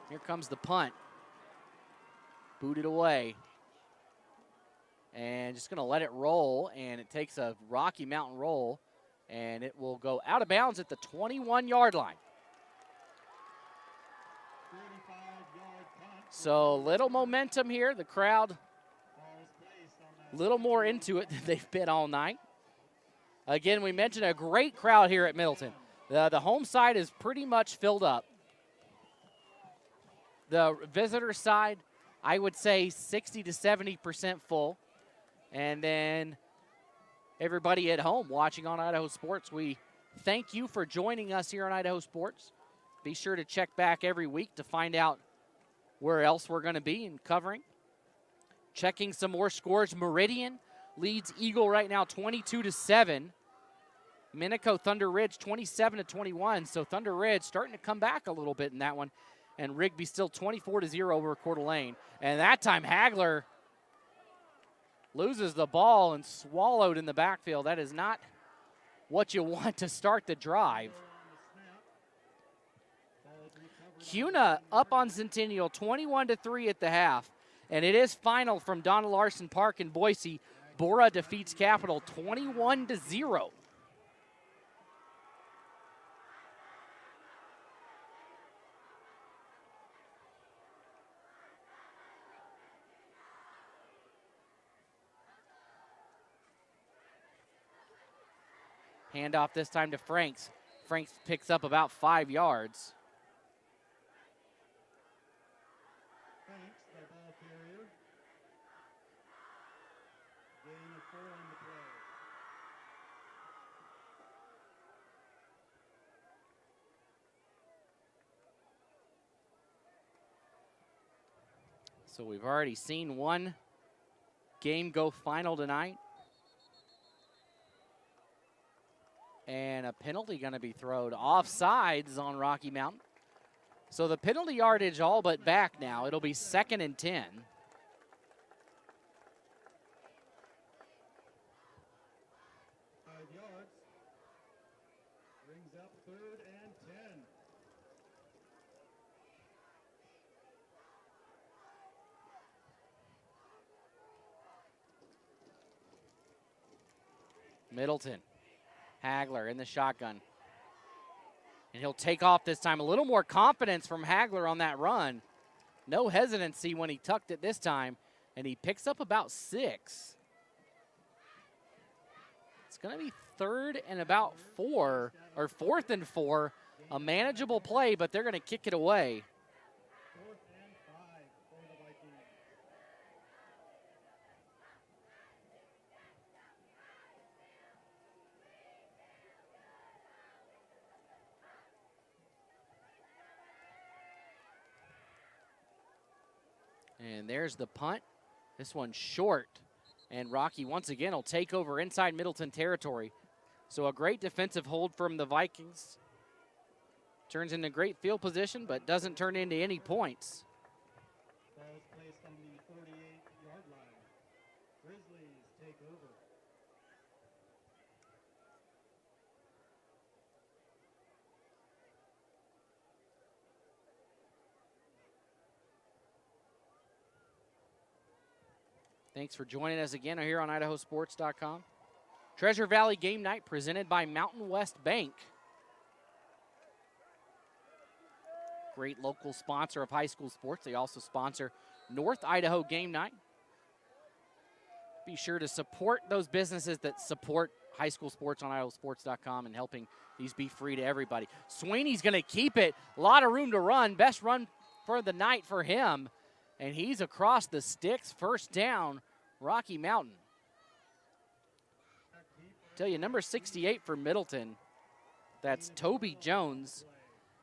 Here comes the punt. Booted away. And just going to let it roll, and it takes a Rocky Mountain roll, and it will go out of bounds at the 21-yard line. So little momentum here. The crowd a little more into it than they've been all night. Again, we mentioned a great crowd here at Middleton. The home side is pretty much filled up. The visitor side, I would say 60 to 70% full. And then everybody at home watching on Idaho Sports, we thank you for joining us here on Idaho Sports. Be sure to check back every week to find out where else we're going to be in covering. Checking some more scores. Meridian leads Eagle right now 22-7. Minico Thunder Ridge 27-21. So Thunder Ridge starting to come back a little bit in that one. And Rigby still 24-0 over Coeur d'Alene. And that time Hagler loses the ball and swallowed in the backfield. That is not what you want to start the drive. Cuna up on Centennial 21-3 at the half. And it is final from Donna Larson Park in Boise. Bora defeats Capital 21-0. Handoff this time to Franks. Franks picks up about 5 yards. Franks, the ball carrier. Gain of 4 on the play. So we've already seen one game go final tonight. And a penalty going to be thrown. Offsides on Rocky Mountain. So the penalty yardage all but back now. It'll be 2nd and 10. Yards. Brings up 3rd and 10. Middleton. Hagler in the shotgun. And he'll take off this time. A little more confidence from Hagler on that run. No hesitancy when he tucked it this time. And he picks up about 6. It's going to be 3rd and about 4, or 4th and 4. A manageable play, but they're going to kick it away. 4th and 5 for the Vikings. And there's the punt. This one's short. And Rocky once again will take over inside Middleton territory. So a great defensive hold from the Vikings. Turns into great field position, but doesn't turn into any points. Ball is placed on the 48-yard line. Grizzlies take over. Thanks for joining us again here on IdahoSports.com. Treasure Valley Game Night presented by Mountain West Bank. Great local sponsor of high school sports. They also sponsor North Idaho Game Night. Be sure to support those businesses that support high school sports on IdahoSports.com and helping these be free to everybody. Sweeney's going to keep it. A lot of room to run. Best run for the night for him. And he's across the sticks. First down, Rocky Mountain. Tell you, number 68 for Middleton, that's Toby Jones.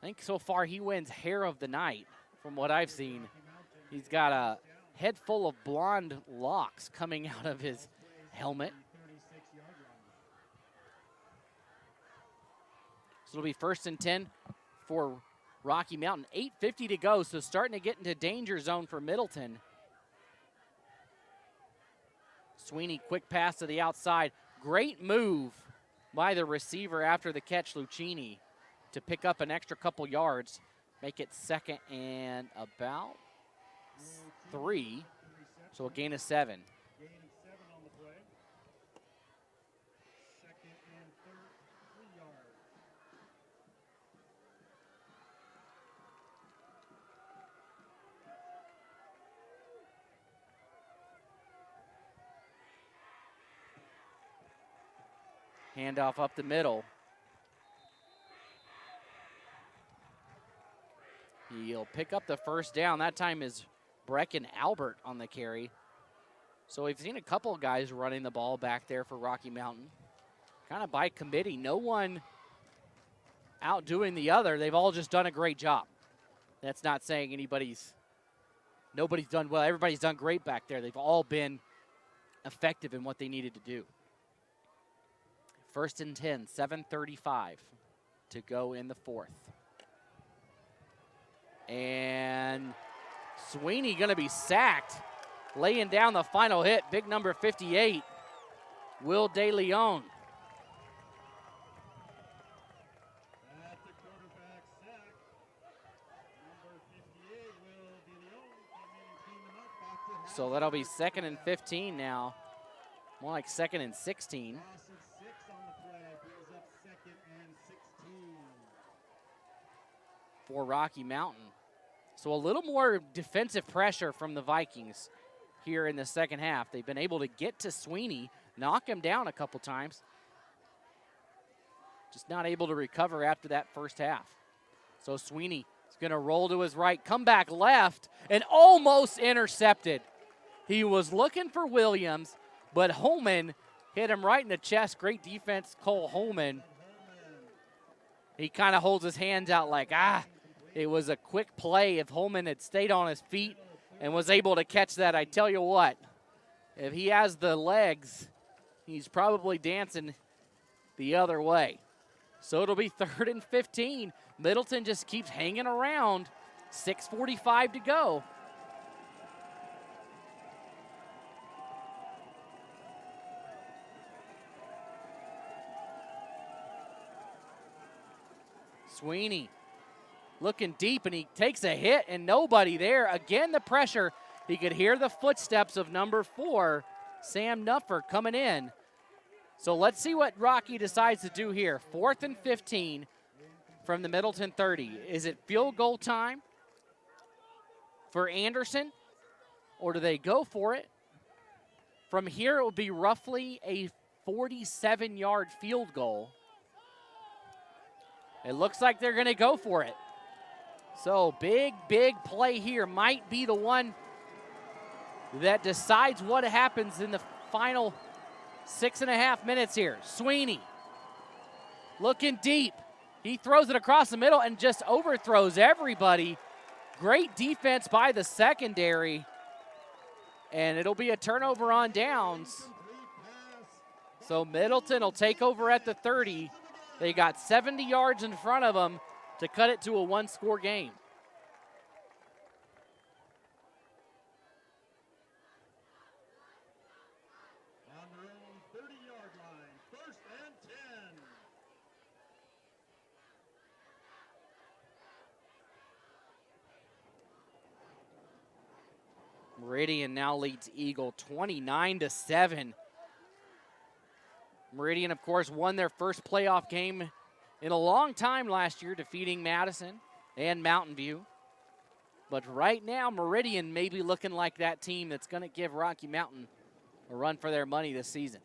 I think so far he wins hair of the night from what I've seen. He's got a head full of blonde locks coming out of his helmet. So it'll be 1st and 10 for Rocky Mountain. 8:50 to go, so starting to get into danger zone for Middleton. Sweeney, quick pass to the outside. Great move by the receiver after the catch, Lucchini, to pick up an extra couple yards. Make it 2nd and about 3. So a gain of 7. Gain of 7 on the play. 2nd and 3 yards. Handoff up the middle. He'll pick up the first down. That time is Brecken Albert on the carry. So we've seen a couple of guys running the ball back there for Rocky Mountain. Kind of by committee. No one outdoing the other. They've all just done a great job. That's not saying anybody's nobody's done well. Everybody's done great back there. They've all been effective in what they needed to do. 1st and 10, 7:35 to go in the fourth. And Sweeney going to be sacked, laying down the final hit, big number 58, Will De Leon. At the quarterback sack, number 58, Will De Leon, came in and cleaned them up back to half. So that'll be 2nd and 15 now. More like 2nd and 16. Loss of 6 on the play, brings up 2nd and 16. For Rocky Mountain. So a little more defensive pressure from the Vikings here in the second half. They've been able to get to Sweeney, knock him down a couple times. Just not able to recover after that first half. So Sweeney is going to roll to his right, come back left, and almost intercepted. He was looking for Williams, but Holman hit him right in the chest. Great defense, Cole Holman. He kind of holds his hands out like, it was a quick play. If Holman had stayed on his feet and was able to catch that, I tell you what, if he has the legs, he's probably dancing the other way. So it'll be 3rd and 15. Middleton just keeps hanging around. 6:45 to go. Sweeney looking deep, and he takes a hit, and nobody there. Again, the pressure. He could hear the footsteps of number 4, Sam Nuffer, coming in. So let's see what Rocky decides to do here. 4th and 15 from the Middleton 30. Is it field goal time for Anderson, or do they go for it? From here, it will be roughly a 47-yard field goal. It looks like they're going to go for it. So big play here might be the one that decides what happens in the final 6.5 minutes here. Sweeney looking deep. He throws it across the middle and just overthrows everybody. Great defense by the secondary. And it'll be a turnover on downs. So Middleton will take over at the 30. They got 70 yards in front of them to cut it to a 1-score game. On their own 30-yard line, 1st and 10. Meridian now leads Eagle 29-7. Meridian, of course, won their first playoff game in a long time last year, defeating Madison and Mountain View. But right now, Meridian may be looking like that team that's going to give Rocky Mountain a run for their money this season.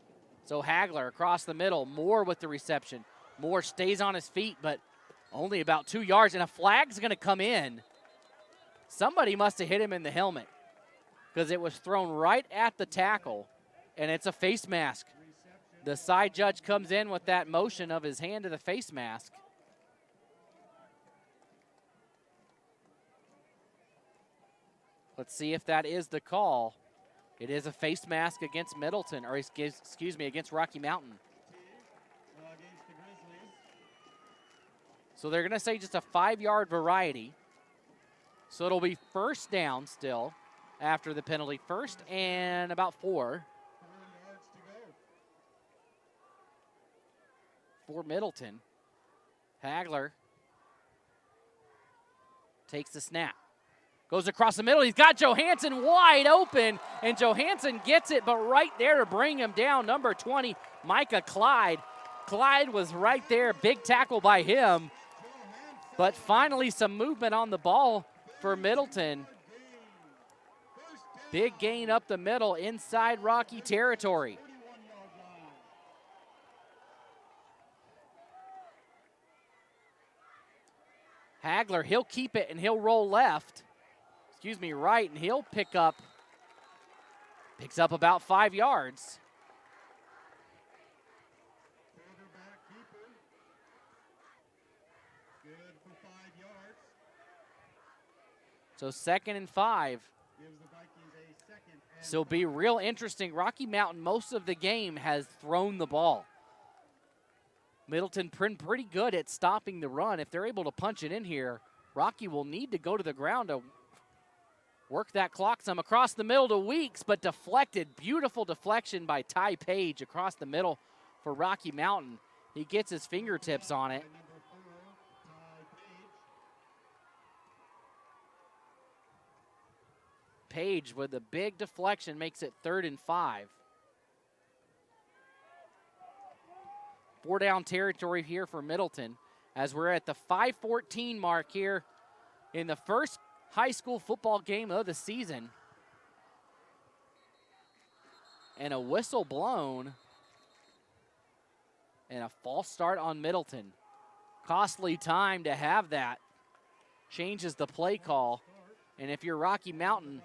So Hagler across the middle, Moore with the reception. Moore stays on his feet, but only about 2 yards, and a flag's going to come in. Somebody must have hit him in the helmet because it was thrown right at the tackle, and it's a face mask. The side judge comes in with that motion of his hand to the face mask. Let's see if that is the call. It is a face mask against Middleton, or excuse me, against Rocky Mountain. Against the Grizzlies. So they're going to say just a 5-yard variety. So it'll be 1st down still after the penalty. 1st and about 4. 4 yards to go. For Middleton. Hagler takes the snap. Goes across the middle. He's got Johansson wide open, and Johansson gets it, but right there to bring him down, number 20, Micah Clyde. Clyde was right there, big tackle by him. But finally some movement on the ball for Middleton. Big gain up the middle inside Rocky territory. Hagler, he'll keep it and he'll roll left. Right, and he'll picks up about 5 yards. Quarterback keeper. Good for 5 yards. So 2nd and 5. gives the Vikings a second and So be real interesting. Rocky Mountain most of the game has thrown the ball. Middleton pretty good at stopping the run. If they're able to punch it in here, Rocky will need to go to the ground to work that clock some. Across the middle to Weeks, but deflected. Beautiful deflection by Ty Page across the middle for Rocky Mountain. He gets his fingertips on it. number 4, Ty Page. Page with a big deflection makes it 3rd and 5. 4 down territory here for Middleton as we're at the 5:14 mark here in the first high school football game of the season. And a whistle blown and a false start on Middleton. Costly time to have that. Changes the play call. And if you're Rocky Mountain,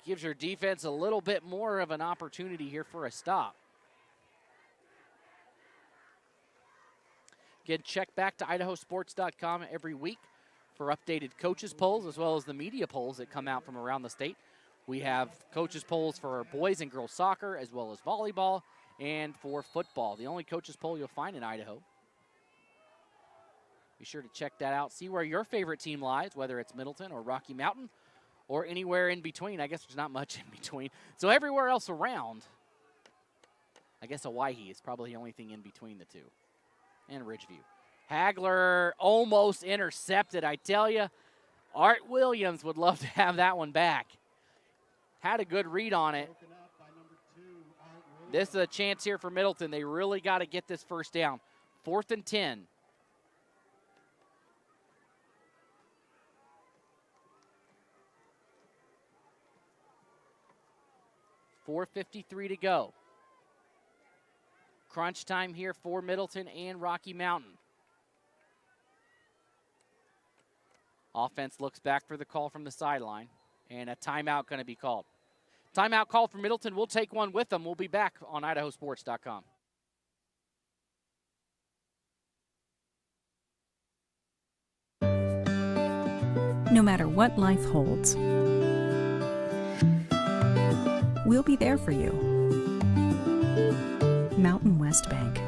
gives your defense a little bit more of an opportunity here for a stop. Again, check back to IdahoSports.com every week for updated coaches polls as well as the media polls that come out from around the state. We have coaches polls for boys and girls soccer as well as volleyball and for football. The only coaches poll you'll find in Idaho. Be sure to check that out. See where your favorite team lies, whether it's Middleton or Rocky Mountain or anywhere in between. I guess there's not much in between. So everywhere else around, I guess Hawaii is probably the only thing in between the two. And Ridgeview. Hagler almost intercepted, I tell you. Art Williams would love to have that one back. Had a good read on it. This is a chance here for Middleton. They really got to get this first down. 4th and 10. $4:53 to go. Crunch time here for Middleton and Rocky Mountain. Offense looks back for the call from the sideline, and a timeout going to be called. Timeout call for Middleton. We'll take one with them. We'll be back on IdahoSports.com. No matter what life holds, we'll be there for you. Mountain West Bank.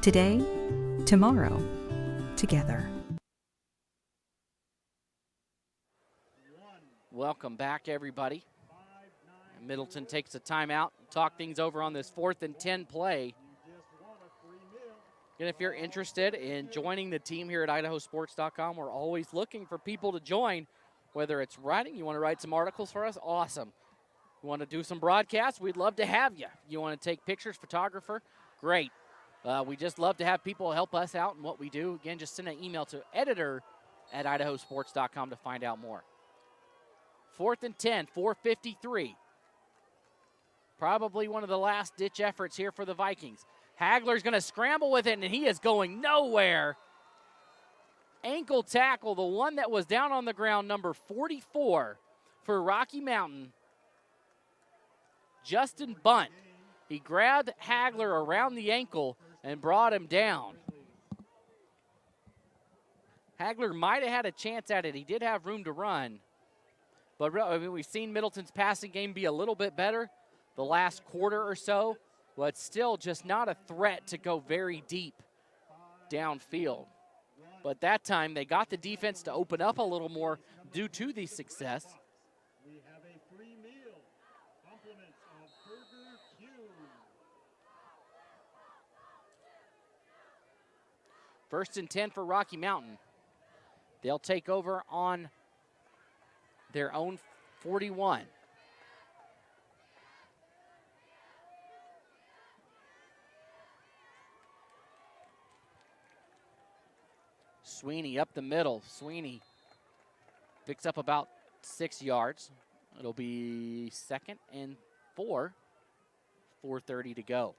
Today, tomorrow, together. Welcome back, everybody. Middleton takes a timeout, talk things over on this 4th and 10 play. And if you're interested in joining the team here at IdahoSports.com, we're always looking for people to join, whether it's writing, you want to write some articles for us, awesome. You want to do some broadcasts, we'd love to have you. You want to take pictures, photographer, great. We just love to have people help us out in what we do. Again, just send an email to editor@IdahoSports.com to find out more. 4th and 10, 4:53. Probably one of the last-ditch efforts here for the Vikings. Hagler's going to scramble with it, and he is going nowhere. Ankle tackle, the one that was down on the ground, number 44 for Rocky Mountain. Justin Bunt. He grabbed Hagler around the ankle and brought him down. Hagler might have had a chance at it. He did have room to run. But I mean, we've seen Middleton's passing game be a little bit better the last quarter or so, but still just not a threat to go very deep downfield. But that time they got the defense to open up a little more due to the success. We have a free meal. Compliments of Burger Q. 1st and 10 for Rocky Mountain. They'll take over on their own 41. Sweeney up the middle. Sweeney picks up about 6 yards. It'll be 2nd and 4. 4:30 to go.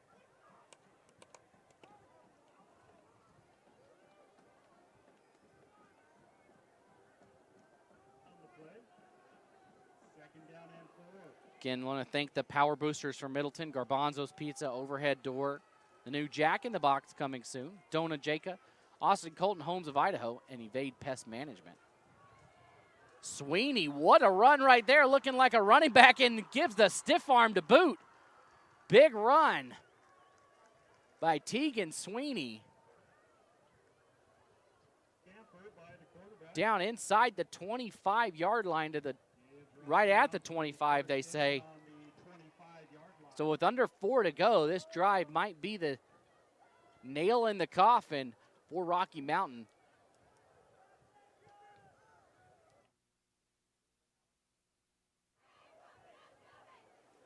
Again, want to thank the power boosters from Middleton, Garbanzo's Pizza, Overhead Door, the new Jack in the Box coming soon, Dona Jacob, Austin Colton Homes of Idaho, and Evade Pest Management. Sweeney, what a run right there, looking like a running back, and gives the stiff arm to boot. Big run by Tegan Sweeney. Down inside the 25-yard line to the right at the 25, they say. So with under 4 to go, this drive might be the nail in the coffin for Rocky Mountain.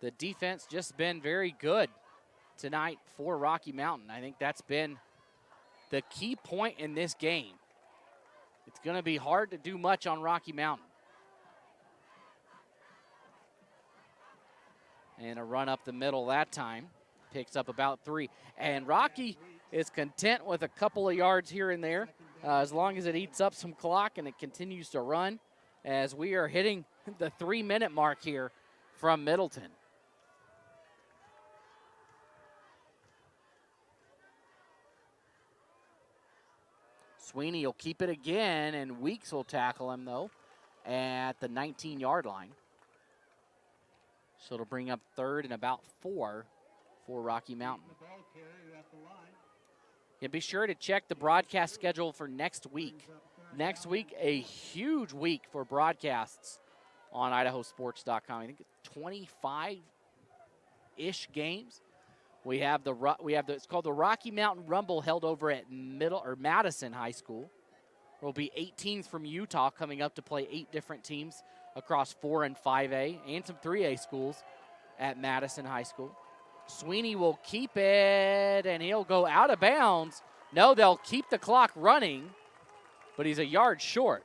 The defense just been very good tonight for Rocky Mountain. I think that's been the key point in this game. It's going to be hard to do much on Rocky Mountain. And a run up the middle that time. Picks up about 3. And Rocky is content with a couple of yards here and there, as long as it eats up some clock and it continues to run, as we are hitting the 3-minute mark here from Middleton. Sweeney will keep it again, and Weeks will tackle him, though, at the 19-yard line. So it'll bring up 3rd and about 4 for Rocky Mountain. Yeah, be sure to check the broadcast schedule for next week. Next week, a huge week for broadcasts on IdahoSports.com. I think 25-ish games. We have it's called the Rocky Mountain Rumble, held over at Madison High School. There will be 8 teams from Utah coming up to play 8 different teams across 4 and 5A and some 3A schools at Madison High School. Sweeney will keep it, and he'll go out of bounds. No, they'll keep the clock running, but he's a yard short.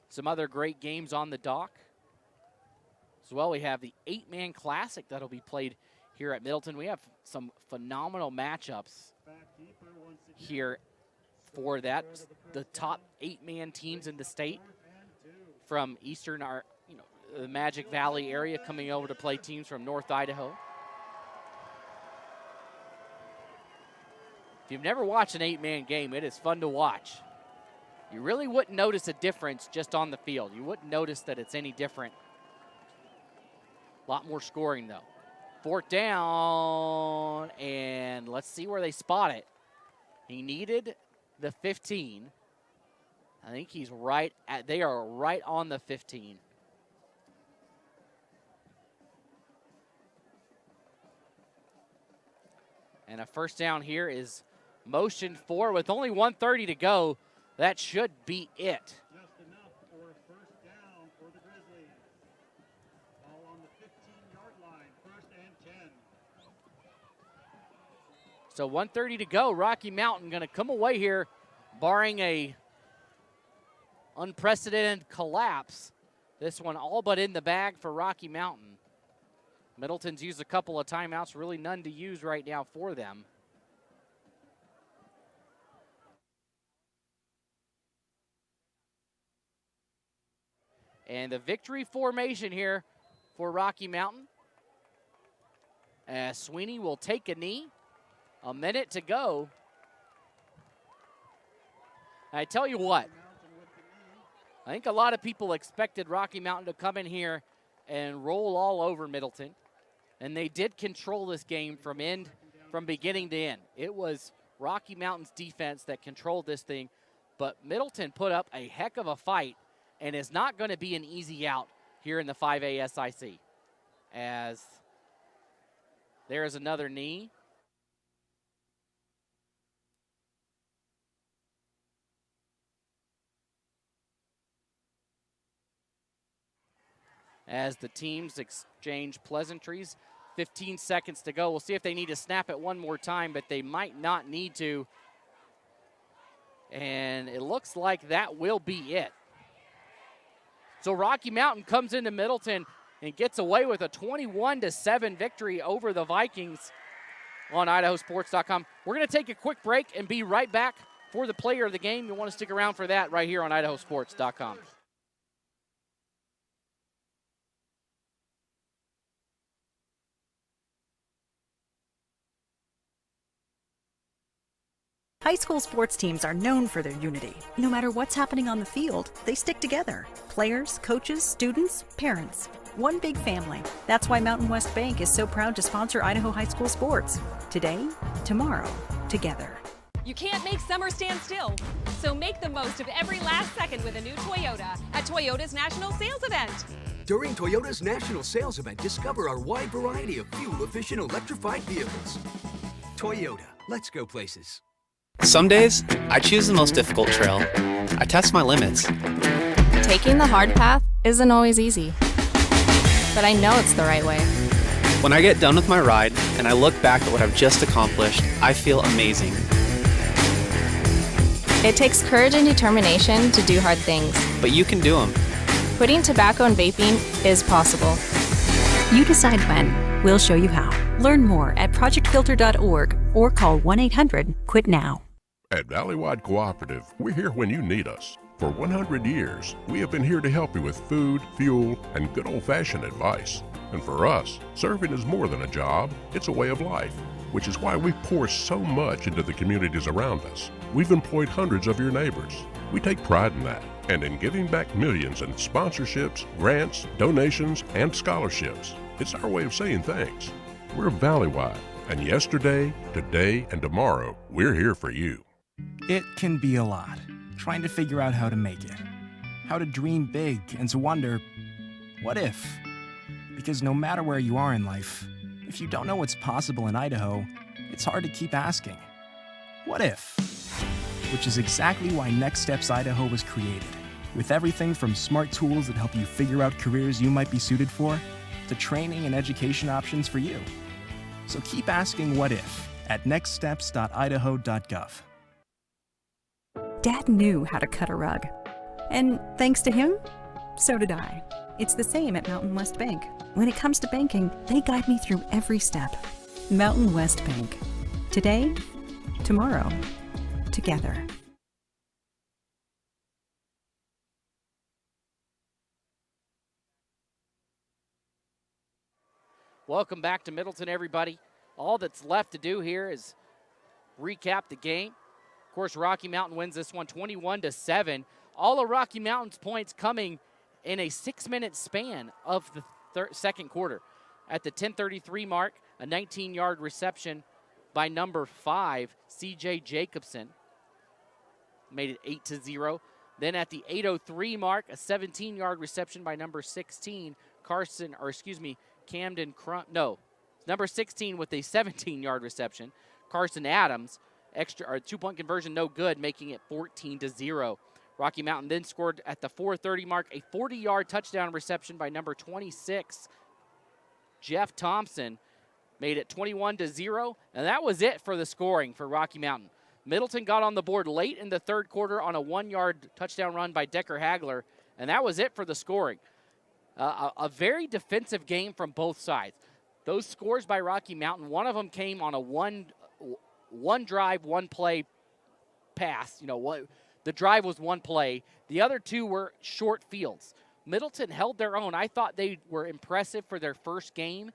Some other great games on the dock. As well, we have the 8-man classic that'll be played here at Middleton. We have some phenomenal matchups here for that. The top 8-man teams in the state from eastern, the Magic Valley area, coming over to play teams from North Idaho. If you've never watched an 8-man game, it is fun to watch. You really wouldn't notice a difference just on the field. You wouldn't notice that it's any different. A lot more scoring, though. 4th down, and let's see where they spot it. He needed the 15. I think he's they are right on the 15. And a first down here is motion 4 with only 1:30 to go. That should be it. Just enough for a first down for the Grizzlies. Ball on the 15-yard line, 1st and 10. So 1:30 to go. Rocky Mountain going to come away here, barring a unprecedented collapse. This one all but in the bag for Rocky Mountain. Middleton's used a couple of timeouts, really none to use right now for them. And the victory formation here for Rocky Mountain, as Sweeney will take a knee. A minute to go. I tell you what, I think a lot of people expected Rocky Mountain to come in here and roll all over Middleton. And they did control this game from beginning to end. It was Rocky Mountain's defense that controlled this thing, but Middleton put up a heck of a fight and is not going to be an easy out here in the 5A SIC. As there is another knee. As the teams exchange pleasantries. 15 seconds to go. We'll see if they need to snap it one more time, but they might not need to. And it looks like that will be it. So Rocky Mountain comes into Middleton and gets away with a 21-7 victory over the Vikings on IdahoSports.com. We're going to take a quick break and be right back for the player of the game. You'll want to stick around for that right here on IdahoSports.com. High school sports teams are known for their unity. No matter what's happening on the field, they stick together. Players, coaches, students, parents. One big family. That's why Mountain West Bank is so proud to sponsor Idaho high school sports. Today, tomorrow, together. You can't make summer stand still, so make the most of every last second with a new Toyota at Toyota's National Sales Event. During Toyota's National Sales Event, discover our wide variety of fuel-efficient electrified vehicles. Toyota, let's go places. Some days, I choose the most difficult trail. I test my limits. Taking the hard path isn't always easy, but I know it's the right way. When I get done with my ride and I look back at what I've just accomplished, I feel amazing. It takes courage and determination to do hard things. But you can do them. Quitting tobacco and vaping is possible. You decide when. We'll show you how. Learn more at projectfilter.org or call 1-800-QUIT-NOW. At Valleywide Cooperative, we're here when you need us. For 100 years, we have been here to help you with food, fuel, and good old-fashioned advice. And for us, serving is more than a job, it's a way of life, which is why we pour so much into the communities around us. We've employed hundreds of your neighbors. We take pride in that, and in giving back millions in sponsorships, grants, donations, and scholarships. It's our way of saying thanks. We're Valleywide, and yesterday, today, and tomorrow, we're here for you. It can be a lot, trying to figure out how to make it, how to dream big, and to wonder, what if? Because no matter where you are in life, if you don't know what's possible in Idaho, it's hard to keep asking, what if? Which is exactly why Next Steps Idaho was created, with everything from smart tools that help you figure out careers you might be suited for, to training and education options for you. So keep asking what if at nextsteps.idaho.gov. Dad knew how to cut a rug. And thanks to him, so did I. It's the same at Mountain West Bank. When it comes to banking, they guide me through every step. Mountain West Bank. Today, tomorrow, together. Welcome back to Middleton, everybody. All that's left to do here is recap the game. Of course, Rocky Mountain wins this one 21-7. All of Rocky Mountain's points coming in a 6-minute span of the second quarter. At the 10:33 mark, a 19-yard reception by number 5, C.J. Jacobson, made it 8-0. Then at the 8:03 mark, a 17-yard reception by number 16, Camden Crump. No, number 16 with a 17-yard reception, Carson Adams. Extra or 2-point conversion, no good, making it 14-0. Rocky Mountain then scored at the 4:30 mark a 40-yard touchdown reception by number 26, Jeff Thompson, made it 21-0, and that was it for the scoring for Rocky Mountain. Middleton got on the board late in the third quarter on a 1-yard touchdown run by Decker Hagler, and that was it for the scoring. A very defensive game from both sides. Those scores by Rocky Mountain, one of them came on a one drive, one play pass. The drive was one play. The other two were short fields. Middleton held their own. I thought they were impressive for their first game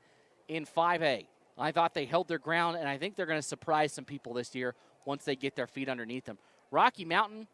in 5A. I thought they held their ground, and I think they're going to surprise some people this year once they get their feet underneath them. Rocky Mountain, you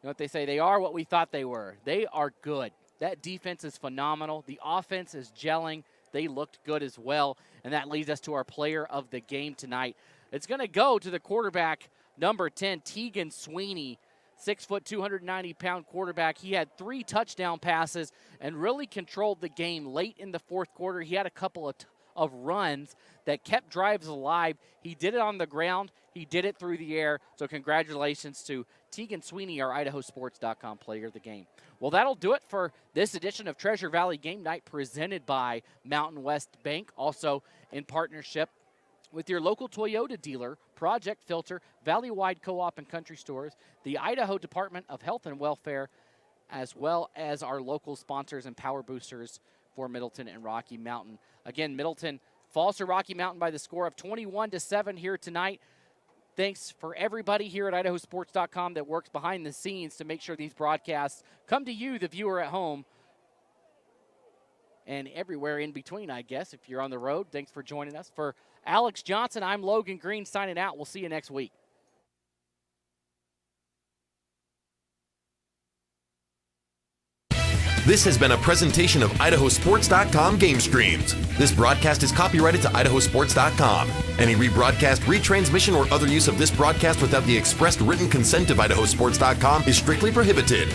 know what they say, they are what we thought they were. They are good. That defense is phenomenal. The offense is gelling. They looked good as well, and that leads us to our player of the game tonight. It's going to go to the quarterback, number 10, Tegan Sweeney, 6', 290-pound quarterback. He had 3 touchdown passes and really controlled the game late in the fourth quarter. He had a couple of runs that kept drives alive. He did it on the ground. He did it through the air. So congratulations to Tegan Sweeney, our IdahoSports.com player of the game. Well, that'll do it for this edition of Treasure Valley Game Night presented by Mountain West Bank, also in partnership with your local Toyota dealer, Project Filter, Valleywide Co-op and Country Stores, the Idaho Department of Health and Welfare, as well as our local sponsors and power boosters for Middleton and Rocky Mountain. Again, Middleton falls to Rocky Mountain by the score of 21-7 here tonight. Thanks for everybody here at IdahoSports.com that works behind the scenes to make sure these broadcasts come to you, the viewer at home, and everywhere in between, I guess, if you're on the road. Thanks for joining us. For Alex Johnson, I'm Logan Green signing out. We'll see you next week. This has been a presentation of IdahoSports.com GameStreams. This broadcast is copyrighted to IdahoSports.com. Any rebroadcast, retransmission, or other use of this broadcast without the expressed written consent of IdahoSports.com is strictly prohibited.